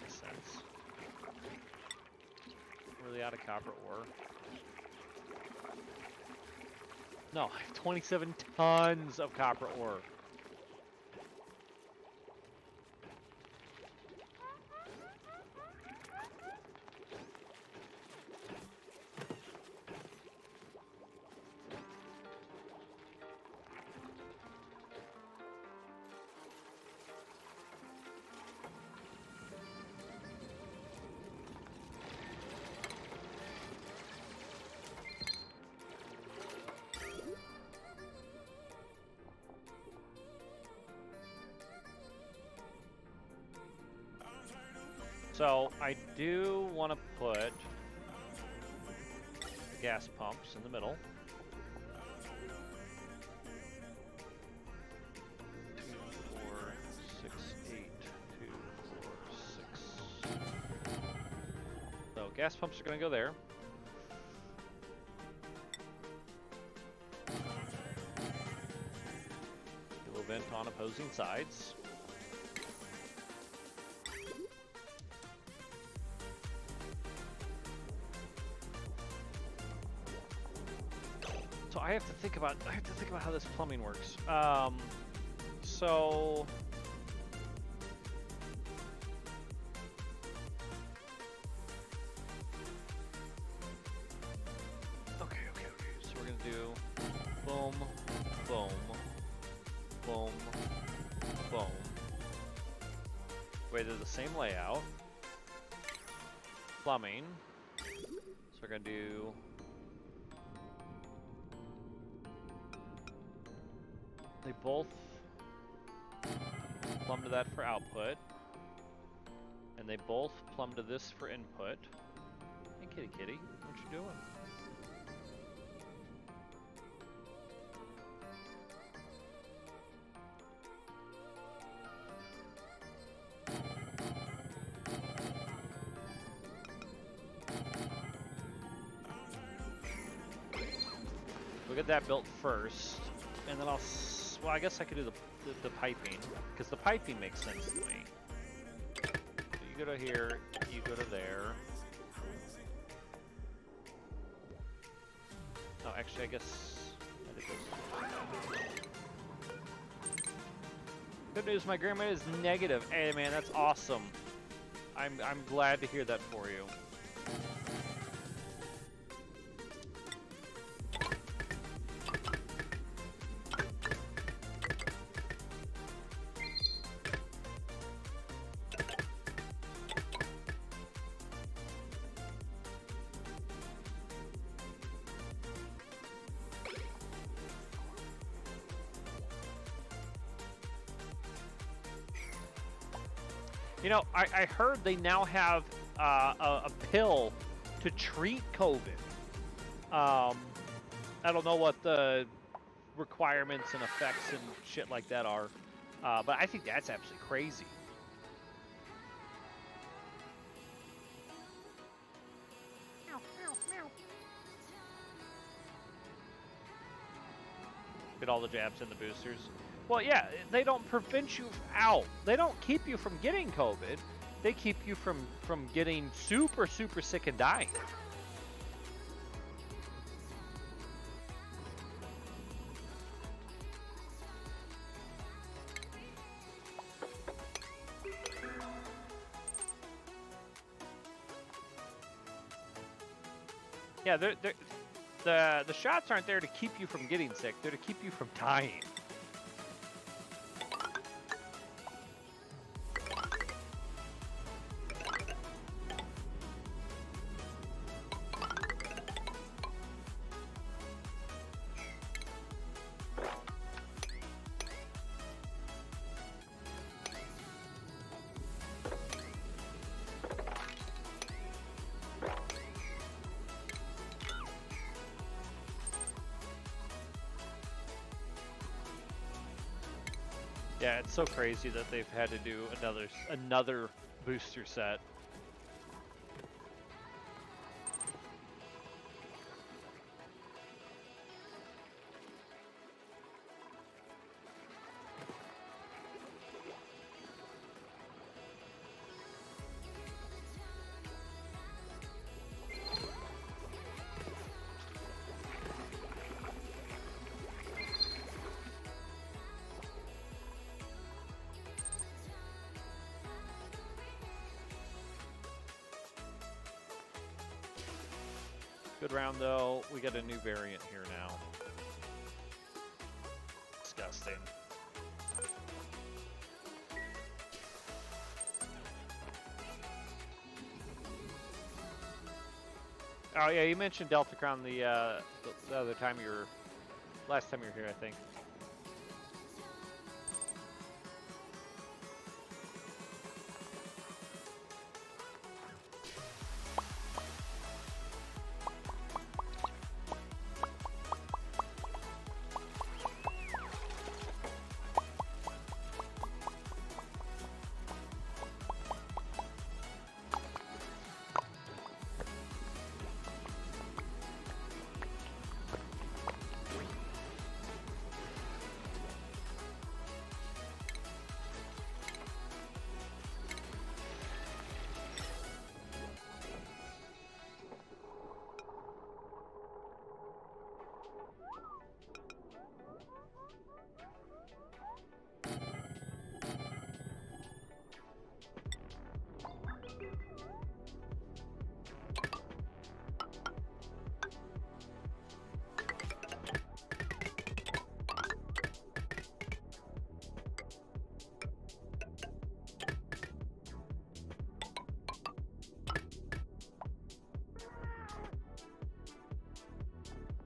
Makes sense. Really out of copper ore. No, I have 27 tons of copper ore. So I do want to put the gas pumps in the middle. 2, 4, 6, 8, 2, 4, 6. So gas pumps are going to go there. It will vent on opposing sides. So I have to think about how this plumbing works. So okay. So we're gonna do boom, boom, boom, boom. Wait, they're the same layout. Plumbing. So we're gonna do. They both plumb to that for output, and they both plumb to this for input. Hey, kitty, kitty, what you doing? We'll get that built first, and then I'll. Well, I guess I could do the piping, because the piping makes sense to me. So you go to here, you go to there. Oh, actually, I guess I did this. Good news, my grandma is negative. Hey, man, that's awesome. I'm glad to hear that for you. You know, I heard they now have a pill to treat COVID. I don't know what the requirements and effects and shit like that are, but I think that's absolutely crazy. Get all the jabs and the boosters. Well, yeah, they don't prevent you out. They don't keep you from getting COVID. They keep you from getting super, super sick and dying. Yeah, the shots aren't there to keep you from getting sick. They're to keep you from dying. Yeah, it's so crazy that they've had to do another booster set. Good round though. We got a new variant here now. Disgusting. Oh yeah, you mentioned Deltacron the other time last time you were here, I think.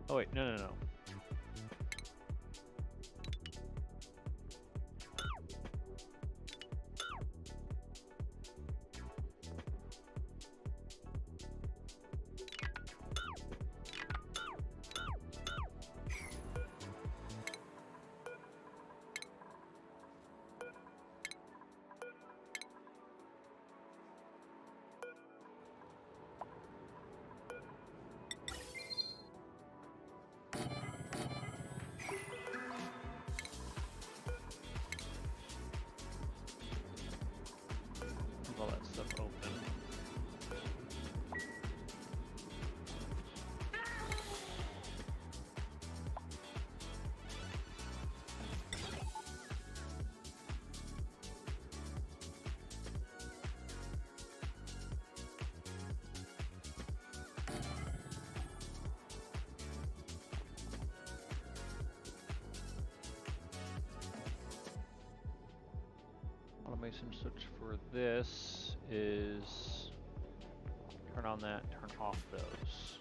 Oh wait, no. All that stuff open. Automation switch for this is turn on that, turn off those.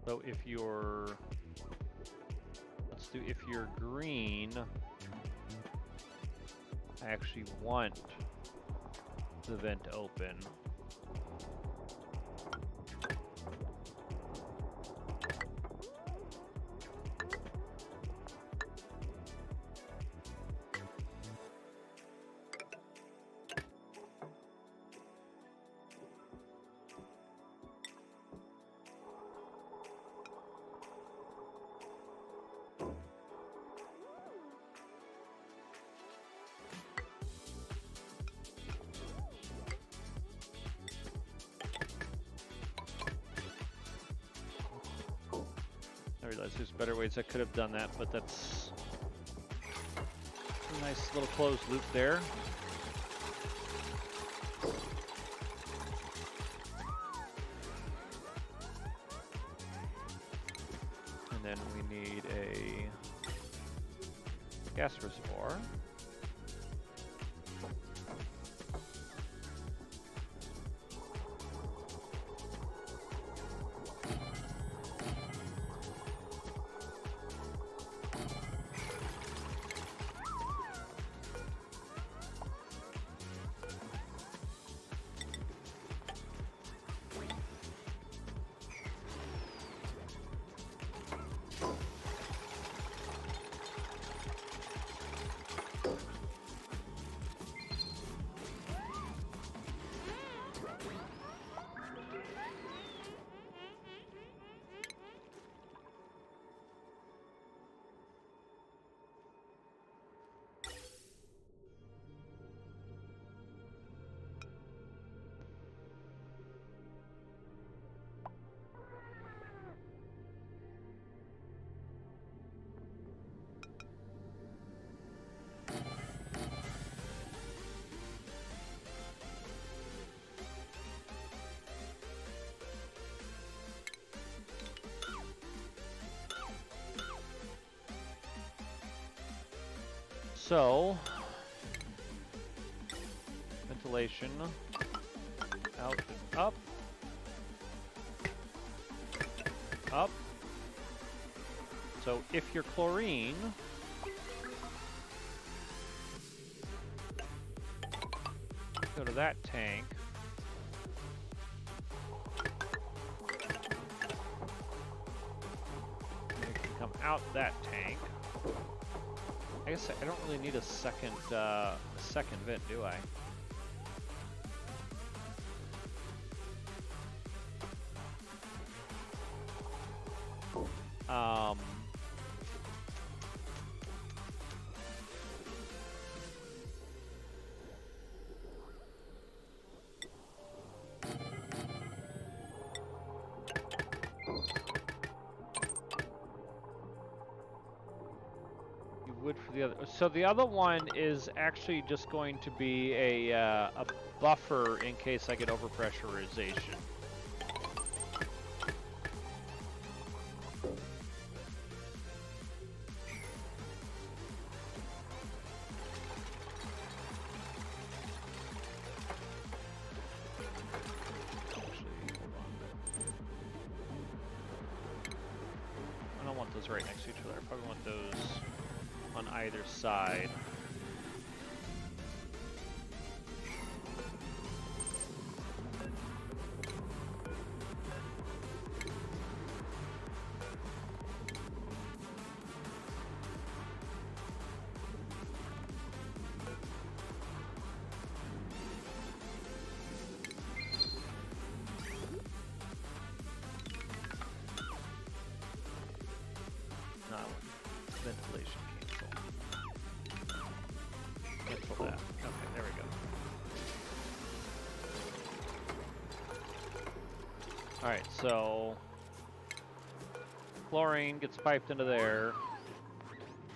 So if you're, if you're green, I actually want the vent open. realize there's better ways I could have done that, but that's a nice little closed loop there. And then we need a gas reservoir. So, ventilation, out and up, up. So if you're chlorine, go to that tank. And it can come out that tank. I guess I don't really need a second vent, do I? Wood for the other. So the other one is actually just going to be a buffer in case I get overpressurization. I don't want those right next to each other. I probably want those on either side. No, ventilation. Cancel that. Okay, there we go. Alright, so chlorine gets piped into there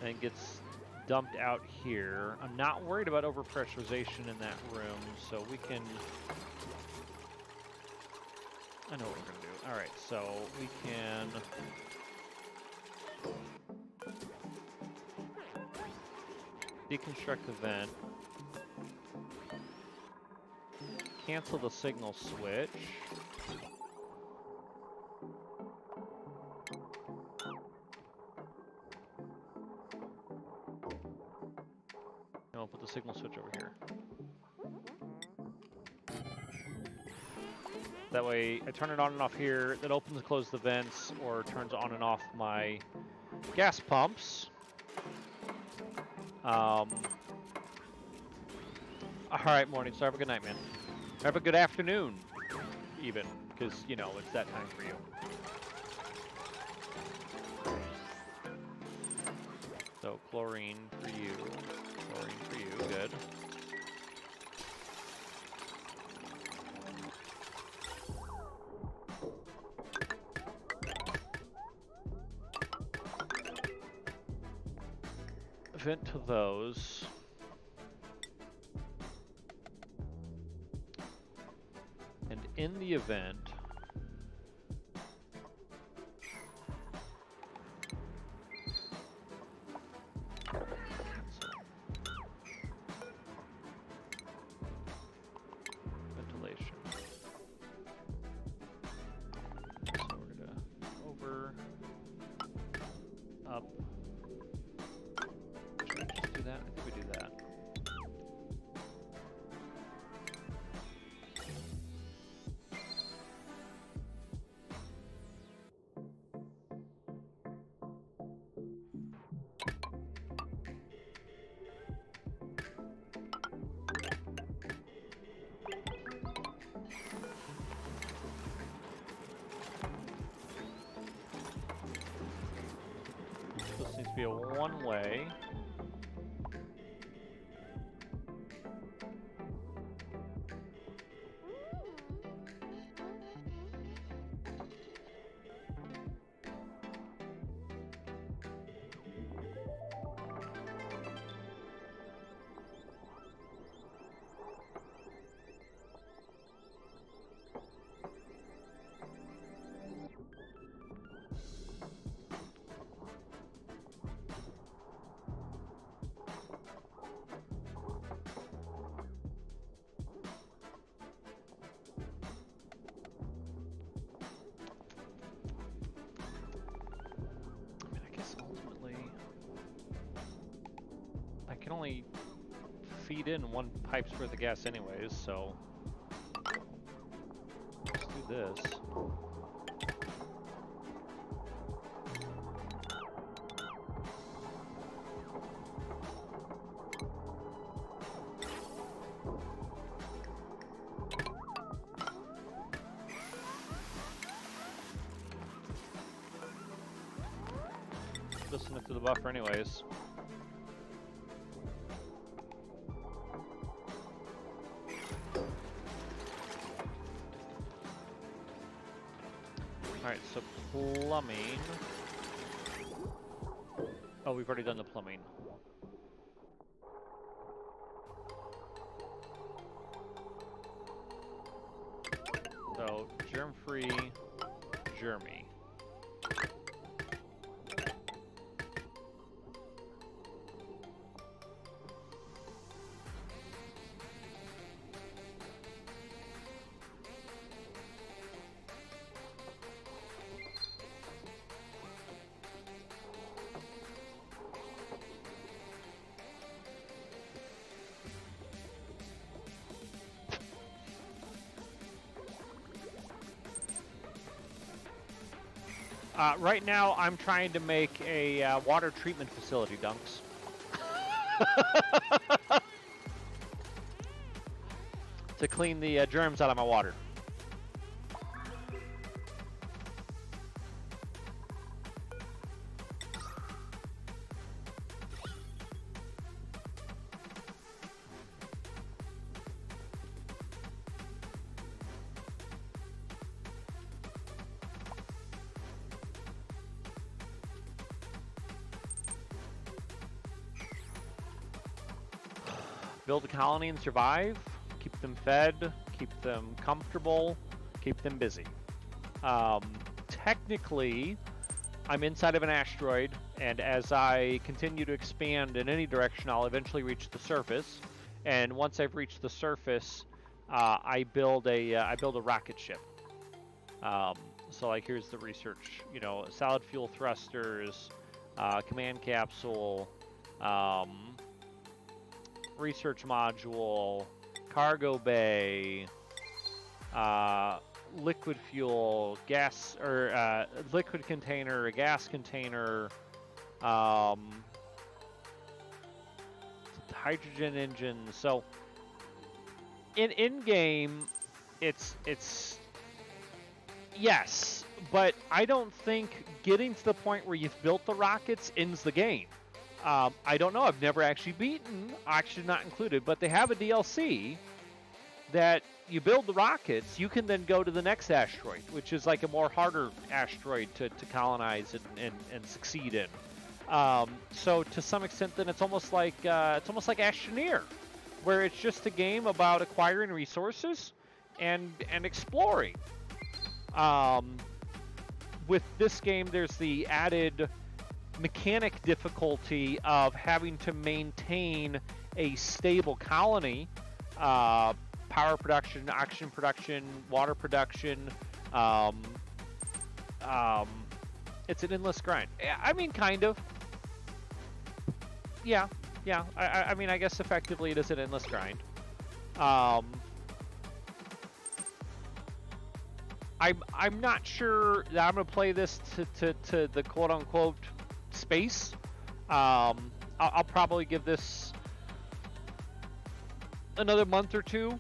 and gets dumped out here. I'm not worried about overpressurization in that room, so we can... I know what we're going to do. Alright, so we can... deconstruct the vent, cancel the signal switch, and we'll put the signal switch over here. That way I turn it on and off here, that opens and closes the vents, or turns on and off my gas pumps. Alright, Morningstar, have a good night, man. Have a good afternoon, even, because, you know, it's that time for you. So, chlorine for you. Chlorine for you, good. event to those. And in the event, ventilation. So we're gonna over, up. Should I just do that? I think we do that. This needs to be a one-way. I can only feed in one pipe's worth of gas anyways, so let's do this. Listen to the buffer anyways. Alright, so plumbing. Oh, we've already done the plumbing. So, germ-free, germy. Right now, I'm trying to make a water treatment facility, Dunks. To clean the germs out of my water. Build a colony and survive, keep them fed, keep them comfortable, keep them busy. Technically, I'm inside of an asteroid, and as I continue to expand in any direction, I'll eventually reach the surface. And once I've reached the surface, I build a rocket ship. So like here's the research, you know, solid fuel thrusters, command capsule, research module, cargo bay, liquid fuel, gas, or liquid container, a gas container, hydrogen engine. So in game, it's yes, but I don't think getting to the point where you've built the rockets ends the game. I don't know. I've never actually beaten Oxygen Not Included, but they have a DLC that you build the rockets, you can then go to the next asteroid, which is like a more harder asteroid to colonize and succeed in. So to some extent, then it's almost like Astroneer, where it's just a game about acquiring resources and exploring. With this game, there's the added mechanic difficulty of having to maintain a stable colony, power production, oxygen production, water production. It's an endless grind. I mean, kind of. Yeah. I mean, I guess effectively it is an endless grind. I'm not sure that I'm gonna play this to the quote unquote space. I'll probably give this another month or two,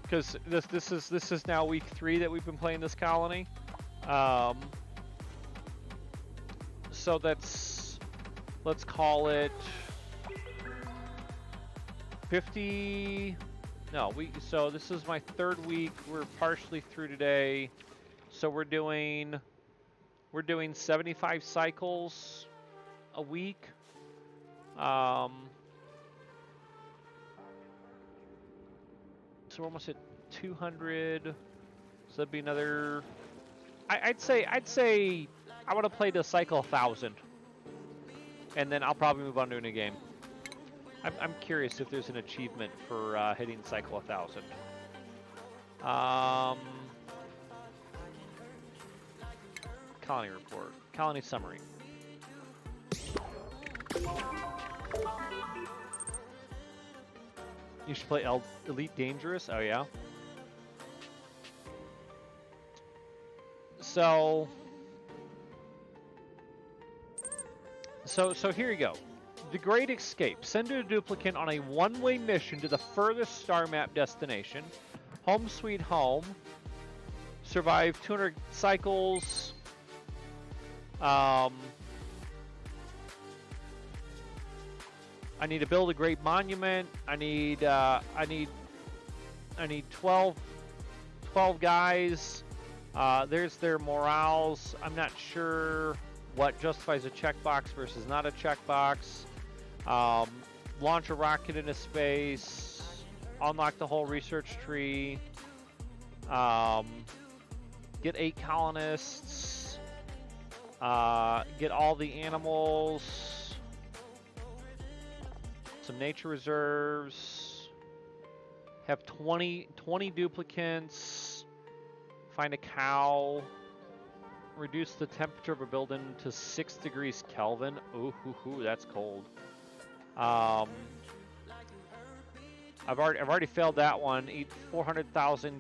because this is now week 3 that we've been playing this colony. So let's call it 50. No, so this is my 3rd week. We're partially through today. So we're doing 75 cycles a week. So we're almost at 200. So that'd be another. I'd say I want to play to cycle 1,000, and then I'll probably move on to a new game. I'm curious if there's an achievement for hitting cycle 1,000. Colony report, colony summary. You should play Elite Dangerous. Oh yeah. So here you go. The Great Escape. Send a duplicate on a one-way mission to the furthest star map destination. Home sweet home. Survive 200 cycles. I need to build a great monument. I need 12 guys. There's their morales. I'm not sure what justifies a checkbox versus not a checkbox. Launch a rocket into space. Unlock the whole research tree. Get 8 colonists. Get all the animals. Some nature reserves. Have 20 duplicants. Find a cow. Reduce the temperature of a building to 6 degrees Kelvin. Ooh, that's cold. I've already failed that one. Eat 400,000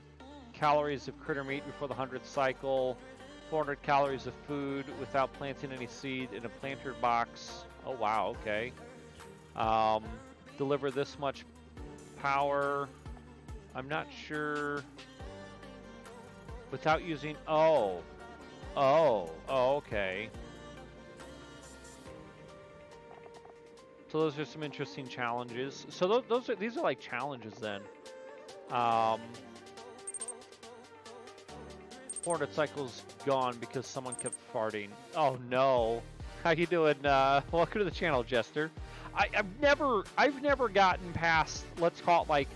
calories of critter meat before the 100th cycle. 400 calories of food without planting any seed in a planter box. Oh wow, okay. Deliver this much power. I'm not sure. Without using. Oh, okay. So those are some interesting challenges. So these are like challenges then. 400 cycles gone because someone kept farting. Oh no. How you doing? Welcome to the channel, Jester. I've never gotten past, let's call it like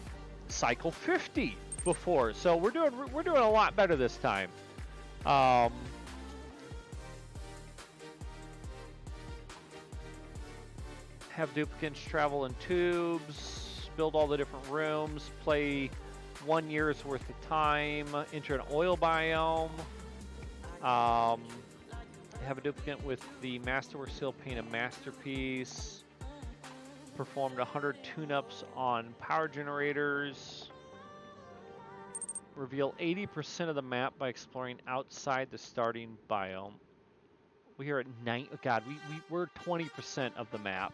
cycle 50 before. So we're doing a lot better this time. Have duplicants travel in tubes, build all the different rooms, play 1 year's worth of time, enter an oil biome, have a duplicate with the Masterwork seal paint a masterpiece, performed 100 tune-ups on power generators, reveal 80% of the map by exploring outside the starting biome. We are at 9. Oh God, we're 20% of the map.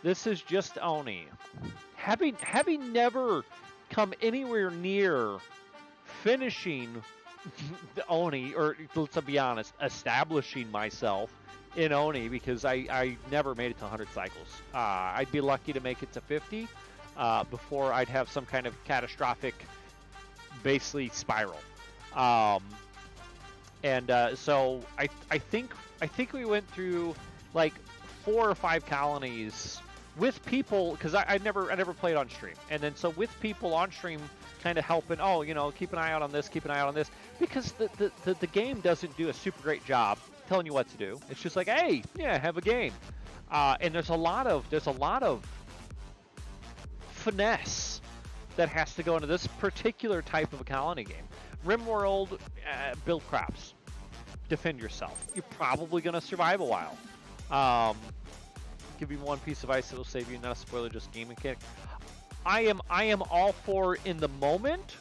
This is just Oni. Having never come anywhere near finishing the Oni, or let's be honest, establishing myself in Oni, because I never made it to 100 cycles. I'd be lucky to make it to 50 before I'd have some kind of catastrophic, basically, spiral. So I think we went through like 4 or 5 colonies with people, because I never played on stream, and then so with people on stream kind of helping, oh, you know, keep an eye out on this, keep an eye out on this, because the game doesn't do a super great job telling you what to do. It's just like, hey, yeah, have a game. And there's a lot of finesse that has to go into this particular type of a colony game. RimWorld, build crops, defend yourself. You're probably going to survive a while. Give you one piece of ice that'll save you, not a spoiler, just game mechanic. I am all for, in the moment,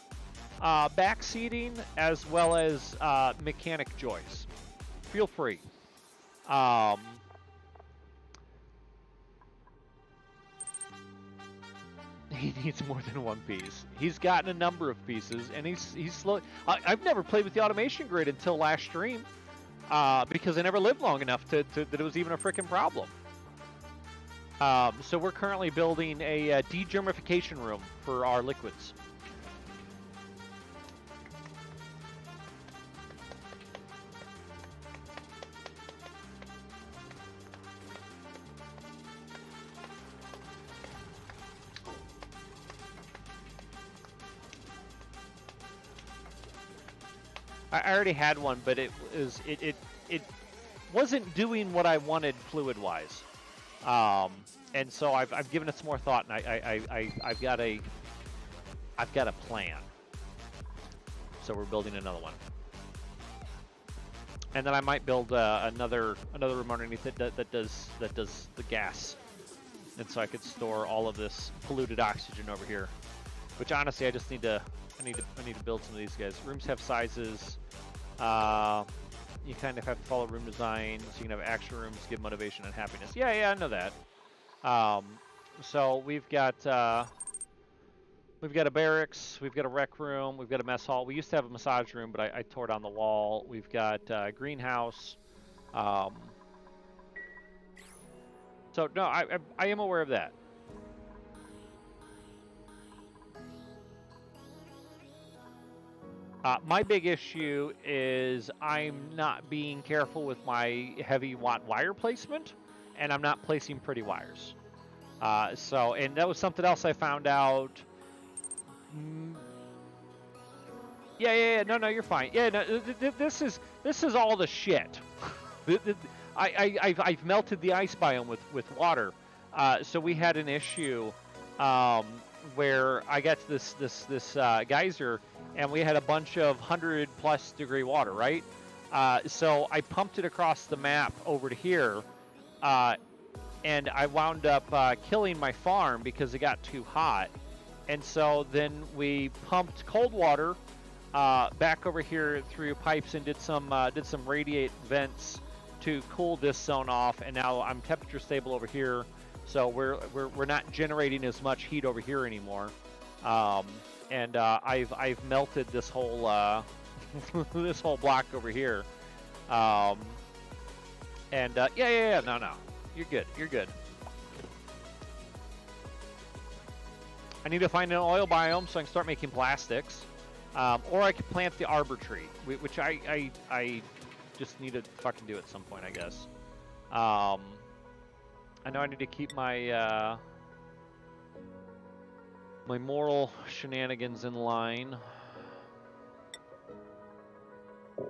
backseating as well as mechanic joys. Feel free. He needs more than one piece. He's gotten a number of pieces, and he's slow. I've never played with the automation grid until last stream, because I never lived long enough that it was even a freaking problem. So we're currently building a degermification room for our liquids. I already had one, but it wasn't doing what I wanted fluid-wise, and so I've given it some more thought, and I've got a plan. So we're building another one, and then I might build another room underneath it that does the gas, and so I could store all of this polluted oxygen over here. Which honestly, I just need to. I need to build some of these guys. Rooms have sizes. You kind of have to follow room design, so you can have action rooms, give motivation and happiness. Yeah, I know that. So we've got a barracks, we've got a rec room, we've got a mess hall. We used to have a massage room, but I tore down the wall. We've got a greenhouse. So no, I am aware of that. My big issue is I'm not being careful with my heavy watt wire placement, and I'm not placing pretty wires. And that was something else I found out. Yeah. No, you're fine. Yeah, no, this is all the shit. I've melted the ice biome with water, so we had an issue where I got this geyser. And we had a bunch of 100+ degree water, right? So I pumped it across the map over to here, and I wound up killing my farm because it got too hot. And so then we pumped cold water back over here through pipes and did some radiate vents to cool this zone off. And now I'm temperature stable over here, so we're not generating as much heat over here anymore. And I've melted this whole this whole block over here, yeah, no, you're good. I need to find an oil biome so I can start making plastics, or I could plant the arbor tree, which I just need to fucking do at some point, I guess. I know I need to keep my my moral shenanigans in line.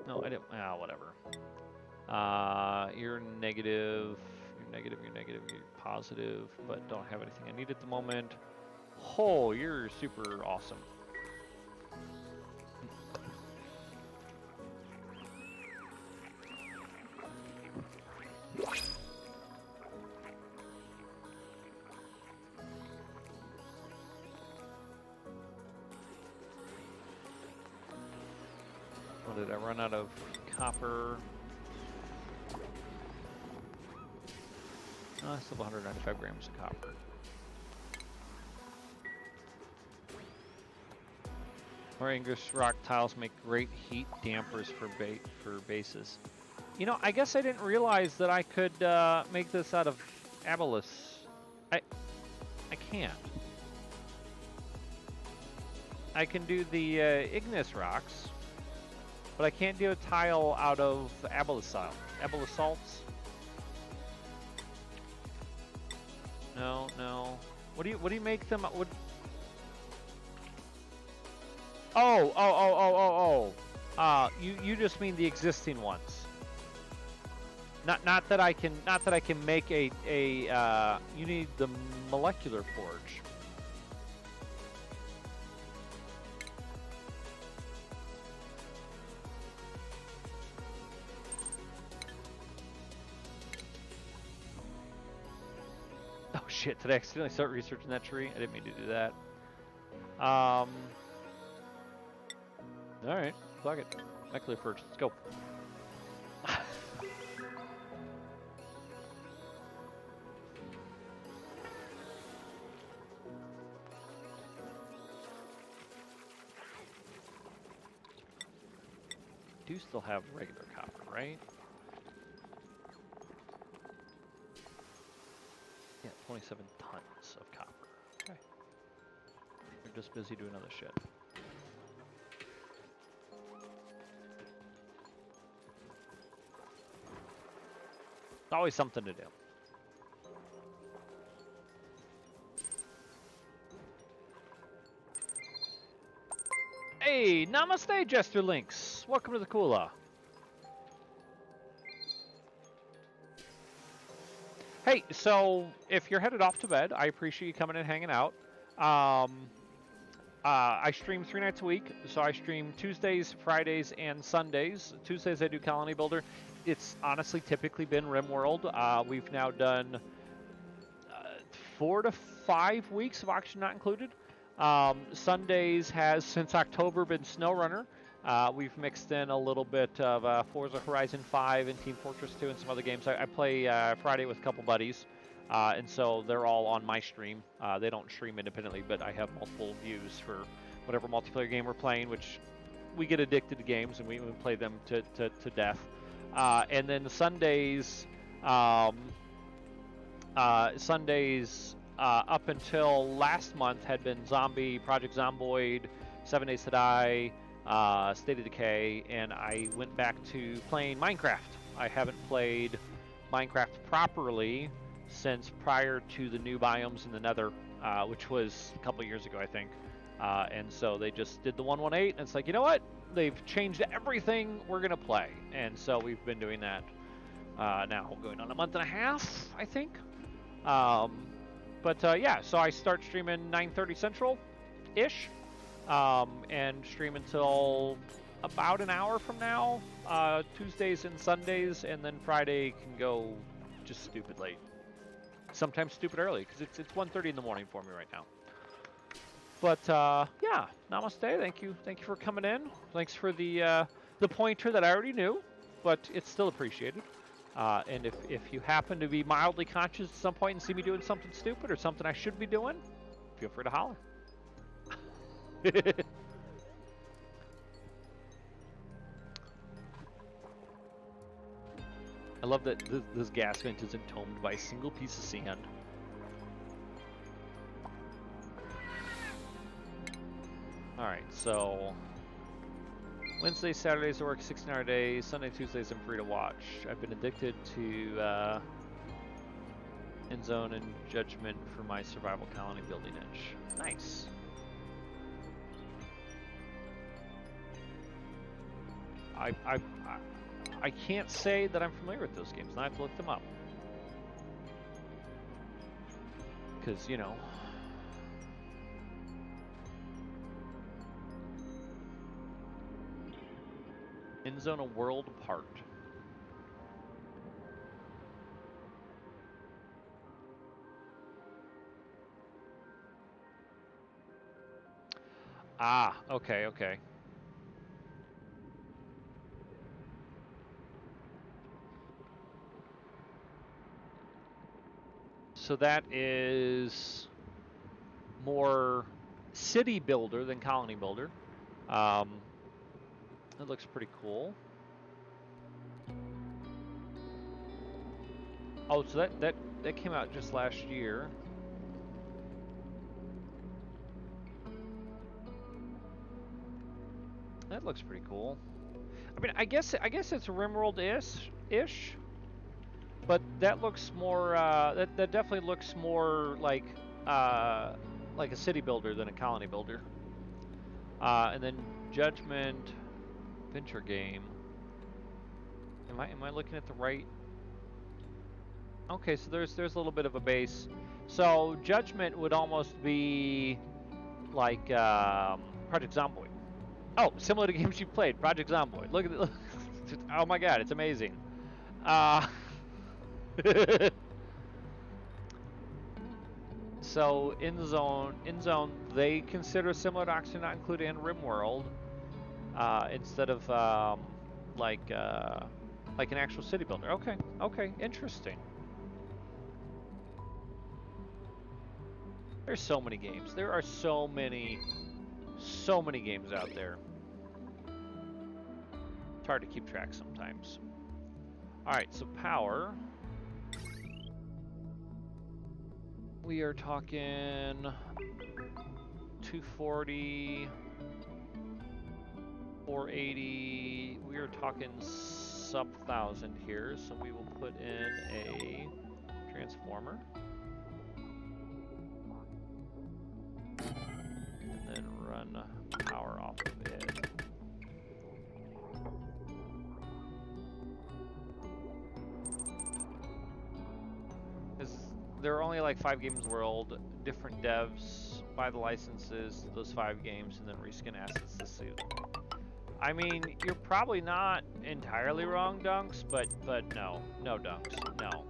No, I didn't. Whatever. You're negative. You're positive, but don't have anything I need at the moment. Oh, you're super awesome. Did I run out of copper? Oh, I still have 195 grams of copper. Our English rock tiles make great heat dampers for bases. You know, I guess I didn't realize that I could make this out of abalus. I can't. I can do the igneous rocks. But I can't do a tile out of abalus salts. What do you make them? What? Oh. You just mean the existing ones. Not that I can make a you need the molecular forge. Oh shit, did I accidentally start researching that tree? I didn't mean to do that. Alright, fuck it. Molecular forge, let's go. Do still have regular copper, right? Yeah, 27 tons of copper. Okay. They're just busy doing other shit. Always something to do. Hey, namaste, Jester Links. Welcome to the Kula. Hey, so if you're headed off to bed, I appreciate you coming and hanging out. I stream 3 nights a week, so I stream Tuesdays, Fridays, and Sundays. Tuesdays I do Colony Builder. It's honestly typically been RimWorld. We've now done 4 to 5 weeks of Oxygen Not Included. Sundays has, since October, been SnowRunner. We've mixed in a little bit of Forza Horizon 5 and Team Fortress 2 and some other games. I play Friday with a couple buddies, and so they're all on my stream. They don't stream independently, but I have multiple views for whatever multiplayer game we're playing, which we get addicted to games and we play them to death. And then Sundays, up until last month had been Zombie, Project Zomboid, 7 Days to Die, State of Decay, and I went back to playing Minecraft. I haven't played Minecraft properly since prior to the new biomes in the Nether, which was a couple years ago, I think. And so they just did the 1.18, and it's like, you know what? They've changed everything we're going to play. And so we've been doing that now going on a month and a half, I think. Yeah, so I start streaming 9:30 Central-ish, and stream until about an hour from now, Tuesdays and Sundays, and then Friday can go just stupid late. Sometimes stupid early, because it's 1:30 in the morning for me right now. But yeah, namaste. Thank you for coming in. Thanks for the pointer that I already knew, but it's still appreciated. And if you happen to be mildly conscious at some point and see me doing something stupid or something I should be doing, feel free to holler. I love that this gas vent is entombed by a single piece of sand. Alright, so Wednesdays, Saturdays I work 16-hour days. Sunday, Tuesdays I'm free to watch. I've been addicted to Endzone and Judgment for my survival colony building itch. Nice. I can't say that I'm familiar with those games. Now I have to look them up. Because, you know, Endzone, a world apart. Ah, okay. So that is more city builder than colony builder. That looks pretty cool. Oh, so that came out just last year. That looks pretty cool. I mean, I guess it's RimWorld-ish, but that looks more. That definitely looks more like like a city builder than a colony builder. And then Judgment Venture Game. Am I looking at the right? Okay, so there's a little bit of a base. So Judgment would almost be like Project Zomboid. Oh, similar to games you've played, Project Zomboid. Look at it. Oh my God, it's amazing. So in zone, they consider similar to Oxygen Not Included and RimWorld, instead of like an actual city builder. Okay, okay, interesting. There's so many games. There are so many games out there. It's hard to keep track sometimes. All right, so power. We are talking 240, 480. We are talking sub 1,000 here, so we will put in a transformer. And then run power off of it. There are only like 5 games world, different devs buy the licenses to those 5 games and then reskin assets to suit. I mean, you're probably not entirely wrong, Dunks, but no, Dunks, no.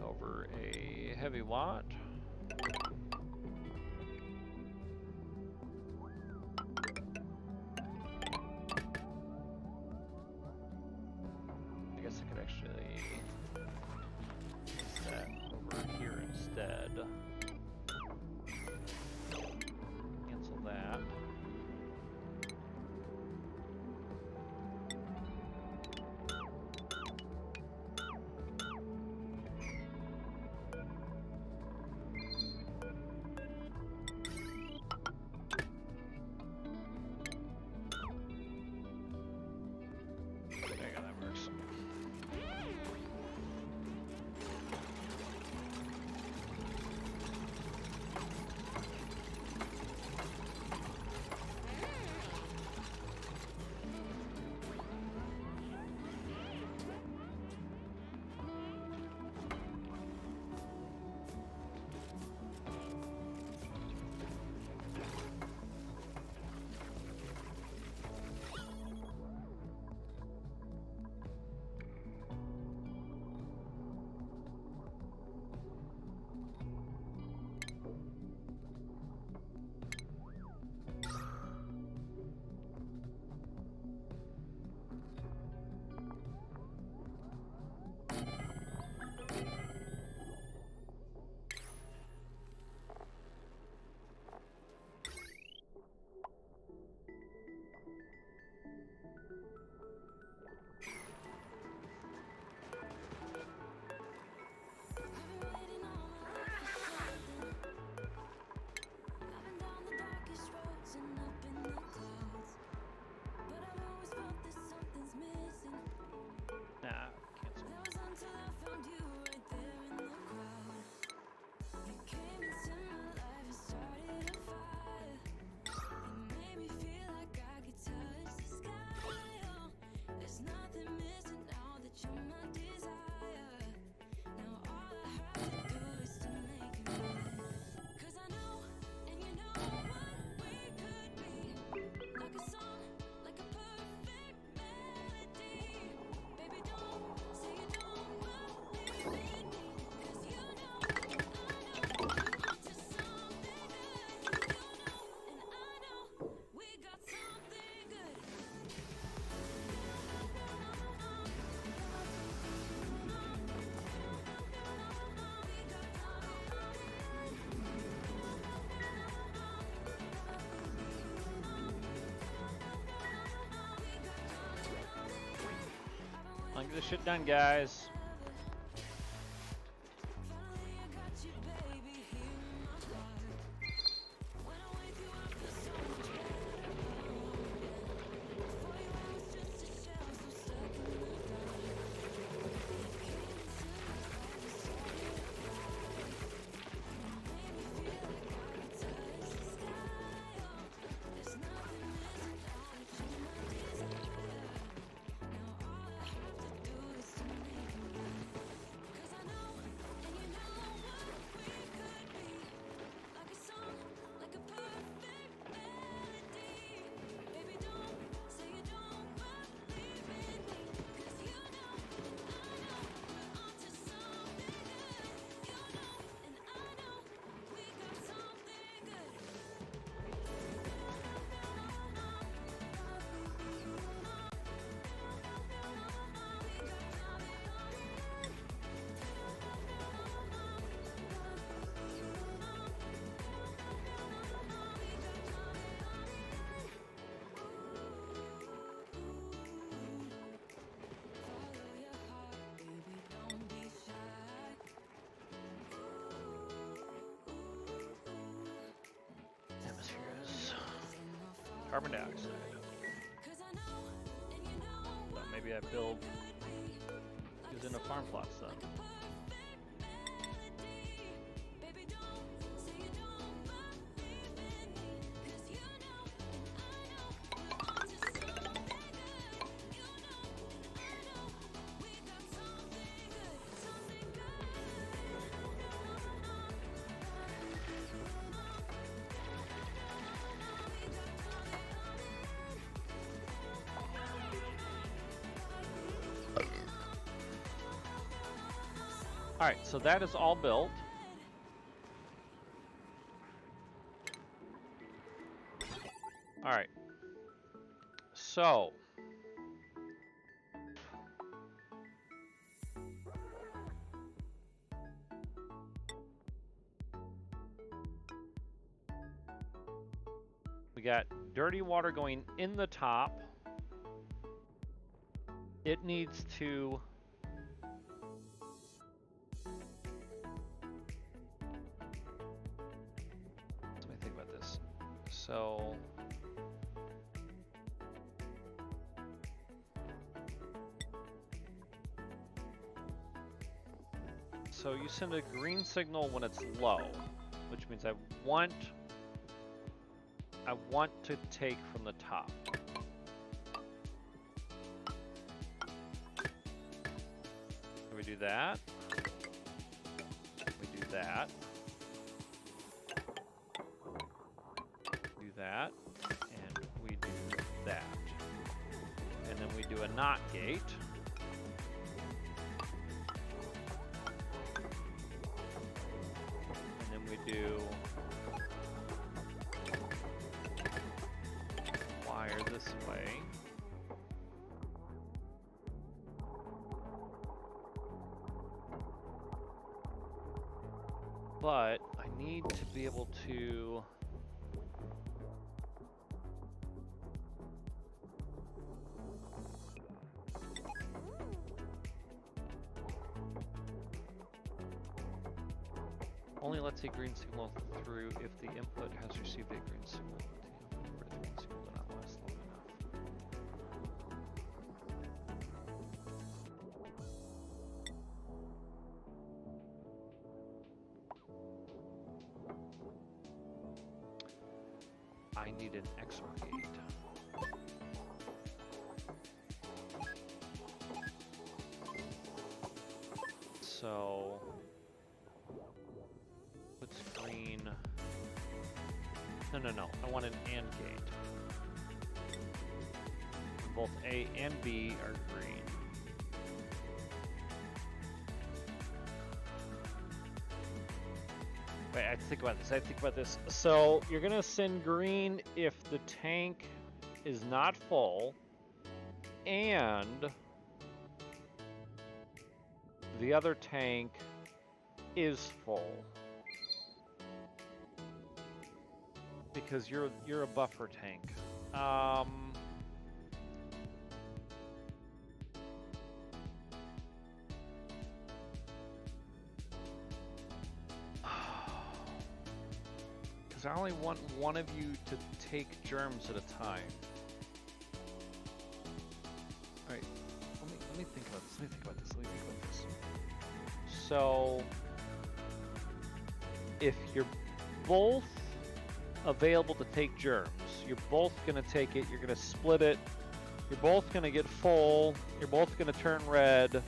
Over a heavy watt. I guess I could actually put that over here instead. Cancel that. on, get this shit done, guys. Atmospheres. Carbon dioxide. So maybe I build using a farm plots then. Alright, so that is all built. Alright. So. We got dirty water going in the top. It needs to... So you send a green signal when it's low, which means I want to take from the top. So we do that. We do that. That, and we do that, and then we do a NOT gate, and then we do wire this way, but I need to be able to only lets a green signal through if the input has received a green signal. The green signal will not last long enough. I need an XOR gate. So what's green? No. I want an AND gate. Both A and B are green. Wait, I have to think about this. So you're gonna send green if the tank is not full and the other tank is full. Because you're a buffer tank. Because I only want one of you to take germs at a time. Alright, let me think about this. So, if you're both available to take germs, you're both going to take it, you're going to split it, you're both going to get full, you're both going to turn red.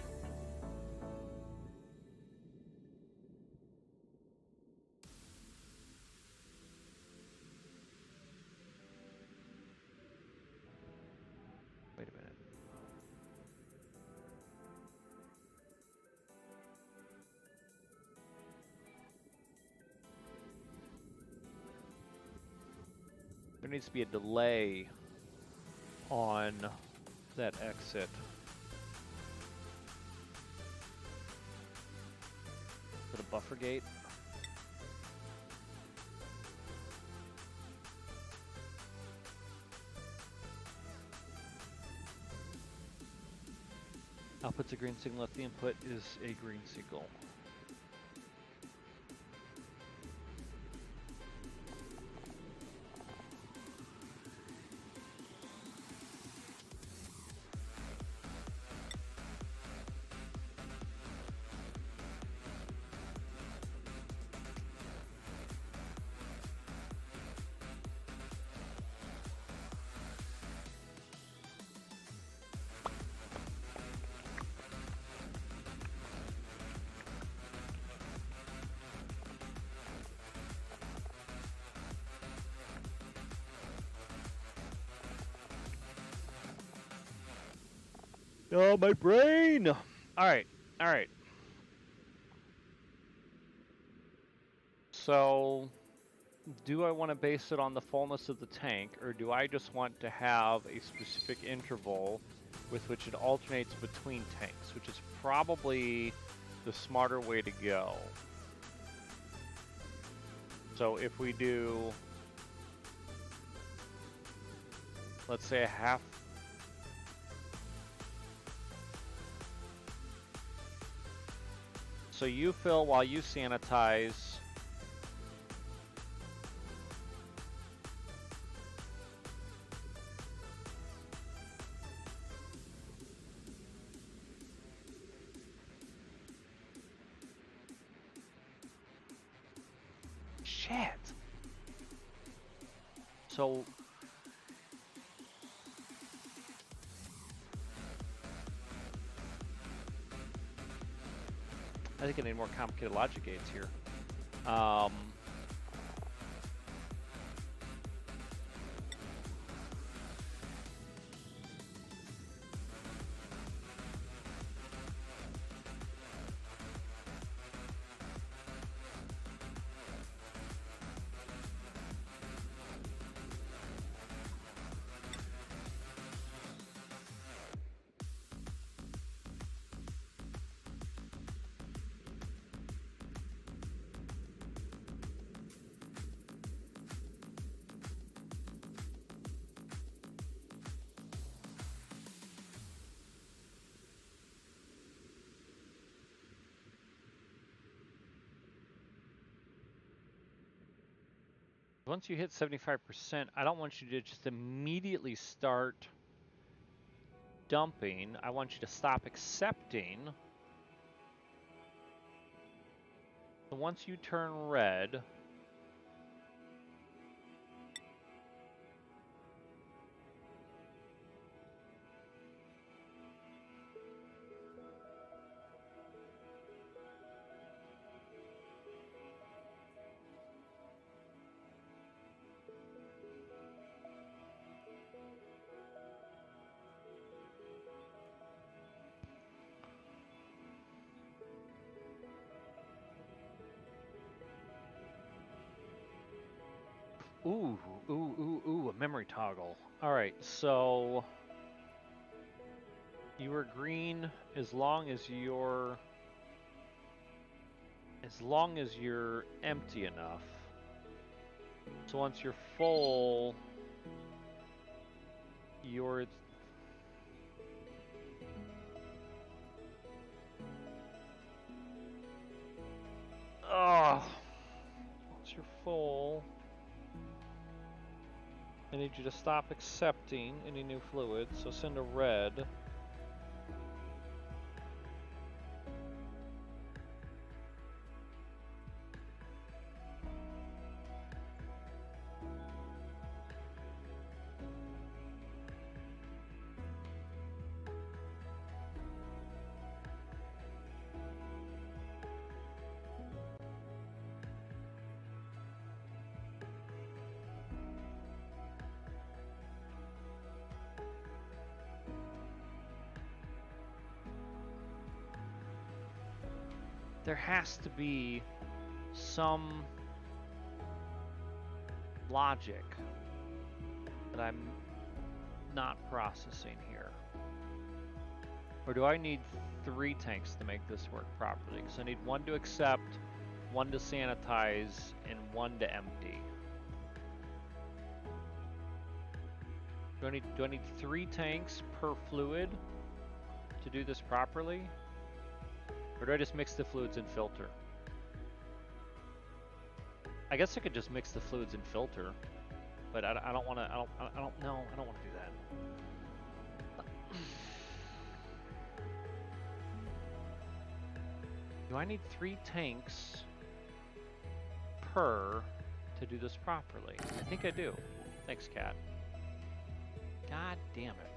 Wait a minute. There needs to be a delay on that exit. For the buffer gate. Output's a green signal if the input is a green signal. Oh, my brain! Alright. So, do I want to base it on the fullness of the tank, or do I just want to have a specific interval with which it alternates between tanks, which is probably the smarter way to go. So if we do, let's say a half. So you fill while you sanitize. Shit. So I think I need more complicated logic gates here. Once you hit 75%, I don't want you to just immediately start dumping. I want you to stop accepting. So once you turn red, ooh, a memory toggle. All right, so you are green as long as you're empty enough. So once you're full, you're once you're full. I need you to stop accepting any new fluids, so send a red. There has to be some logic that I'm not processing here. Or do I need 3 tanks to make this work properly? Because I need 1 to accept, 1 to sanitize, and 1 to empty. Do I need 3 tanks per fluid to do this properly? Or do I just mix the fluids and filter? I guess I could just mix the fluids and filter, but I don't want to. I don't know. I don't want to do that. Do I need 3 tanks per to do this properly? I think I do. Thanks, Cat. God damn it.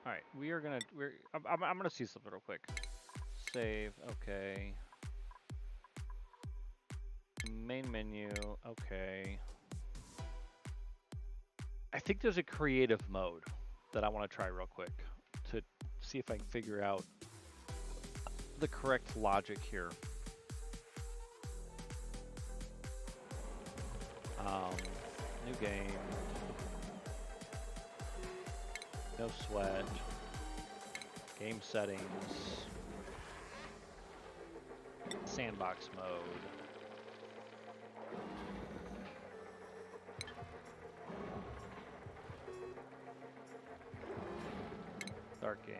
All right, I'm gonna see something real quick. Save, okay. Main menu, okay. I think there's a creative mode that I want to try real quick to see if I can figure out the correct logic here. New game. No sweat. Game settings. Sandbox mode. Start game.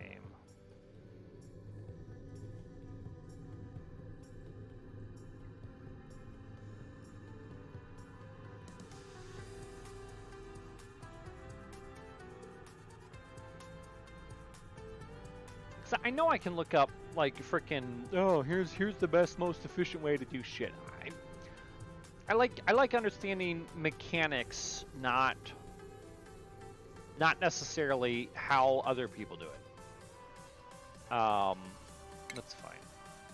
So I know I can look up like frickin' oh here's the best most efficient way to do shit. I like understanding mechanics, not necessarily how other people do it. That's fine.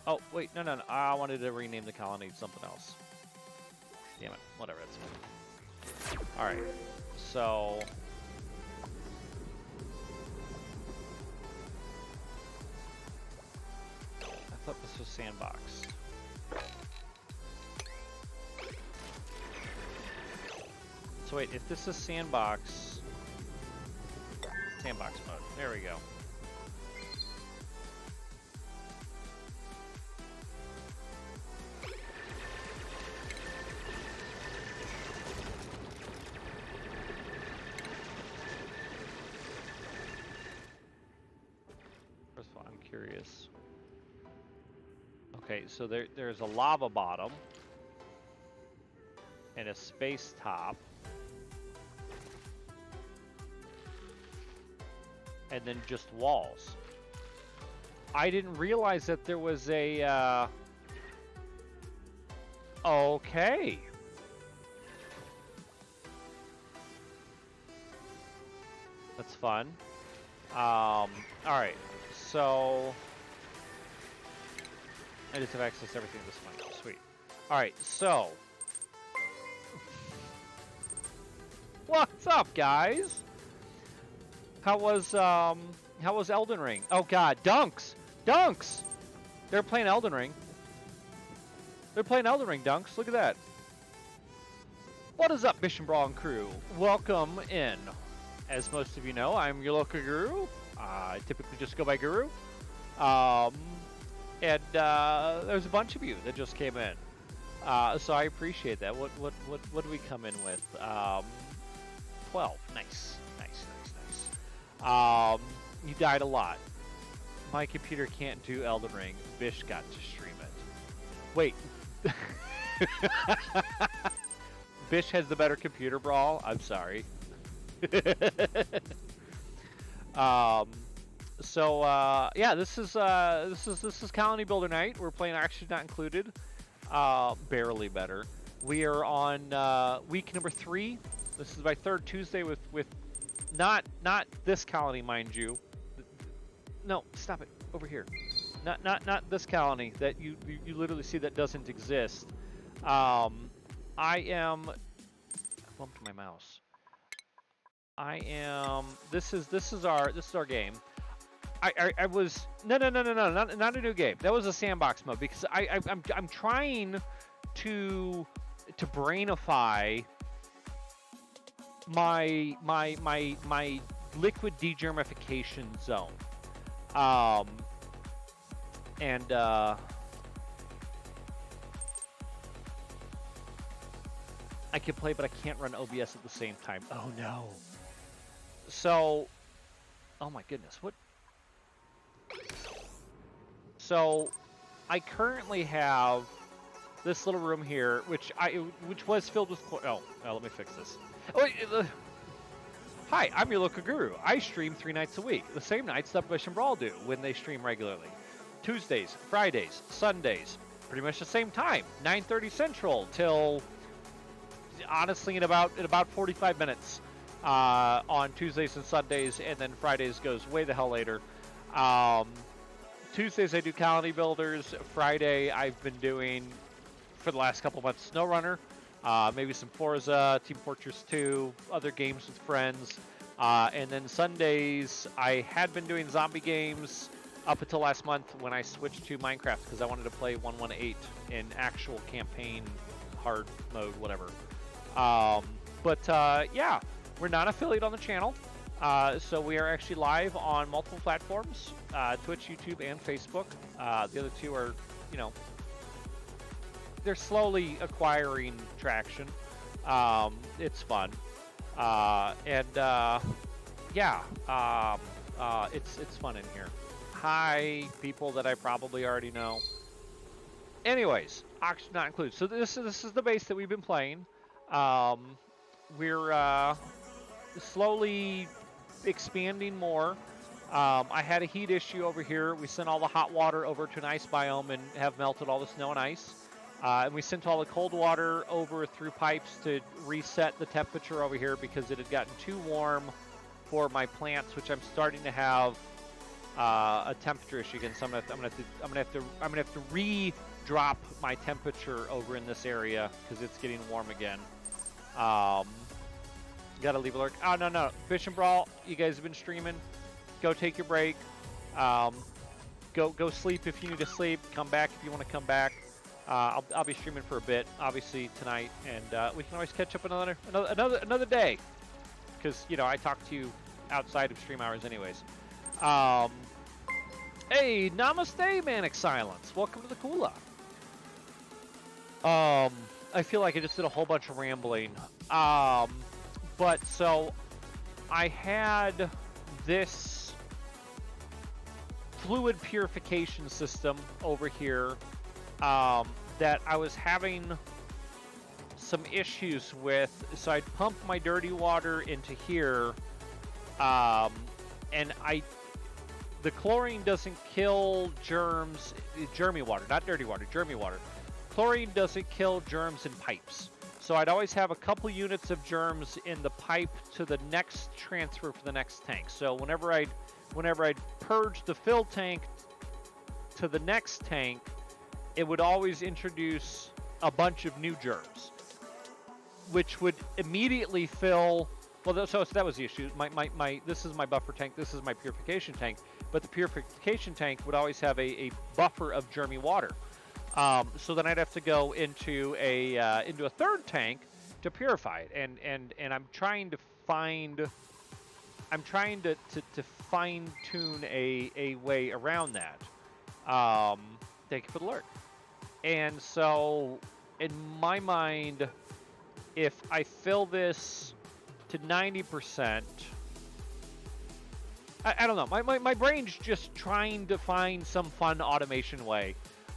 Oh wait, no, I wanted to rename the colony something else. Damn it, whatever, that's fine. All right, so. I thought this was sandbox. So wait, if this is sandbox mode, there we go. First of all, I'm curious. Okay, so there's a lava bottom and a space top, and then just walls. I didn't realize that there was a okay. That's fun. All right, so I just have access to everything this month. Sweet. All right, so what's up, guys? How was Elden Ring? Oh God, Dunks. They're playing Elden Ring. Dunks. Look at that. What is up, Mission Brawl and crew? Welcome in. As most of you know, I'm your local guru. I typically just go by Guru. And there's a bunch of you that just came in. So I appreciate that. What do we come in with? 12. Nice. You died a lot. My computer can't do Elden Ring. Bish got to stream it. Wait. Bish has the better computer, Brawl. I'm sorry. Yeah, this is Colony Builder Night. We're playing Action Not Included. Barely better. We are on week number 3. This is my third Tuesday with not this colony, mind you. No, stop it. Over here. Not this colony that you literally see that doesn't exist. I am. I bumped my mouse. I am. This is our game. I was no, not a new game. That was a sandbox mode because I'm trying to brainify my liquid degermification zone. I can play, but I can't run OBS at the same time. Oh no. So, oh my goodness, what? So, I currently have this little room here, which was filled with. Oh, let me fix this. Oh, hi, I'm your local guru. I stream 3 nights a week, the same nights that Bish and Brawl do when they stream regularly. Tuesdays, Fridays, Sundays, pretty much the same time, 9:30 Central till honestly in about 45 minutes on Tuesdays and Sundays, and then Fridays goes way the hell later. Tuesdays I do Colony Builders. Friday I've been doing for the last couple months SnowRunner, maybe some Forza, Team Fortress 2, other games with friends, and then Sundays I had been doing zombie games up until last month when I switched to Minecraft because I wanted to play 1.18 in actual campaign, hard mode, whatever. Yeah, we're not affiliate on the channel, so we are actually live on multiple platforms, Twitch, YouTube, and Facebook. The other two are, they're slowly acquiring traction. It's fun, it's fun in here. Hi, people that I probably already know. Anyways, Oxygen Not Included. So this is the base that we've been playing. We're slowly expanding more. I had a heat issue over here. We sent all the hot water over to an ice biome and have melted all the snow and ice. And we sent all the cold water over through pipes to reset the temperature over here because it had gotten too warm for my plants, which I'm starting to have a temperature issue again. So I'm gonna have to re-drop my temperature over in this area because it's getting warm again. Gotta leave a lurk. Oh no, Bish and Brawl, you guys have been streaming. Go take your break. Go sleep if you need to sleep. Come back if you want to come back. I'll be streaming for a bit, obviously tonight, and we can always catch up another day, because I talk to you outside of stream hours, anyways. Hey, namaste, Manic Silence. Welcome to the Kula. I feel like I just did a whole bunch of rambling. But so I had this fluid purification system over here that I was having some issues with. So I'd pump my dirty water into here, and the chlorine doesn't kill germs. Germy water, not dirty water, germy water. Chlorine doesn't kill germs in pipes. So I'd always have a couple units of germs in the pipe to the next transfer for the next tank. So whenever I'd purge the fill tank to the next tank, it would always introduce a bunch of new germs, which would immediately fill. Well, so that was the issue. This is my buffer tank. This is my purification tank. But the purification tank would always have a buffer of germy water. So then I'd have to go into a third tank to purify it, and I'm trying to find I'm trying to fine tune a way around that. Thank you for the alert. And so, in my mind, if I fill this to 90%, I don't know. My brain's just trying to find some fun automation way.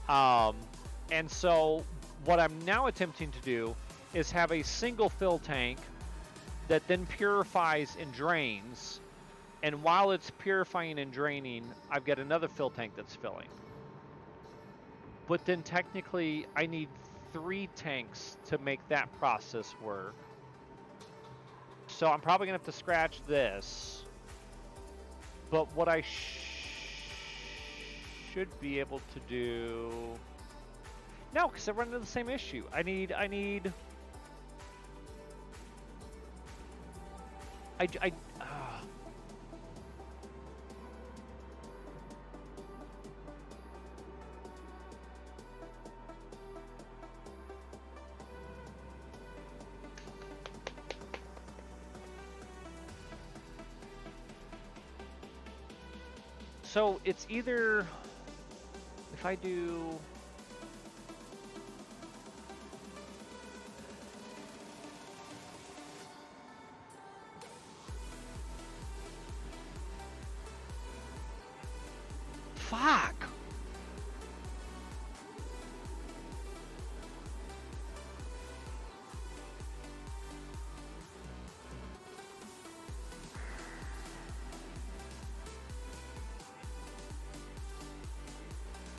And so, what I'm now attempting to do is have a single fill tank that then purifies and drains. And while it's purifying and draining, I've got another fill tank that's filling. But then technically, I need 3 tanks to make that process work. So I'm probably going to have to scratch this. But what I should be able to do... No, because I run into the same issue. I need... So it's either if I do fuck.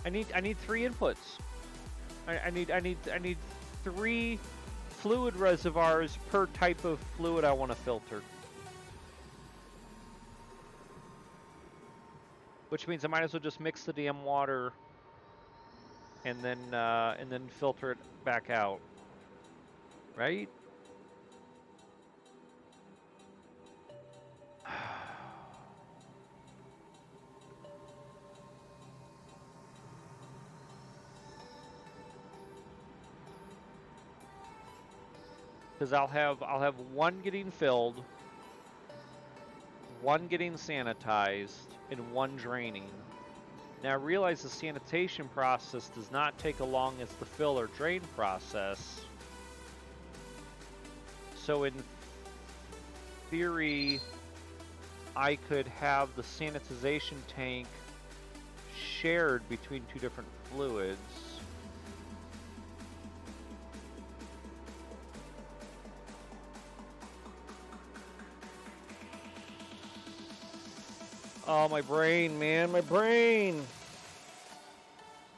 I need 3 inputs. I need 3 fluid reservoirs per type of fluid I want to filter. Which means I might as well just mix the damn water and then filter it back out. Right? Because I'll have 1 getting filled, 1 getting sanitized, and 1 draining. Now realize the sanitation process does not take as long as the fill or drain process. So in theory, I could have the sanitization tank shared between 2 different fluids. Oh, my brain, man, my brain.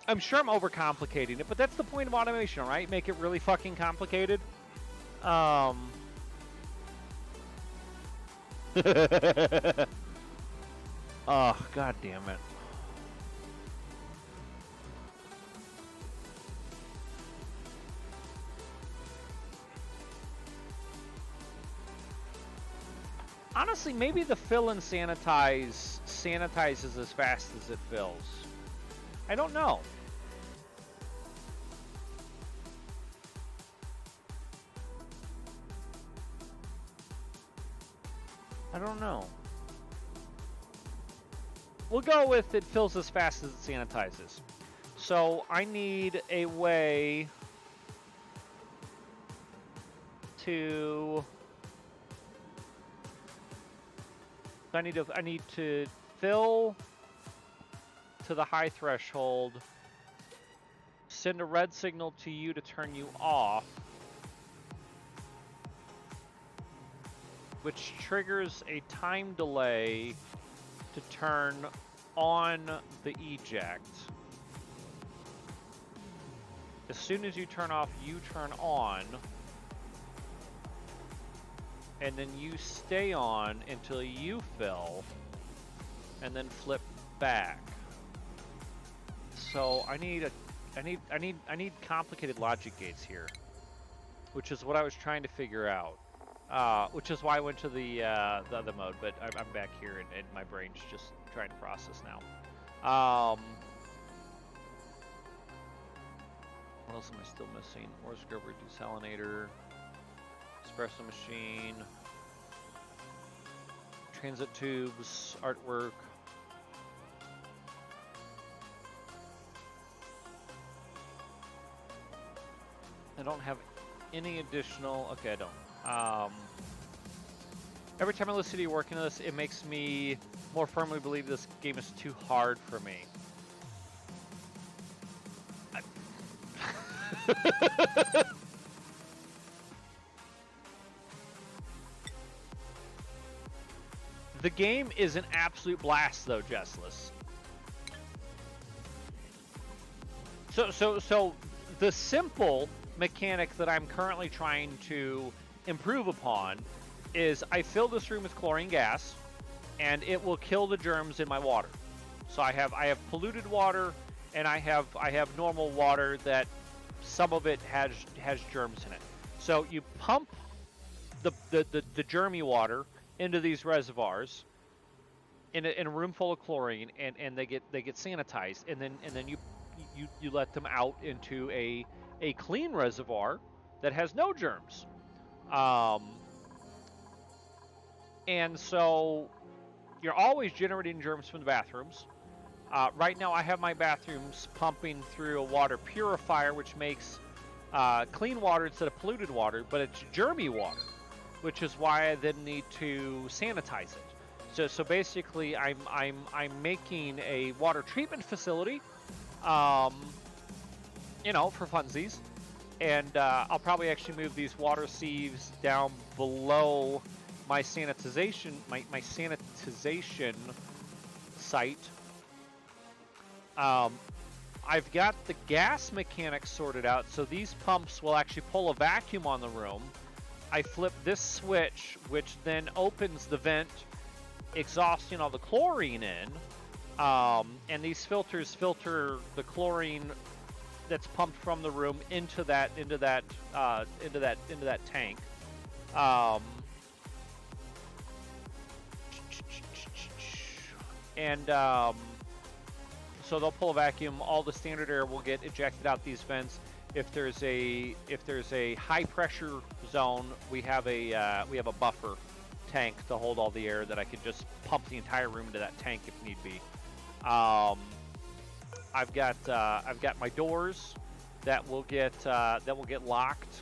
I'm sure I'm overcomplicating it, but that's the point of automation, right? Make it really fucking complicated. Oh, god damn it. Honestly, maybe the fill and sanitizes as fast as it fills. I don't know. I don't know. We'll go with it fills as fast as it sanitizes. So I need a way to... I need to fill to the high threshold, send a red signal to you to turn you off, which triggers a time delay to turn on the eject. As soon as you turn off, you turn on. And then you stay on until you fill, and then flip back. So I need complicated logic gates here, which is what I was trying to figure out. Which is why I went to the other mode, but I'm back here and my brain's just trying to process now. What else am I still missing? Ore scrubber, desalinator. Espresso machine, transit tubes, artwork. I don't have any additional. Okay, I don't. Every time I listen to you working on this, it makes me more firmly believe this game is too hard for me. The game is an absolute blast, though, Jessless. So the simple mechanic that I'm currently trying to improve upon is I fill this room with chlorine gas, and it will kill the germs in my water. So I have polluted water, and I have normal water that some of it has germs in it. So you pump the germy water into these reservoirs in a room full of chlorine, and they get sanitized, and then you let them out into a clean reservoir that has no germs. And so you're always generating germs from the bathrooms. Right now I have my bathrooms pumping through a water purifier, which makes clean water instead of polluted water, but it's germy water, which is why I then need to sanitize it. So basically I'm making a water treatment facility, you know, for funsies, and I'll probably actually move these water sieves down below my sanitization site. I've got the gas mechanics sorted out, so these pumps will actually pull a vacuum on the room. I flip this switch, which then opens the vent, exhausting all the chlorine in, and these filters filter the chlorine that's pumped from the room into that tank. So they'll pull a vacuum. All the standard air will get ejected out these vents. If there's a high pressure zone, we have a buffer tank to hold all the air that I could just pump the entire room into that tank if need be. I've got my doors that will get locked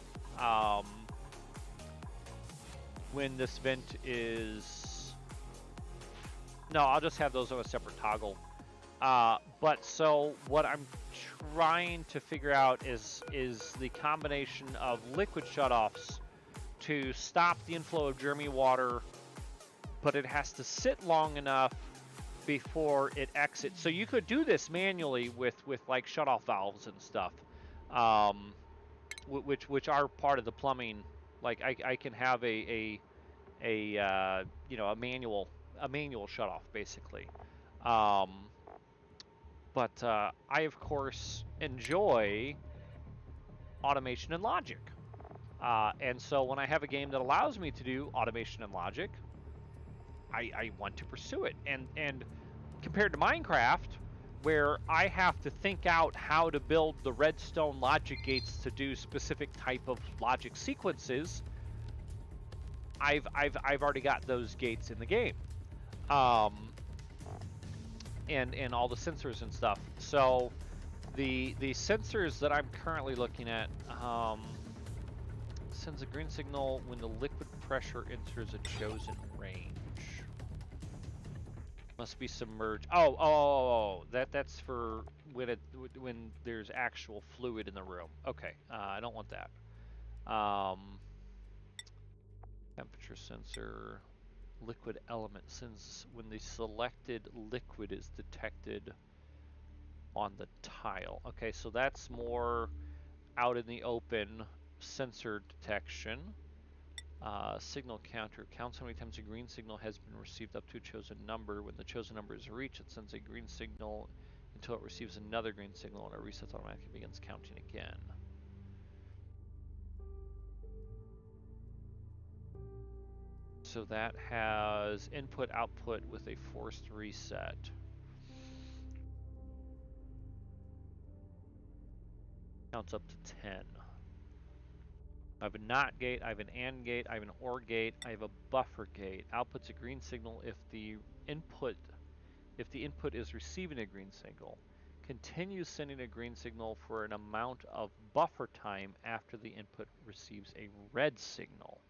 when this vent is. No, I'll just have those on a separate toggle. But so what I'm trying to figure out is the combination of liquid shutoffs to stop the inflow of germy water, but it has to sit long enough before it exits. So you could do this manually with like shutoff valves and stuff, which are part of the plumbing. Like I can have a manual shutoff basically. But I of course enjoy automation and logic. And so when I have a game that allows me to do automation and logic, I want to pursue it. And compared to Minecraft, where I have to think out how to build the redstone logic gates to do specific type of logic sequences, I've already got those gates in the game. And all the sensors and stuff. So the sensors that I'm currently looking at sends a green signal when the liquid pressure enters a chosen range. Must be submerged. That's for when there's actual fluid in the room. Okay, I don't want that. Temperature sensor. Liquid element sends when the selected liquid is detected on the tile. Okay, so that's more out in the open sensor detection. Signal counter counts how many times a green signal has been received up to a chosen number. When the chosen number is reached, it sends a green signal until it receives another green signal, and it resets automatically and begins counting again. So that has input output with a forced reset. Counts up to 10. I have a NOT gate, I have an AND gate, I have an OR gate, I have a buffer gate. Outputs a green signal if the input is receiving a green signal. Continues sending a green signal for an amount of buffer time after the input receives a red signal.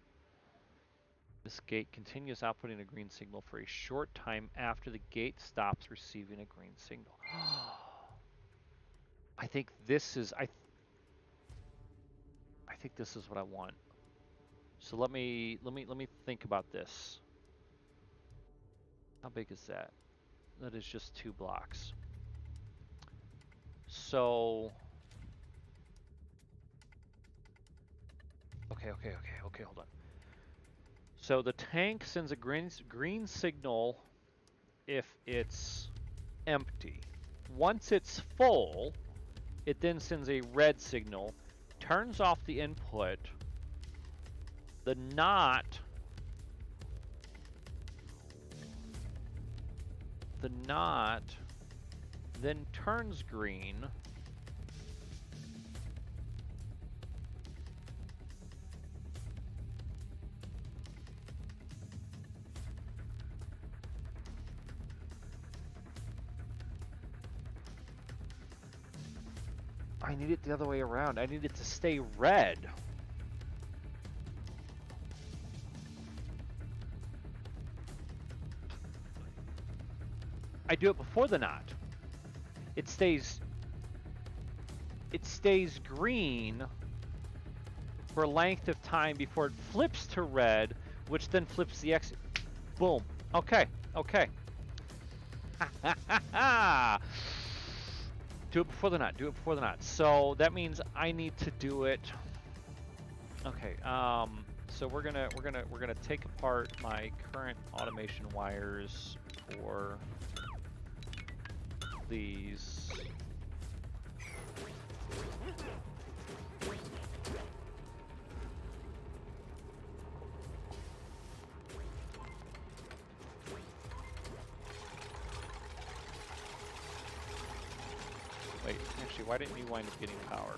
This gate continues outputting a green signal for a short time after the gate stops receiving a green signal. I think this is I think this is what I want. So let me think about this. How big is that? That is just 2 blocks. So okay, hold on. So the tank sends a green signal if it's empty. Once it's full, it then sends a red signal, turns off the input. The NOT then turns green. I need it the other way around. I need it to stay red. I do it before the NOT. It stays green for a length of time before it flips to red, which then flips the exit. Boom. Okay. Okay. Do it before the NOT. Do it before the NOT. So that means I need to do it. Okay. So we're gonna take apart my current automation wires for these. Wait, actually, why didn't you wind up getting power?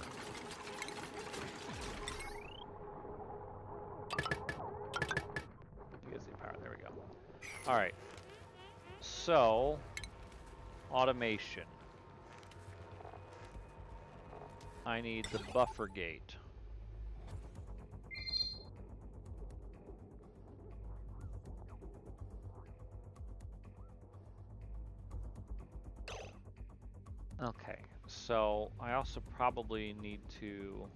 You guys need power. There we go. All right. So, automation. I need the buffer gate. Okay, so I also probably need to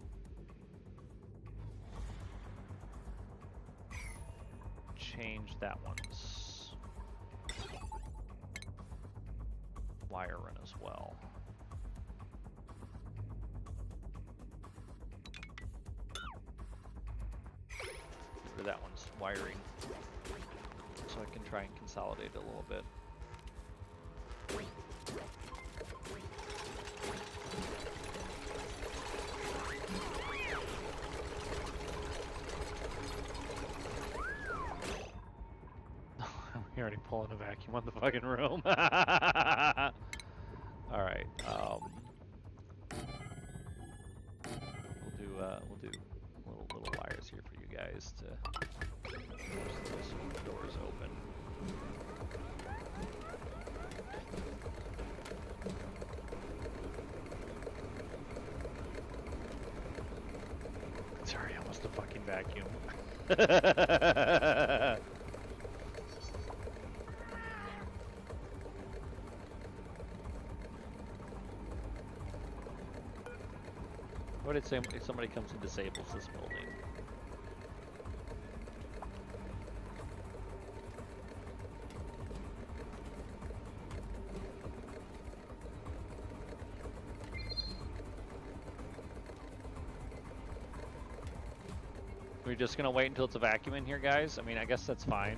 change that one's wire run as well. Get rid of that one's wiring so I can try and consolidate a little bit. You're already pulling a vacuum on the fucking room. All right. We'll do little wires here for you guys to force those doors open. Sorry, almost a fucking vacuum. What did say if somebody comes and disables this building? We're just gonna wait until it's a vacuum in here, guys? I mean, I guess that's fine.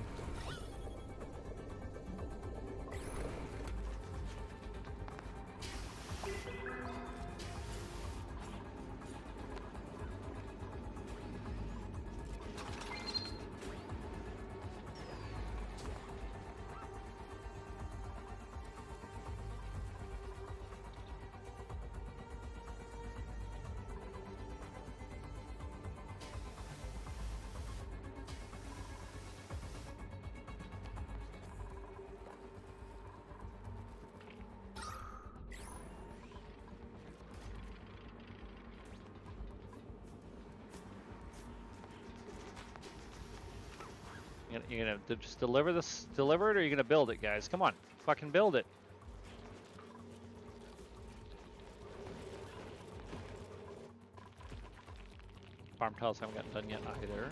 You gonna just deliver this? Deliver it, or are you gonna build it, guys? Come on, fucking build it. Farm tiles haven't gotten done yet either.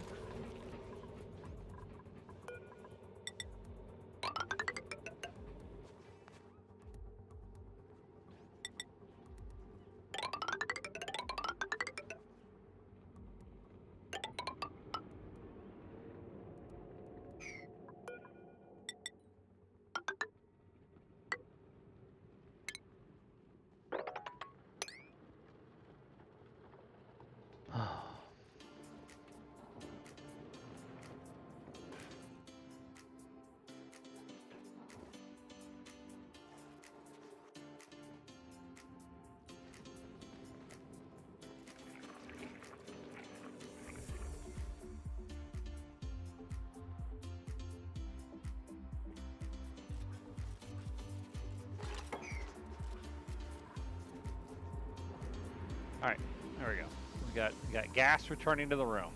All right, there we go. We got gas returning to the room.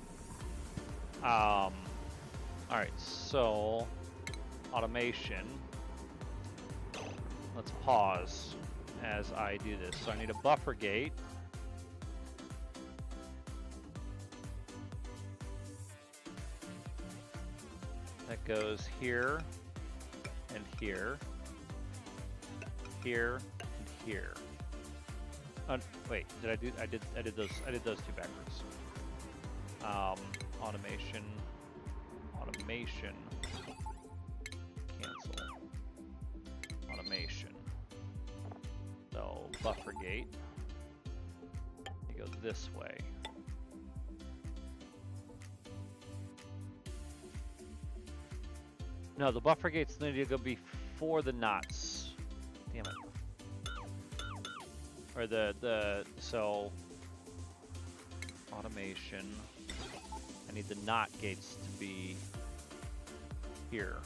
All right, so automation. Let's pause as I do this. So I need a buffer gate. That goes here and here, here and here. Wait, I did those two backwards. Automation, cancel, automation. So buffer gate, you go this way. No, the buffer gates need to go before the knots. Damn it. Or so automation. I need the knot gates to be here.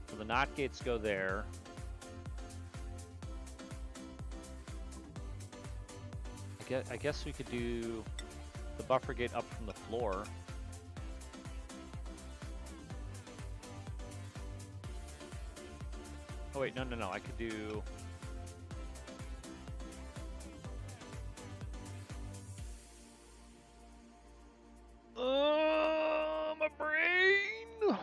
So the knot gates go there. I guess we could do the buffer gate up from the floor. Oh wait, no, I could do... my brain!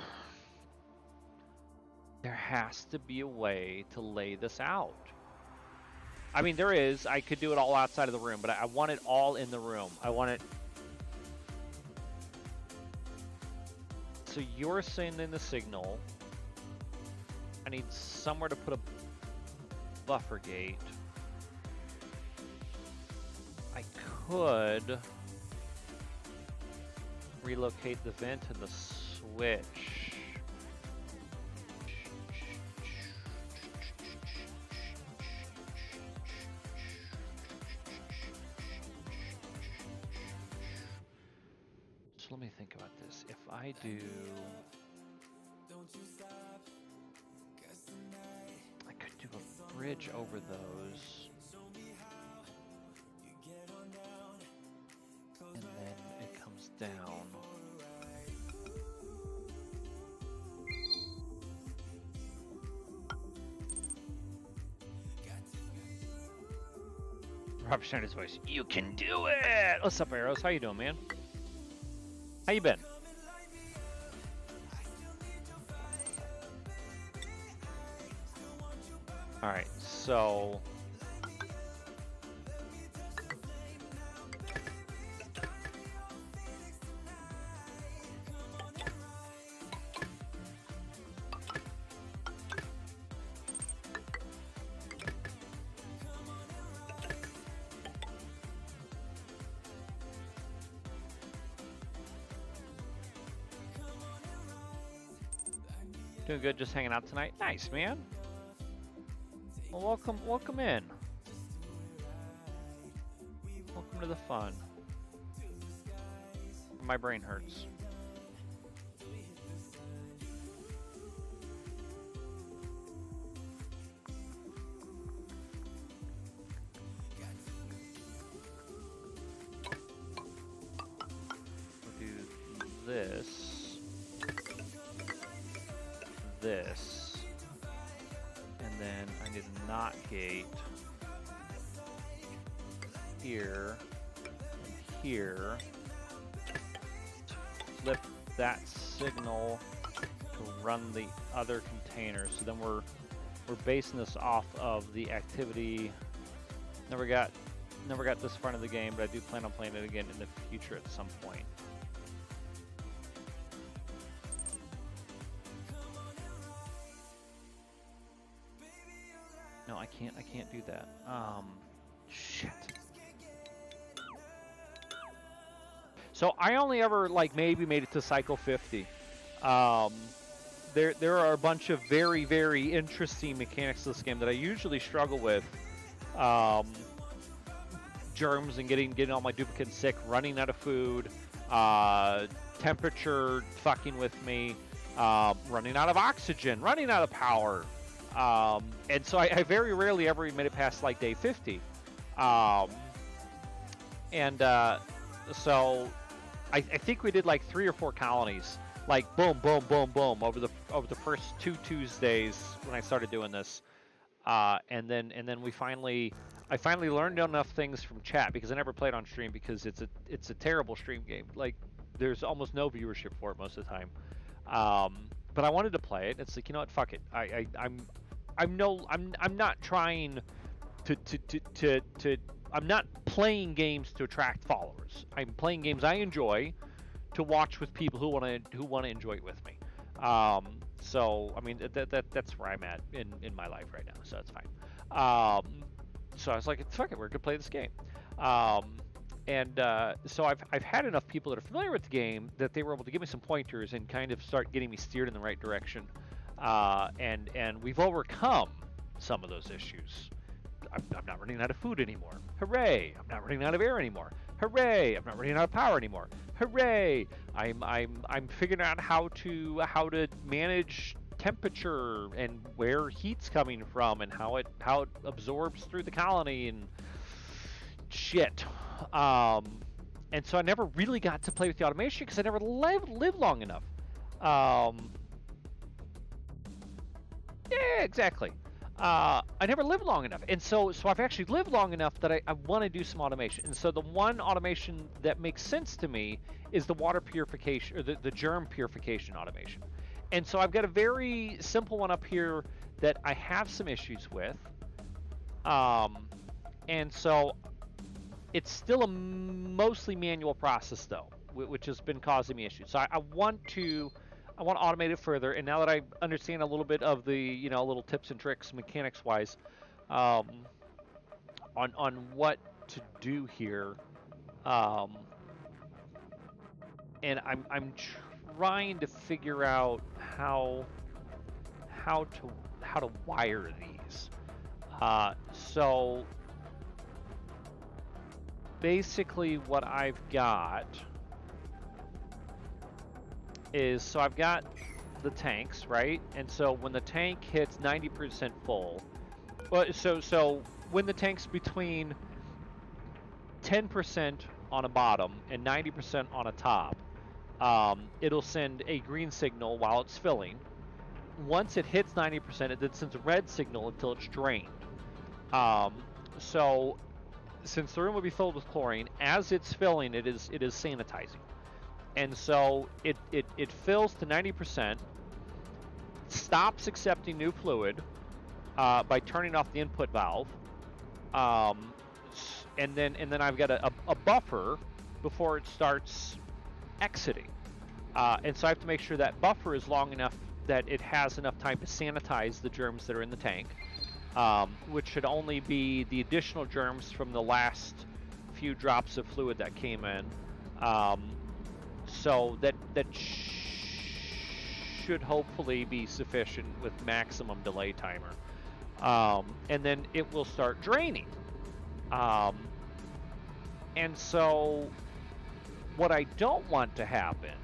There has to be a way to lay this out. I mean, there is. I could do it all outside of the room, but I want it all in the room. I want it... So you're sending the signal. I need somewhere to put a buffer gate. I could relocate the vent and the switch. So let me think about this. If I do... I could do a bridge over those. And then it comes down. Rob Schneider's voice. You can do it! What's up, Arrows? How you doing, man? How you been? Alright, so... Doing good, just hanging out tonight. Nice, man. Well, welcome in. Welcome to the fun. My brain hurts. this, and then I need a NOT gate here and here. Flip that signal to run the other container. So then we're basing this off of the activity. Never got this far into the game, but I do plan on playing it again in the future at some point. No, I can't do that. Shit. So I only ever maybe made it to cycle 50. There are a bunch of very, very interesting mechanics to this game that I usually struggle with. Germs and getting all my duplicates sick, running out of food, temperature fucking with me, running out of oxygen, running out of power. And so I very rarely ever made it past day 50. So I think we did 3 or 4 colonies, boom, boom, boom, boom, over the first 2 Tuesdays when I started doing this, and then I finally learned enough things from chat, because I never played on stream because it's a terrible stream game. There's almost no viewership for it most of the time. But I wanted to play it. It's you know what, fuck it. I'm not trying to I'm not playing games to attract followers. I'm playing games I enjoy to watch with people who want to enjoy it with me. So I mean that's where I'm at in my life right now. So it's fine. So I was like, fuck it, we're gonna play this game. So I've had enough people that are familiar with the game that they were able to give me some pointers and kind of start getting me steered in the right direction. And we've overcome some of those issues. I'm not running out of food anymore. Hooray! I'm not running out of air anymore. Hooray! I'm not running out of power anymore. Hooray! I'm figuring out how to manage temperature and where heat's coming from and how it absorbs through the colony and shit. And so I never really got to play with the automation because I never lived long enough. Yeah, exactly. I never lived long enough, and so I've actually lived long enough that I want to do some automation. And so the one automation that makes sense to me is the water purification, or the germ purification automation. And so I've got a very simple one up here that I have some issues with. And so it's still a mostly manual process though, which has been causing me issues. So I want to automate it further, and now that I understand a little bit of the little tips and tricks mechanics wise on what to do here, and I'm trying to figure out how to wire these. So basically what I've got is, so I've got the tanks, right? And so when the tank hits 90% full, well, so when the tank's between 10% on a bottom and 90% on a top, it'll send a green signal while it's filling. Once it hits 90%, it then sends a red signal until it's drained. So since the room will be filled with chlorine, as it's filling, it is sanitizing. And so it fills to 90%, stops accepting new fluid by turning off the input valve, and then I've got a buffer before it starts exiting. And so I have to make sure that buffer is long enough that it has enough time to sanitize the germs that are in the tank, which should only be the additional germs from the last few drops of fluid that came in. So that should hopefully be sufficient with maximum delay timer. And then it will start draining. And so what I don't want to happen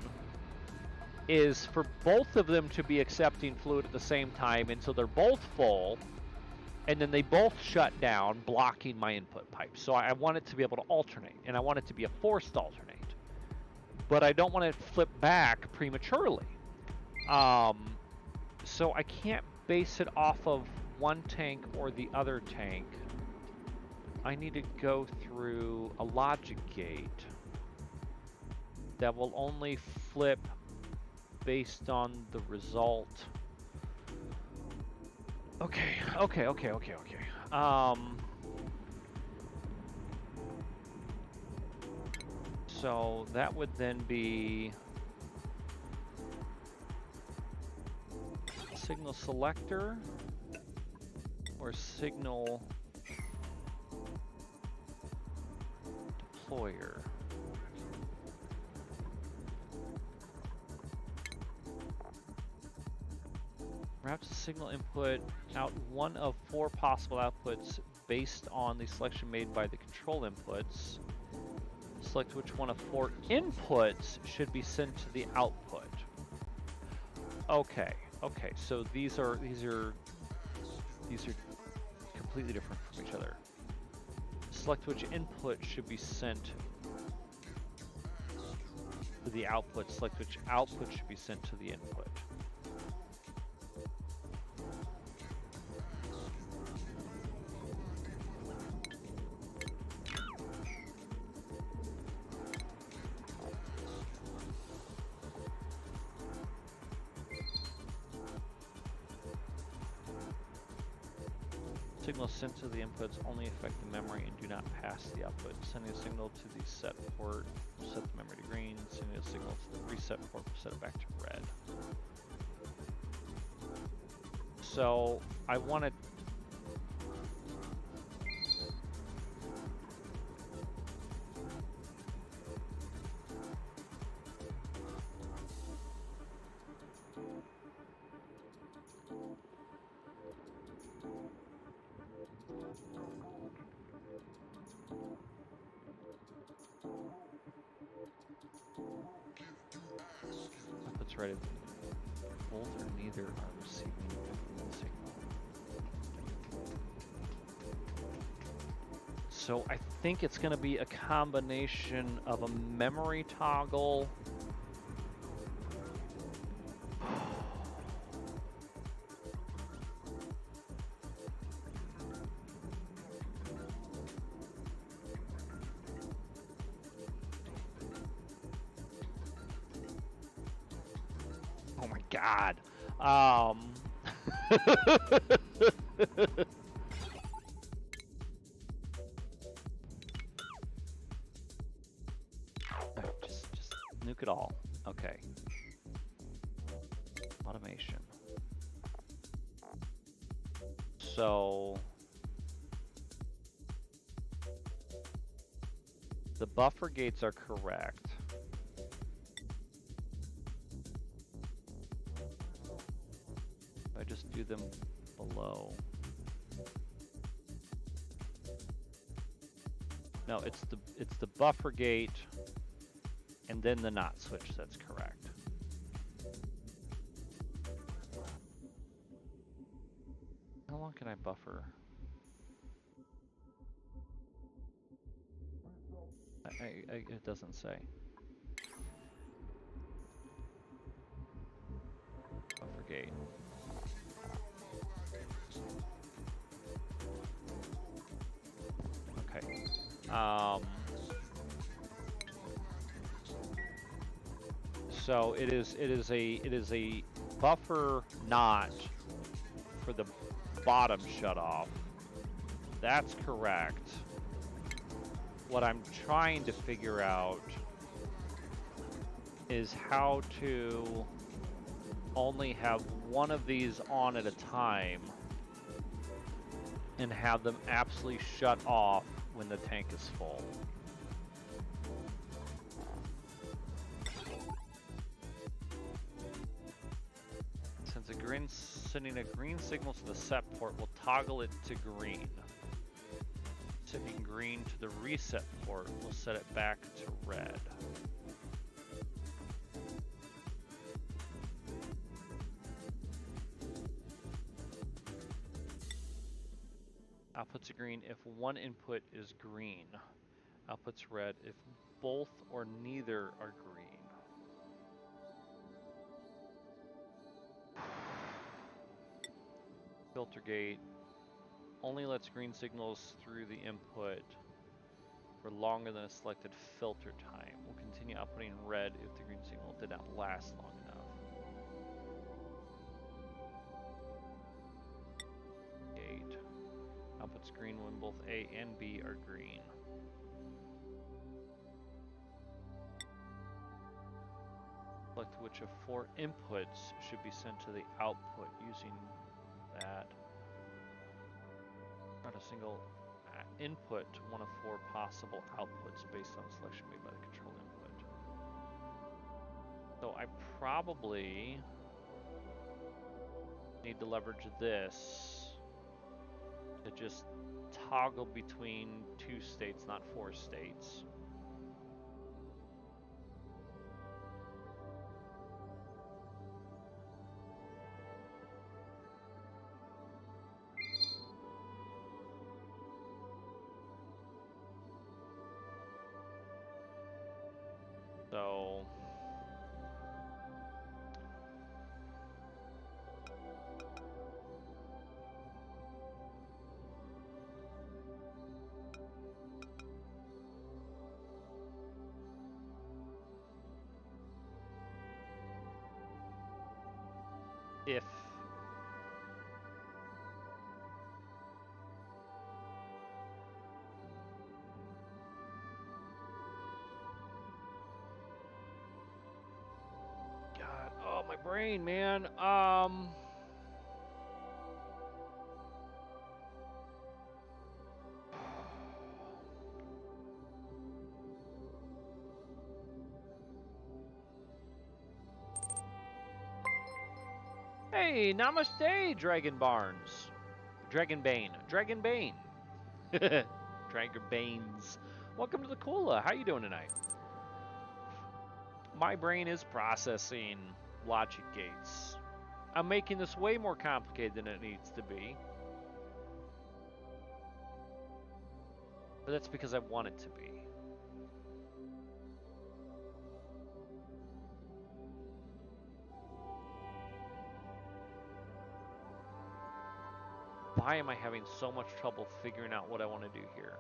is for both of them to be accepting fluid at the same time until they're both full, and then they both shut down, blocking my input pipe. So I want it to be able to alternate, and I want it to be a forced alternate. but I don't want it flipped back prematurely. So I can't base it off of one tank or the other tank. I need to go through a logic gate that will only flip based on the result. Okay. So that would then be signal selector or signal deployer. Wraps the signal input out one of 4 possible outputs based on the selection made by the control inputs. Select which one of 4 inputs should be sent to the output. Okay, so these are completely different from each other. Select which input should be sent to the output. Select which output should be sent to the input. Signals sent to the inputs only affect the memory and do not pass the output. Sending a signal to the set port will set the memory to green. Sending a signal to the reset port will set it back to red. So I want to That's right. Both or neither are receiving the signal. So I think it's going to be a combination of a memory toggle. Oh my God. Just nuke it all. Okay. Automation. So the buffer gates are correct. I just do them below. No, it's the buffer gate and then the NOT switch. That's correct. How long can I buffer? It doesn't say. Buffer gate. Okay. So it is a buffer NOT for the bottom shutoff. That's correct. What I'm trying to figure out is how to only have one of these on at a time and have them absolutely shut off when the tank is full. Since sending a green signal to the set port will toggle it to green. Sending green to the reset port will set it back to red. Outputs are green if one input is green. Outputs red if both or neither are green. Filter gate only lets green signals through the input for longer than a selected filter time. Will continue outputting red if the green signal did not last long enough. Gate outputs green when both A and B are green. Select which of 4 inputs should be sent to the output using that. Not a single input, one of 4 possible outputs based on selection made by the control input. So I probably need to leverage this to just toggle between 2 states, not 4 states. So if God, oh my brain, man. Hey, namaste, Dragon Barnes. Dragonbane. Dragonbane. Dragonbanes. Welcome to the Kula. How you doing tonight? My brain is processing logic gates. I'm making this way more complicated than it needs to be. But that's because I want it to be. Why am I having so much trouble figuring out what I want to do here?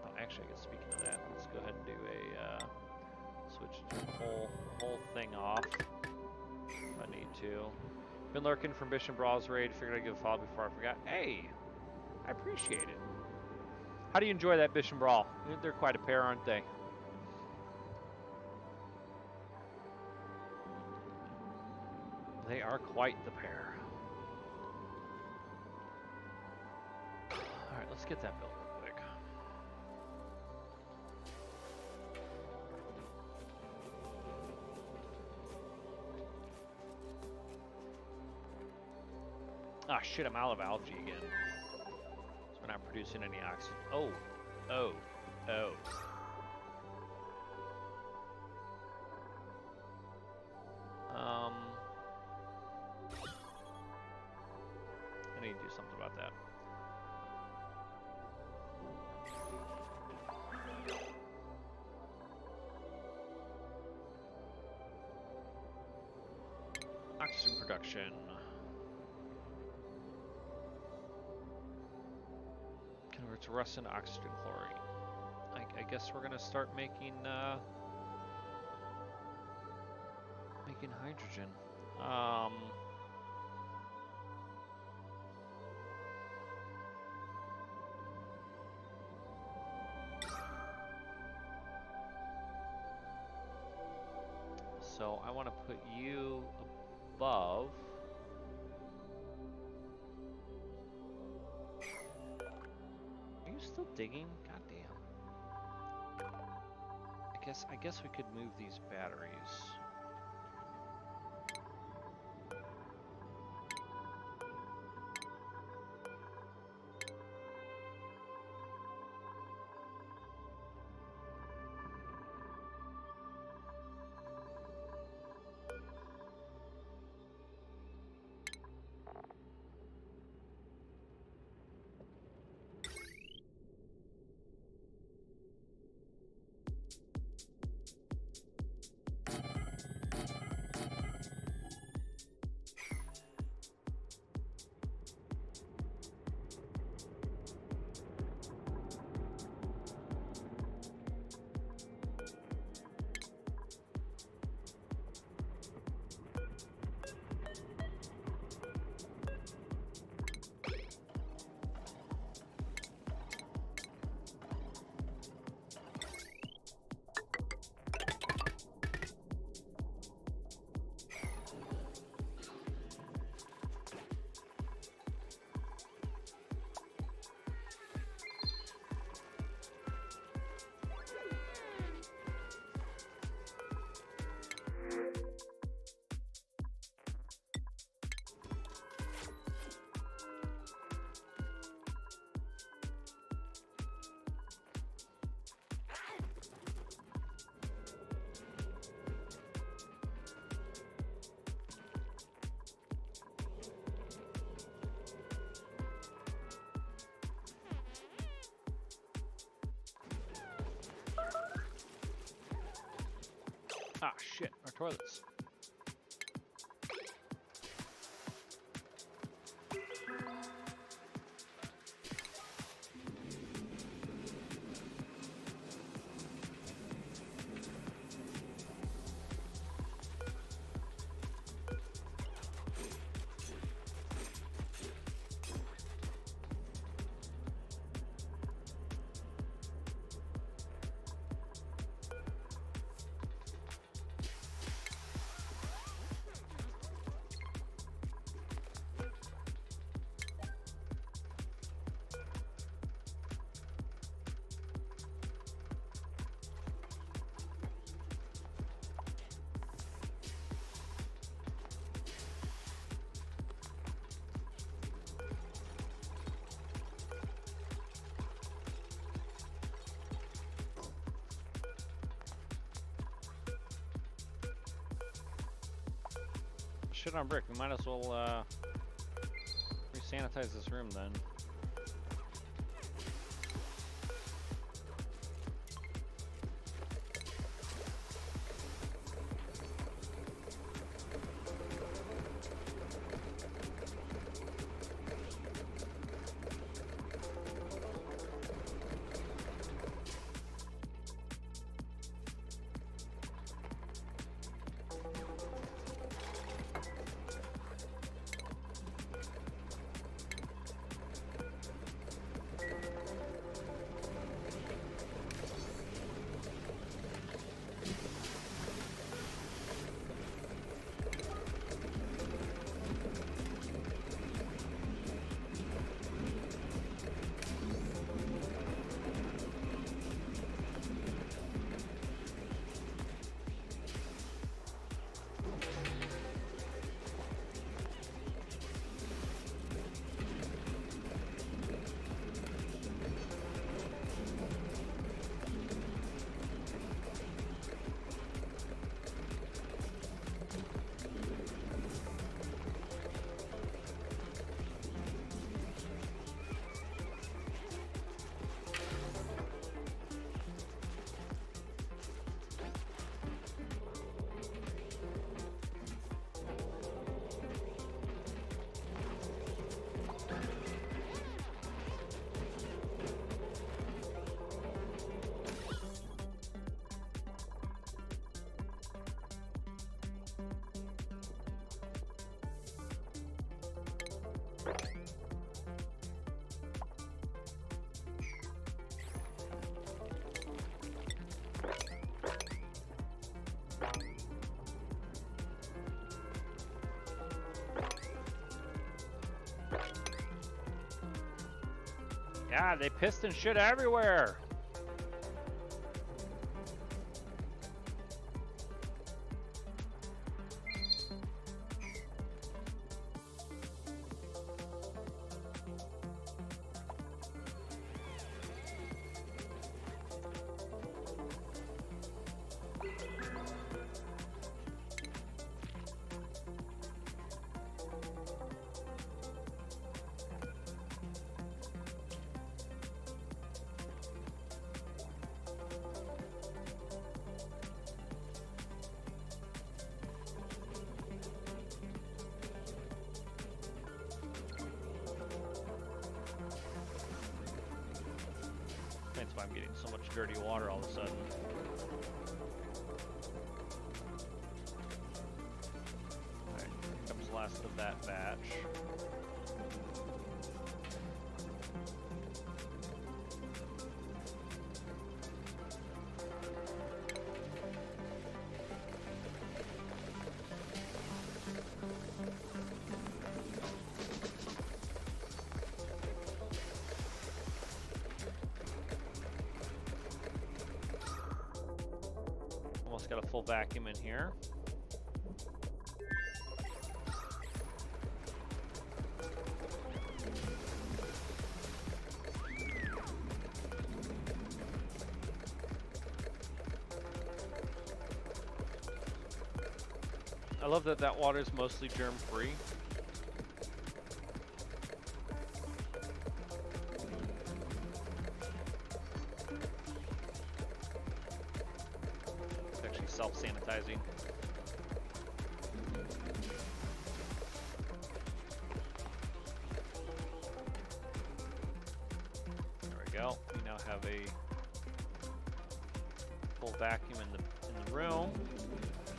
Oh, actually, I guess speaking of that, let's go ahead and do a switch to the whole thing off if I need to. Been lurking from Bish and Brawl's raid. Figured I'd give a follow before I forgot. Hey, I appreciate it. How do you enjoy that Bish and Brawl? They're quite a pair, aren't they? They are quite the pair. Alright, let's get that built real quick. Ah, shit, I'm out of algae again. So we're not producing any oxygen. Oh. I need to do something about that. Oxygen production. Converts rust into oxygen chlorine. I guess we're gonna start making hydrogen. So I want to put you above. Are you still digging? Goddamn. I guess we could move these batteries. Ah, shit, our toilets. Shit on brick. We might as well re-sanitize this room then. Yeah, they pissed and shit everywhere. That's why I'm getting so much dirty water all of a sudden. Alright, here comes the last of that batch. Almost got a full vacuum in here. I love that that water is mostly germ-free. self-sanitizing. There we go. We now have a full vacuum in the room.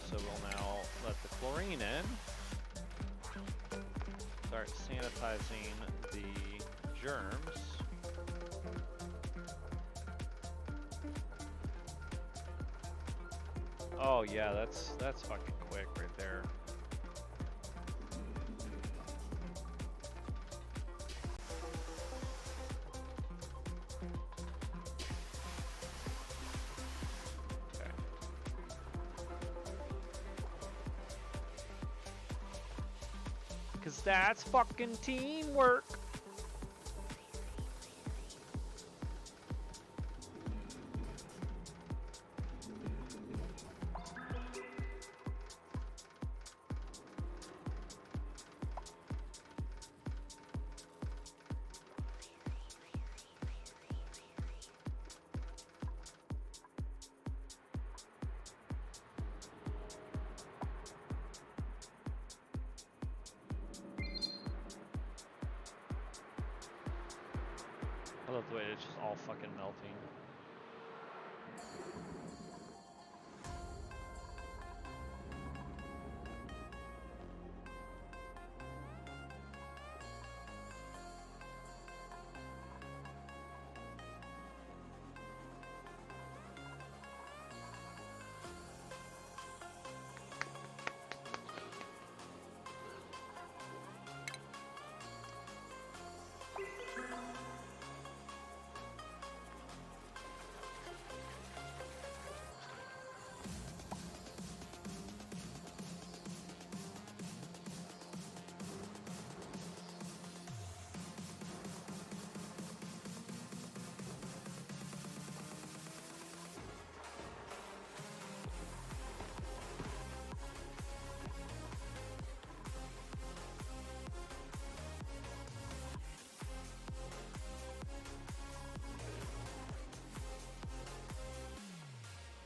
So we'll now let the chlorine in. Start sanitizing the germs. Oh yeah, that's fucking quick right there. Okay. Cause that's fucking teamwork. I love the way it's just all fucking melting.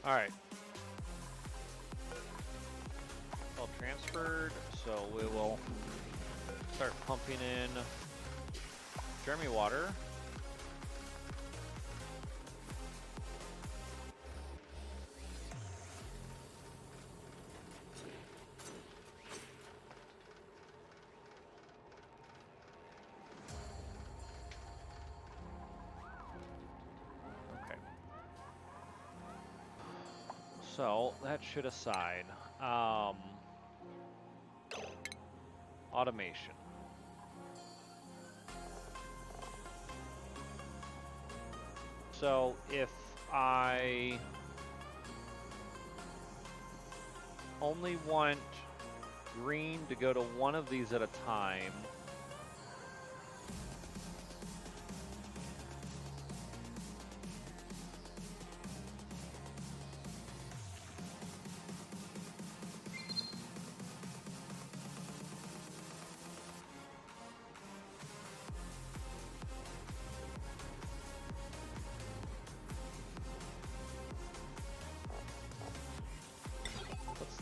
Alright. All transferred, so we will start pumping in Jeremy water. So that should aside. Automation. So if I only want green to go to one of these at a time,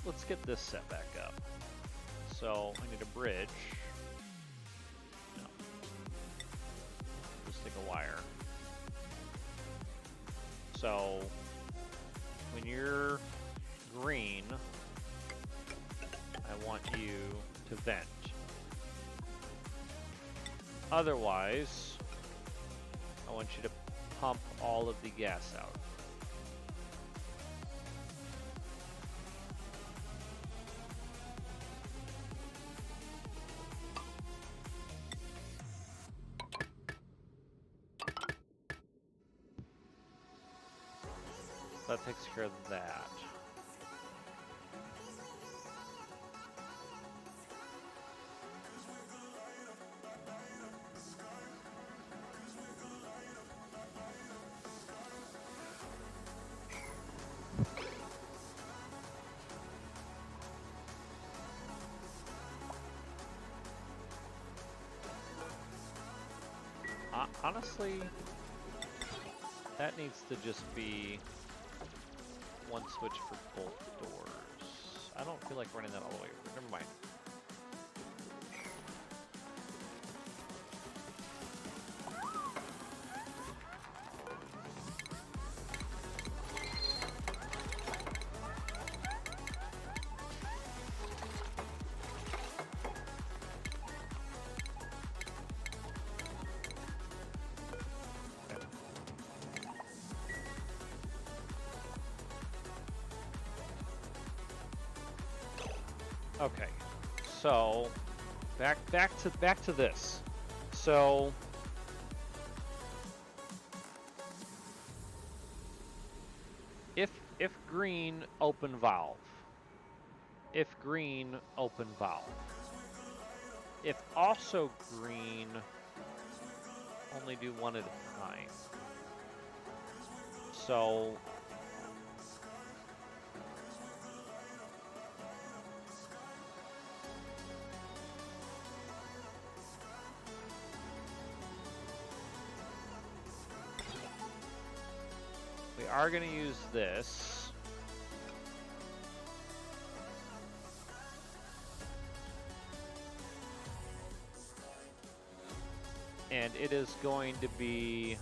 let's get this set back up. So I need a bridge. No. Just take a wire. So when you're green, I want you to vent. Otherwise, I want you to pump all of the gas out. That takes care of that. Honestly, that needs to just be one switch for both doors. I don't feel like running that all the way over. Never mind. Okay, so back to this. So if green, open valve. If green, open valve. If also green, only do one at a time. So we are going to use this. And it is going to be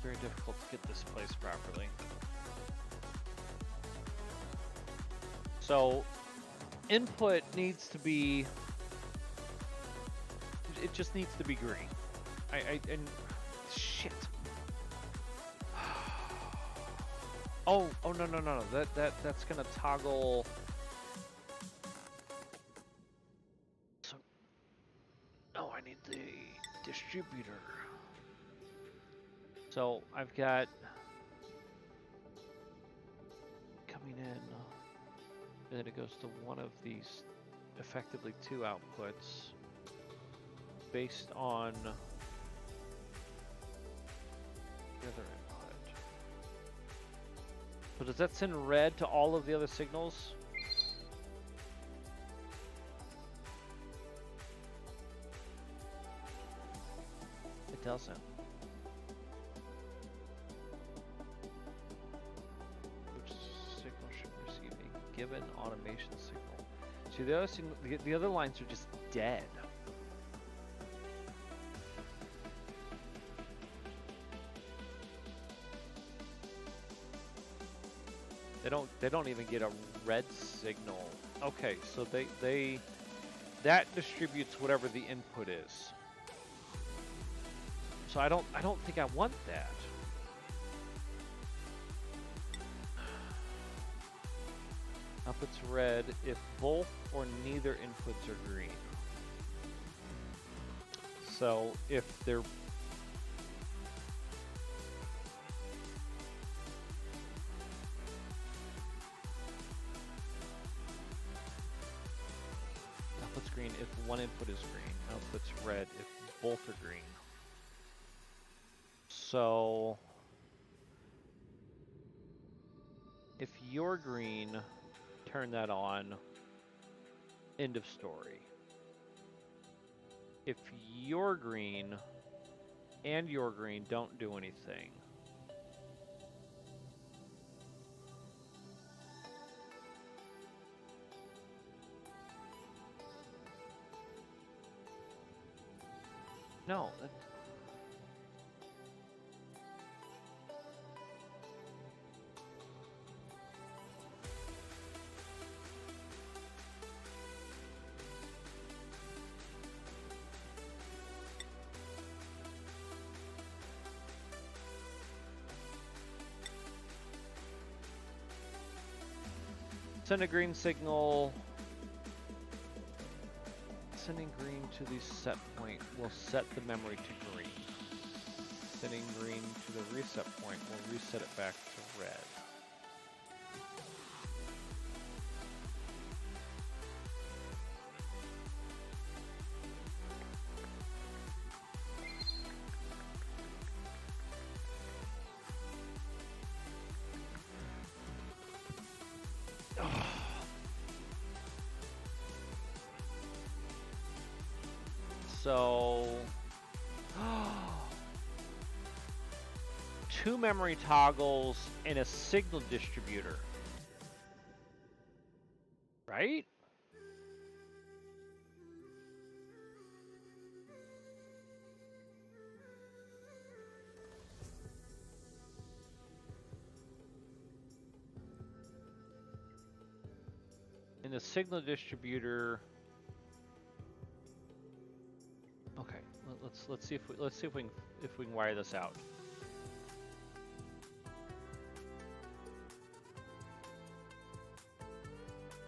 very difficult to get this placed properly. So input needs to be, it just needs to be green. And shit. Oh no. That's gonna toggle. So, oh, I need the distributor. So I've got coming in, and then it goes to one of these, effectively two outputs, based on the other input. So does that send red to all of the other signals? It doesn't. Given automation signal. See, the other signal, the other lines are just dead. They don't even get a red signal. Okay, so that distributes whatever the input is. So I don't think I want that. Output's red if both or neither inputs are green. So if they're output's green if one input is green. Output's red if both are green. So if you're green, turn that on, end of story. If you're green and you're green, don't do anything. No, send a green signal. Sending green to the set point will set the memory to green. Sending green to the reset point will reset it back to red. So, 2 memory toggles and a signal distributor. Right? In the signal distributor. Okay, let's see if we can wire this out.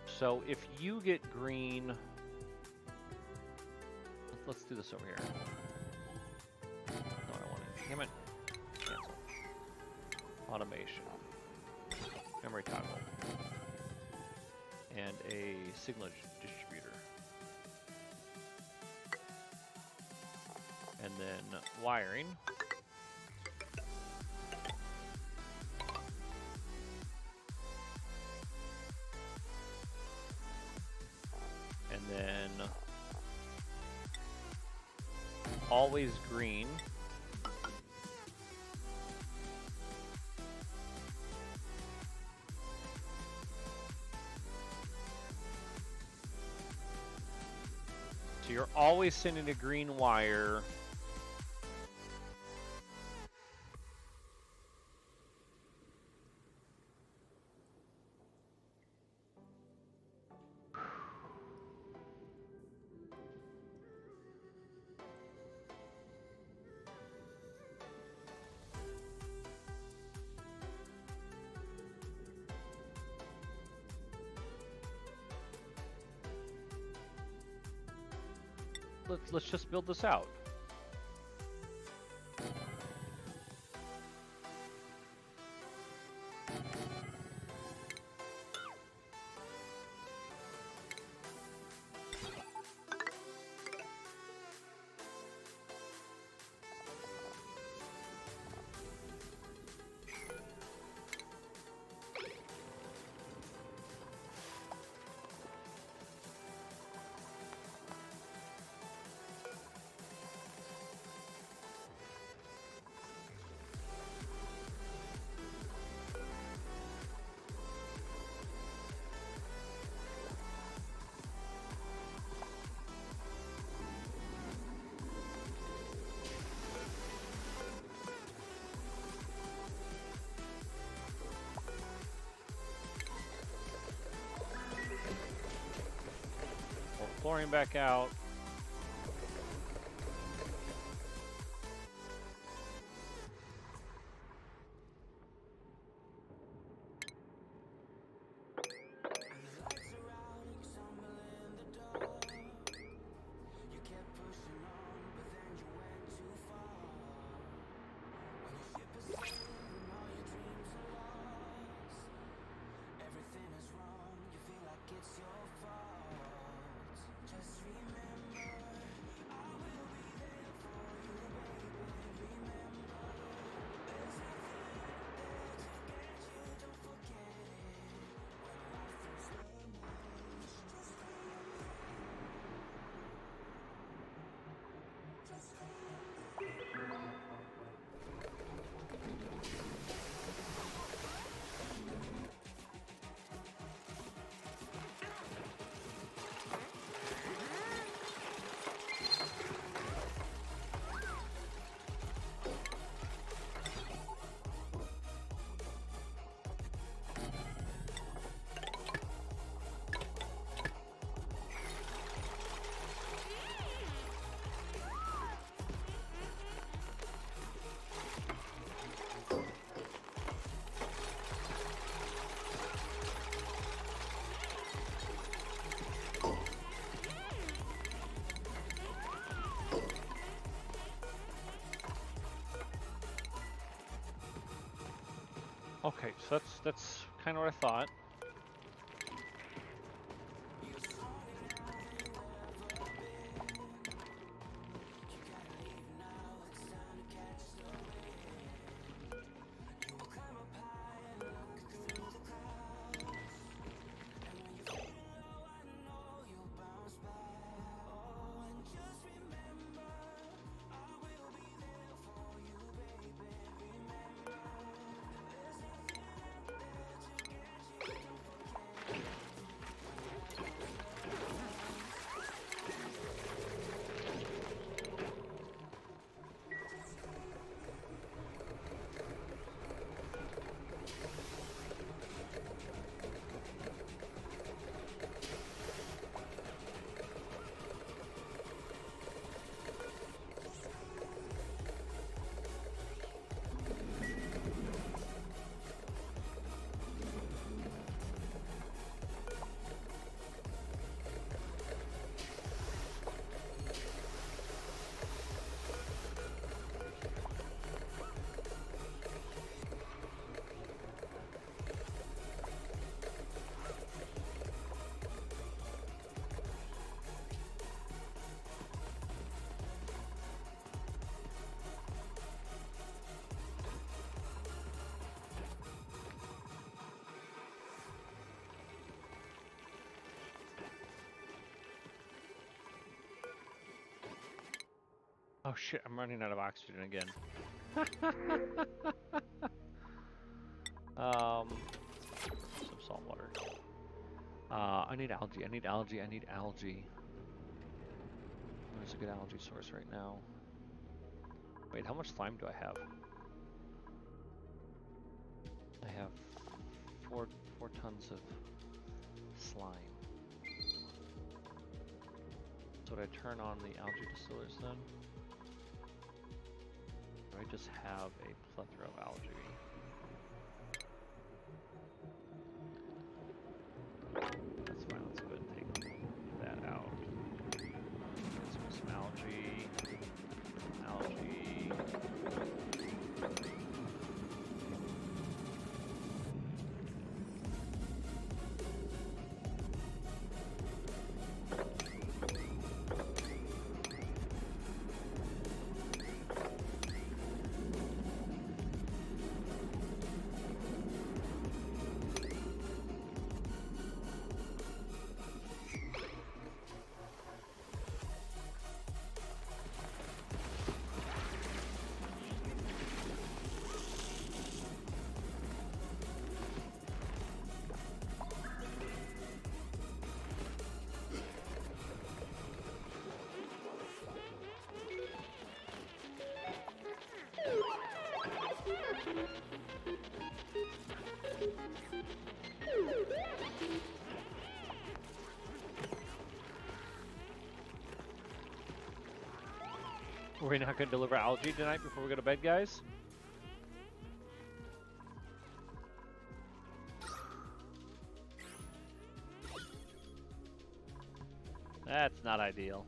So if you get green, let's do this over here. No, I want it. Damn it. Cancel. Automation. Memory toggle. And a signal distributor. And then wiring. And then always green. So you're always sending a green wire. Let's just build this out. Pull fluorine back out. Okay, so that's kind of what I thought. Oh shit, I'm running out of oxygen again. Some salt water. I need algae, I need algae, I need algae. Where's a good algae source right now? Wait, how much slime do I have? I have four tons of slime. So would I turn on the algae distillers then? Or I just have a plethora of algae? That's fine, let's go ahead and take that out. Let's put some algae. Algae. We're not going to deliver algae tonight before we go to bed, guys? That's not ideal.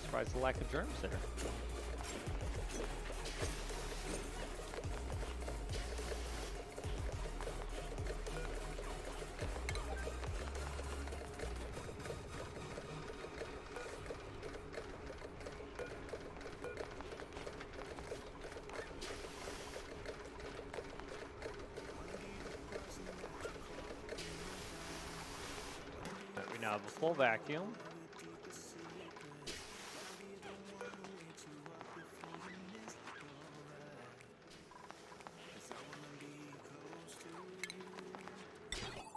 Surprised the lack of germs there. Right, we now have a full vacuum.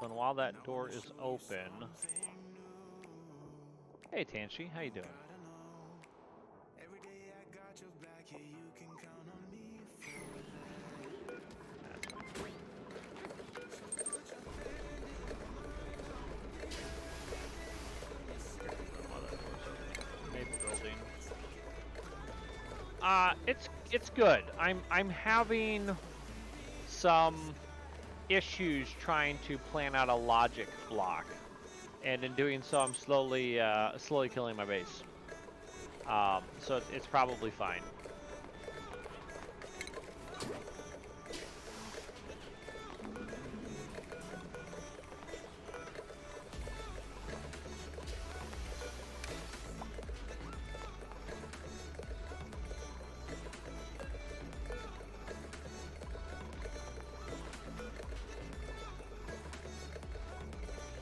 And while that door is open, hey Tanshi, how you doing? Maybe building. It's good. I'm having some issues trying to plan out a logic block, and in doing so I'm slowly killing my base, so it's probably fine.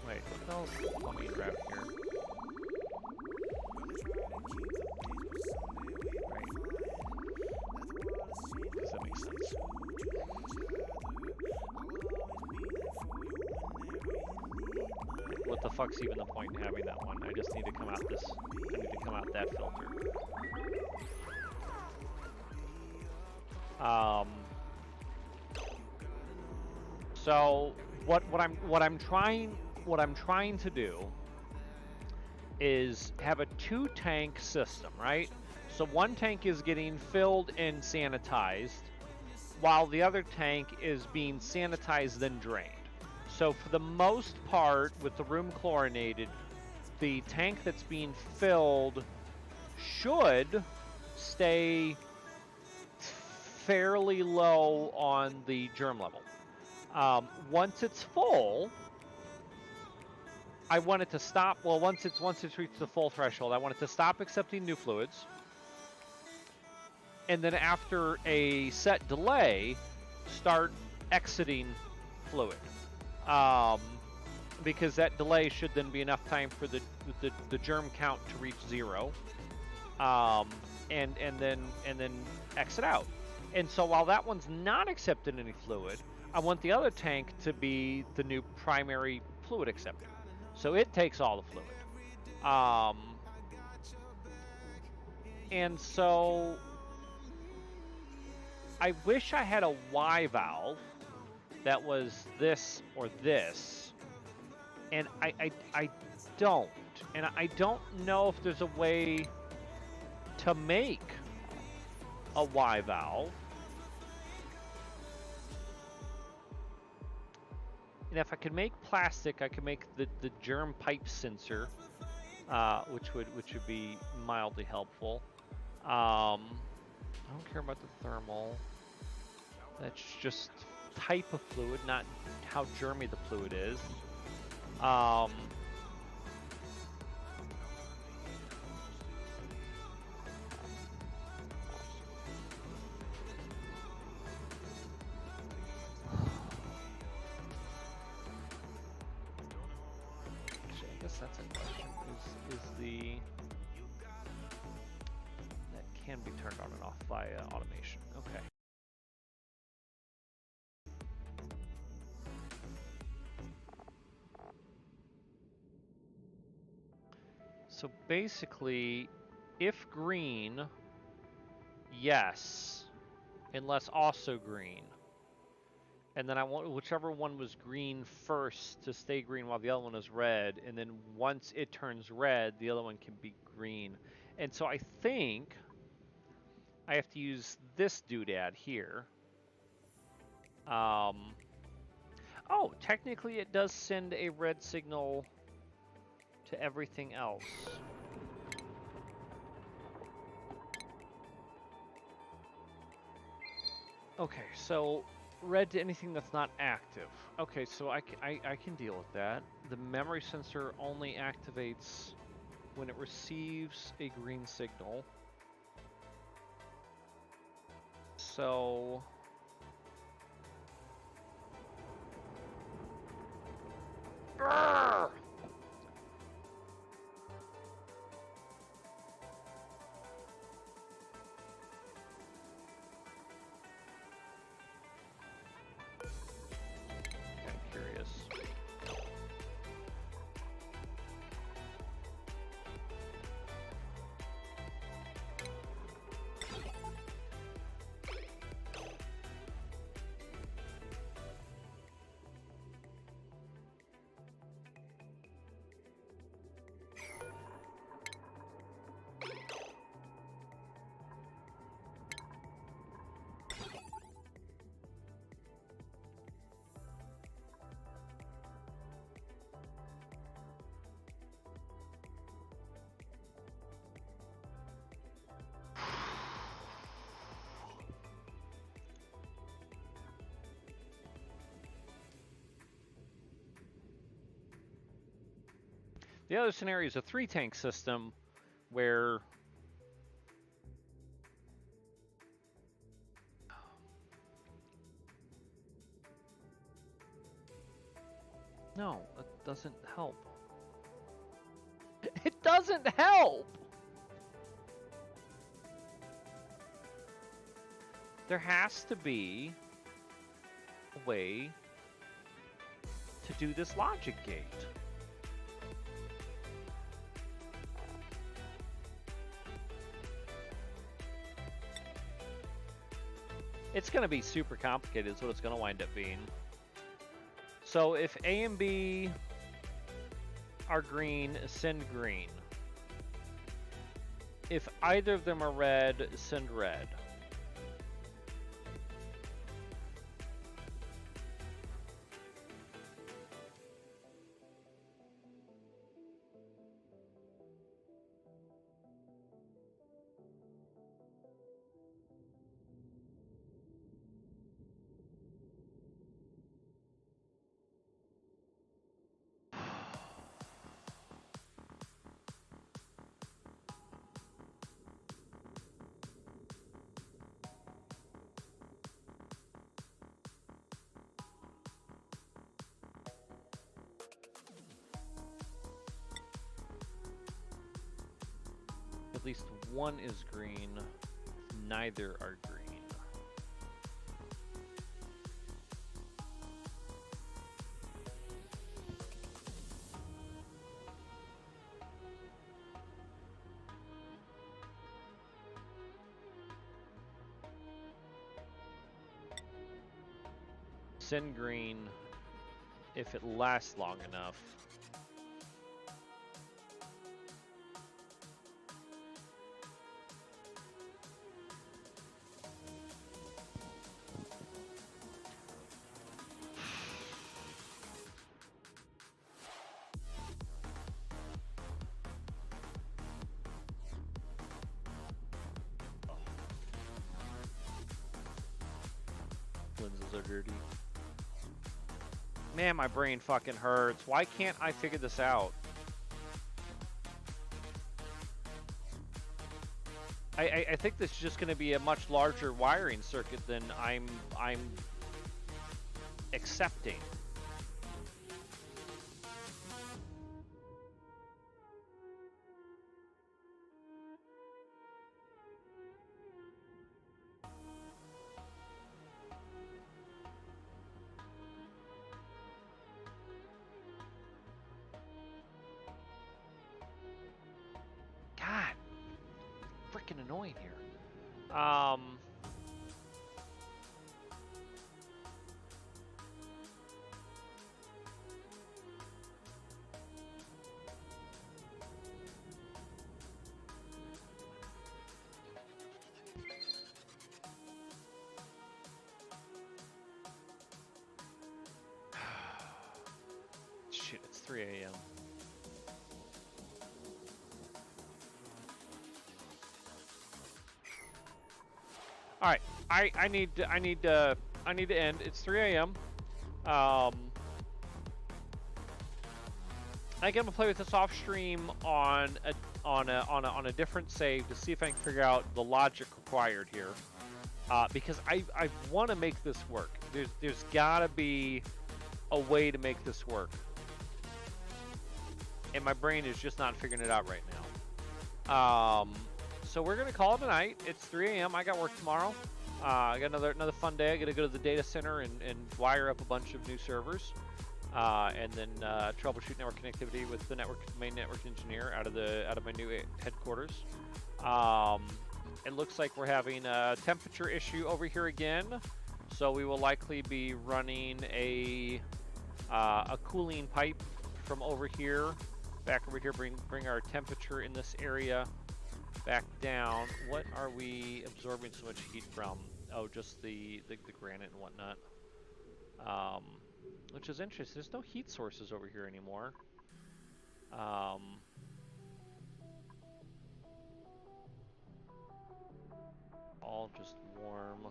Wait, what the hell is the plumbing draft here? Right. Does that make sense? What the fuck's even the point in having that one? I just need to come out this. I need to come out that filter. So what I'm trying to do is have a 2-tank system, right? So one tank is getting filled and sanitized, while the other tank is being sanitized then drained. So for the most part, with the room chlorinated, the tank that's being filled should stay fairly low on the germ level. Once it's full, I want it to stop. Well, once it's reached the full threshold, I want it to stop accepting new fluids, and then after a set delay, start exiting fluid, because that delay should then be enough time for the germ count to reach 0, and then exit out. And so while that one's not accepting any fluid, I want the other tank to be the new primary fluid acceptor. So it takes all the fluid. And so I wish I had a Y valve that was this or this. And I don't. And I don't know if there's a way to make a Y valve. And if I could make plastic, I could make the germ pipe sensor, which would be mildly helpful. I don't care about the thermal. That's just type of fluid, not how germy the fluid is. That's a question. Is the that can be turned on and off via automation? Okay. So basically, if green, yes, unless also green. And then I want whichever one was green first to stay green while the other one is red. And then once it turns red, the other one can be green. And so I think I have to use this doodad here. Oh, technically it does send a red signal to everything else. Okay, so red to anything that's not active. Okay, so I can deal with that. The memory sensor only activates when it receives a green signal. So Grrr! I'm curious. The other scenario is a 3-tank system where no, it doesn't help. It doesn't help! There has to be a way to do this logic gate. It's going to be super complicated is what it's going to wind up being. So if A and B are green, send green. If either of them are red, send red. At least one is green, neither are green. Send green if it lasts long enough. Lenses are dirty. Man, my brain fucking hurts. Why can't I figure this out? I think this is just going to be a much larger wiring circuit than I'm accepting. God, freaking annoying here. Shit, it's 3 a.m. All right, I need to end. It's 3 a.m. I think I'm gonna play with this off stream on a different save to see if I can figure out the logic required here, because I want to make this work. There's gotta be a way to make this work, and my brain is just not figuring it out right now. So we're gonna call it a night. It's 3 a.m. I got work tomorrow. I got another fun day. I gotta go to the data center and wire up a bunch of new servers, and then troubleshoot network connectivity with the main network engineer out of my new headquarters. It looks like we're having a temperature issue over here again, so we will likely be running a cooling pipe from over here back over here. Bring our temperature in this area back down. What are we absorbing so much heat from? Oh, just the granite and whatnot. Which is interesting. There's no heat sources over here anymore. All just warm.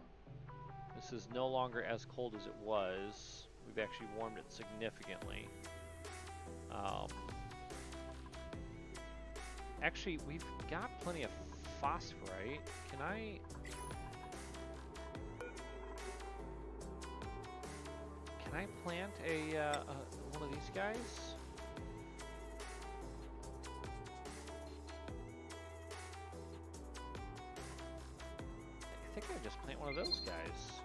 This is no longer as cold as it was. We've actually warmed it significantly. Actually, we've got plenty of phosphorite. Can I plant one of these guys? I think I just plant one of those guys,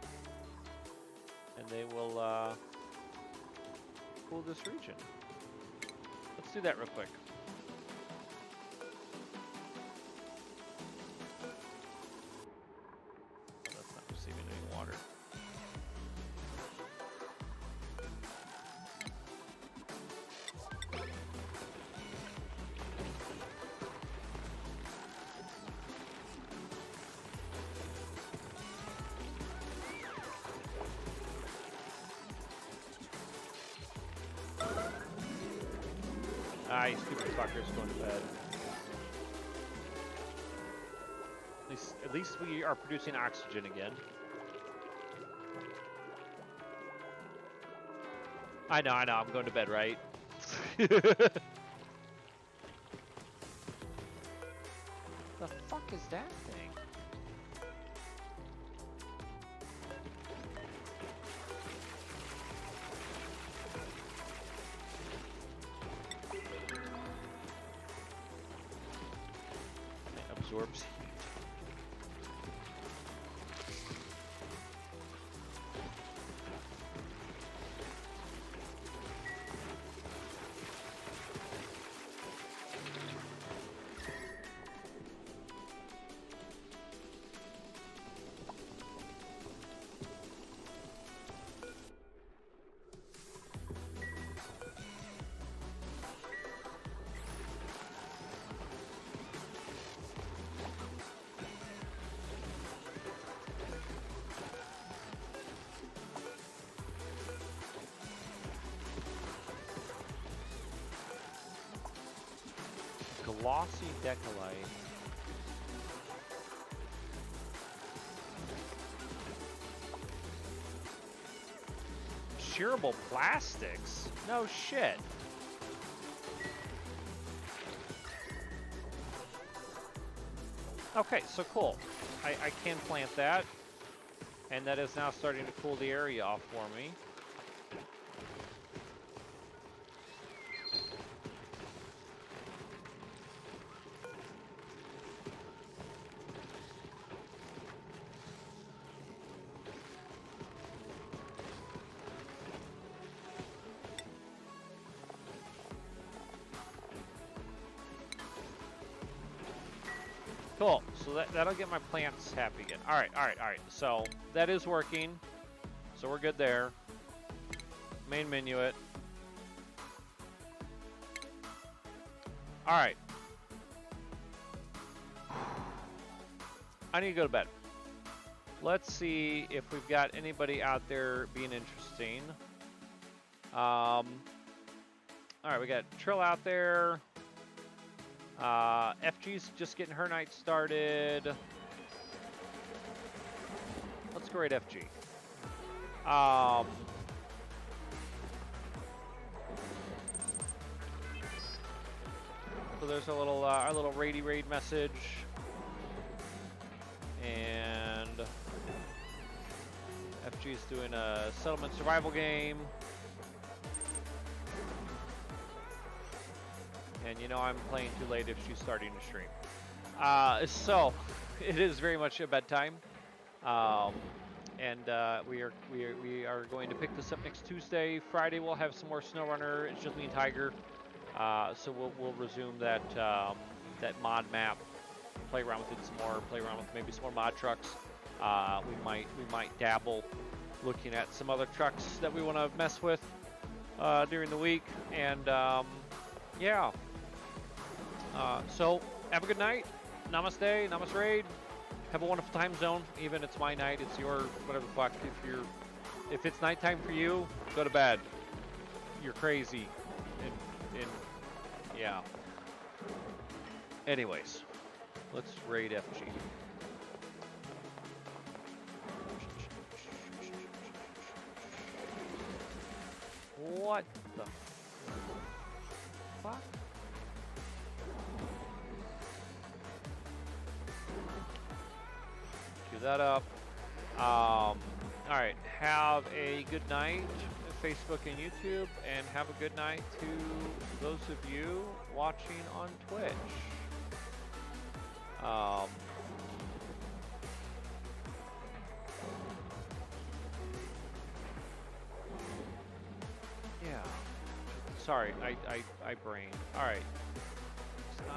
and they will cool this region. Let's do that real quick. That's not receiving any water. Yeah, you stupid fuckers going to bed. At least we are producing oxygen again. I know, I'm going to bed, right? The fuck is that thing? It absorbs heat. Glossy Decalite. Shearable plastics? No shit. Okay, so cool. I can plant that. And that is now starting to cool the area off for me. Cool, so that'll get my plants happy again. All right. So that is working. So we're good there. Main menu it. All right. I need to go to bed. Let's see if we've got anybody out there being interesting. All right, we got Trill out there. FG's just getting her night started. Let's go rate FG. So there's a little our little raidy raid message, and FG's doing a settlement survival game. And you know I'm playing too late if she's starting to stream. So it is very much a bedtime, and we are going to pick this up next Tuesday. Friday we'll have some more SnowRunner. It's just me and Tiger. So we'll resume that that mod map, play around with it some more, play around with maybe some more mod trucks. We might dabble, looking at some other trucks that we want to mess with during the week, and yeah. So have a good night. Namaste, namaste raid. Have a wonderful time zone. Even it's my night, it's your whatever the fuck. If it's nighttime for you, go to bed. You're crazy. And yeah. Anyways, let's raid FG. What the fuck? Cue that up. All right. Have a good night, Facebook and YouTube, and have a good night to those of you watching on Twitch. Yeah. Sorry, I brained. All right.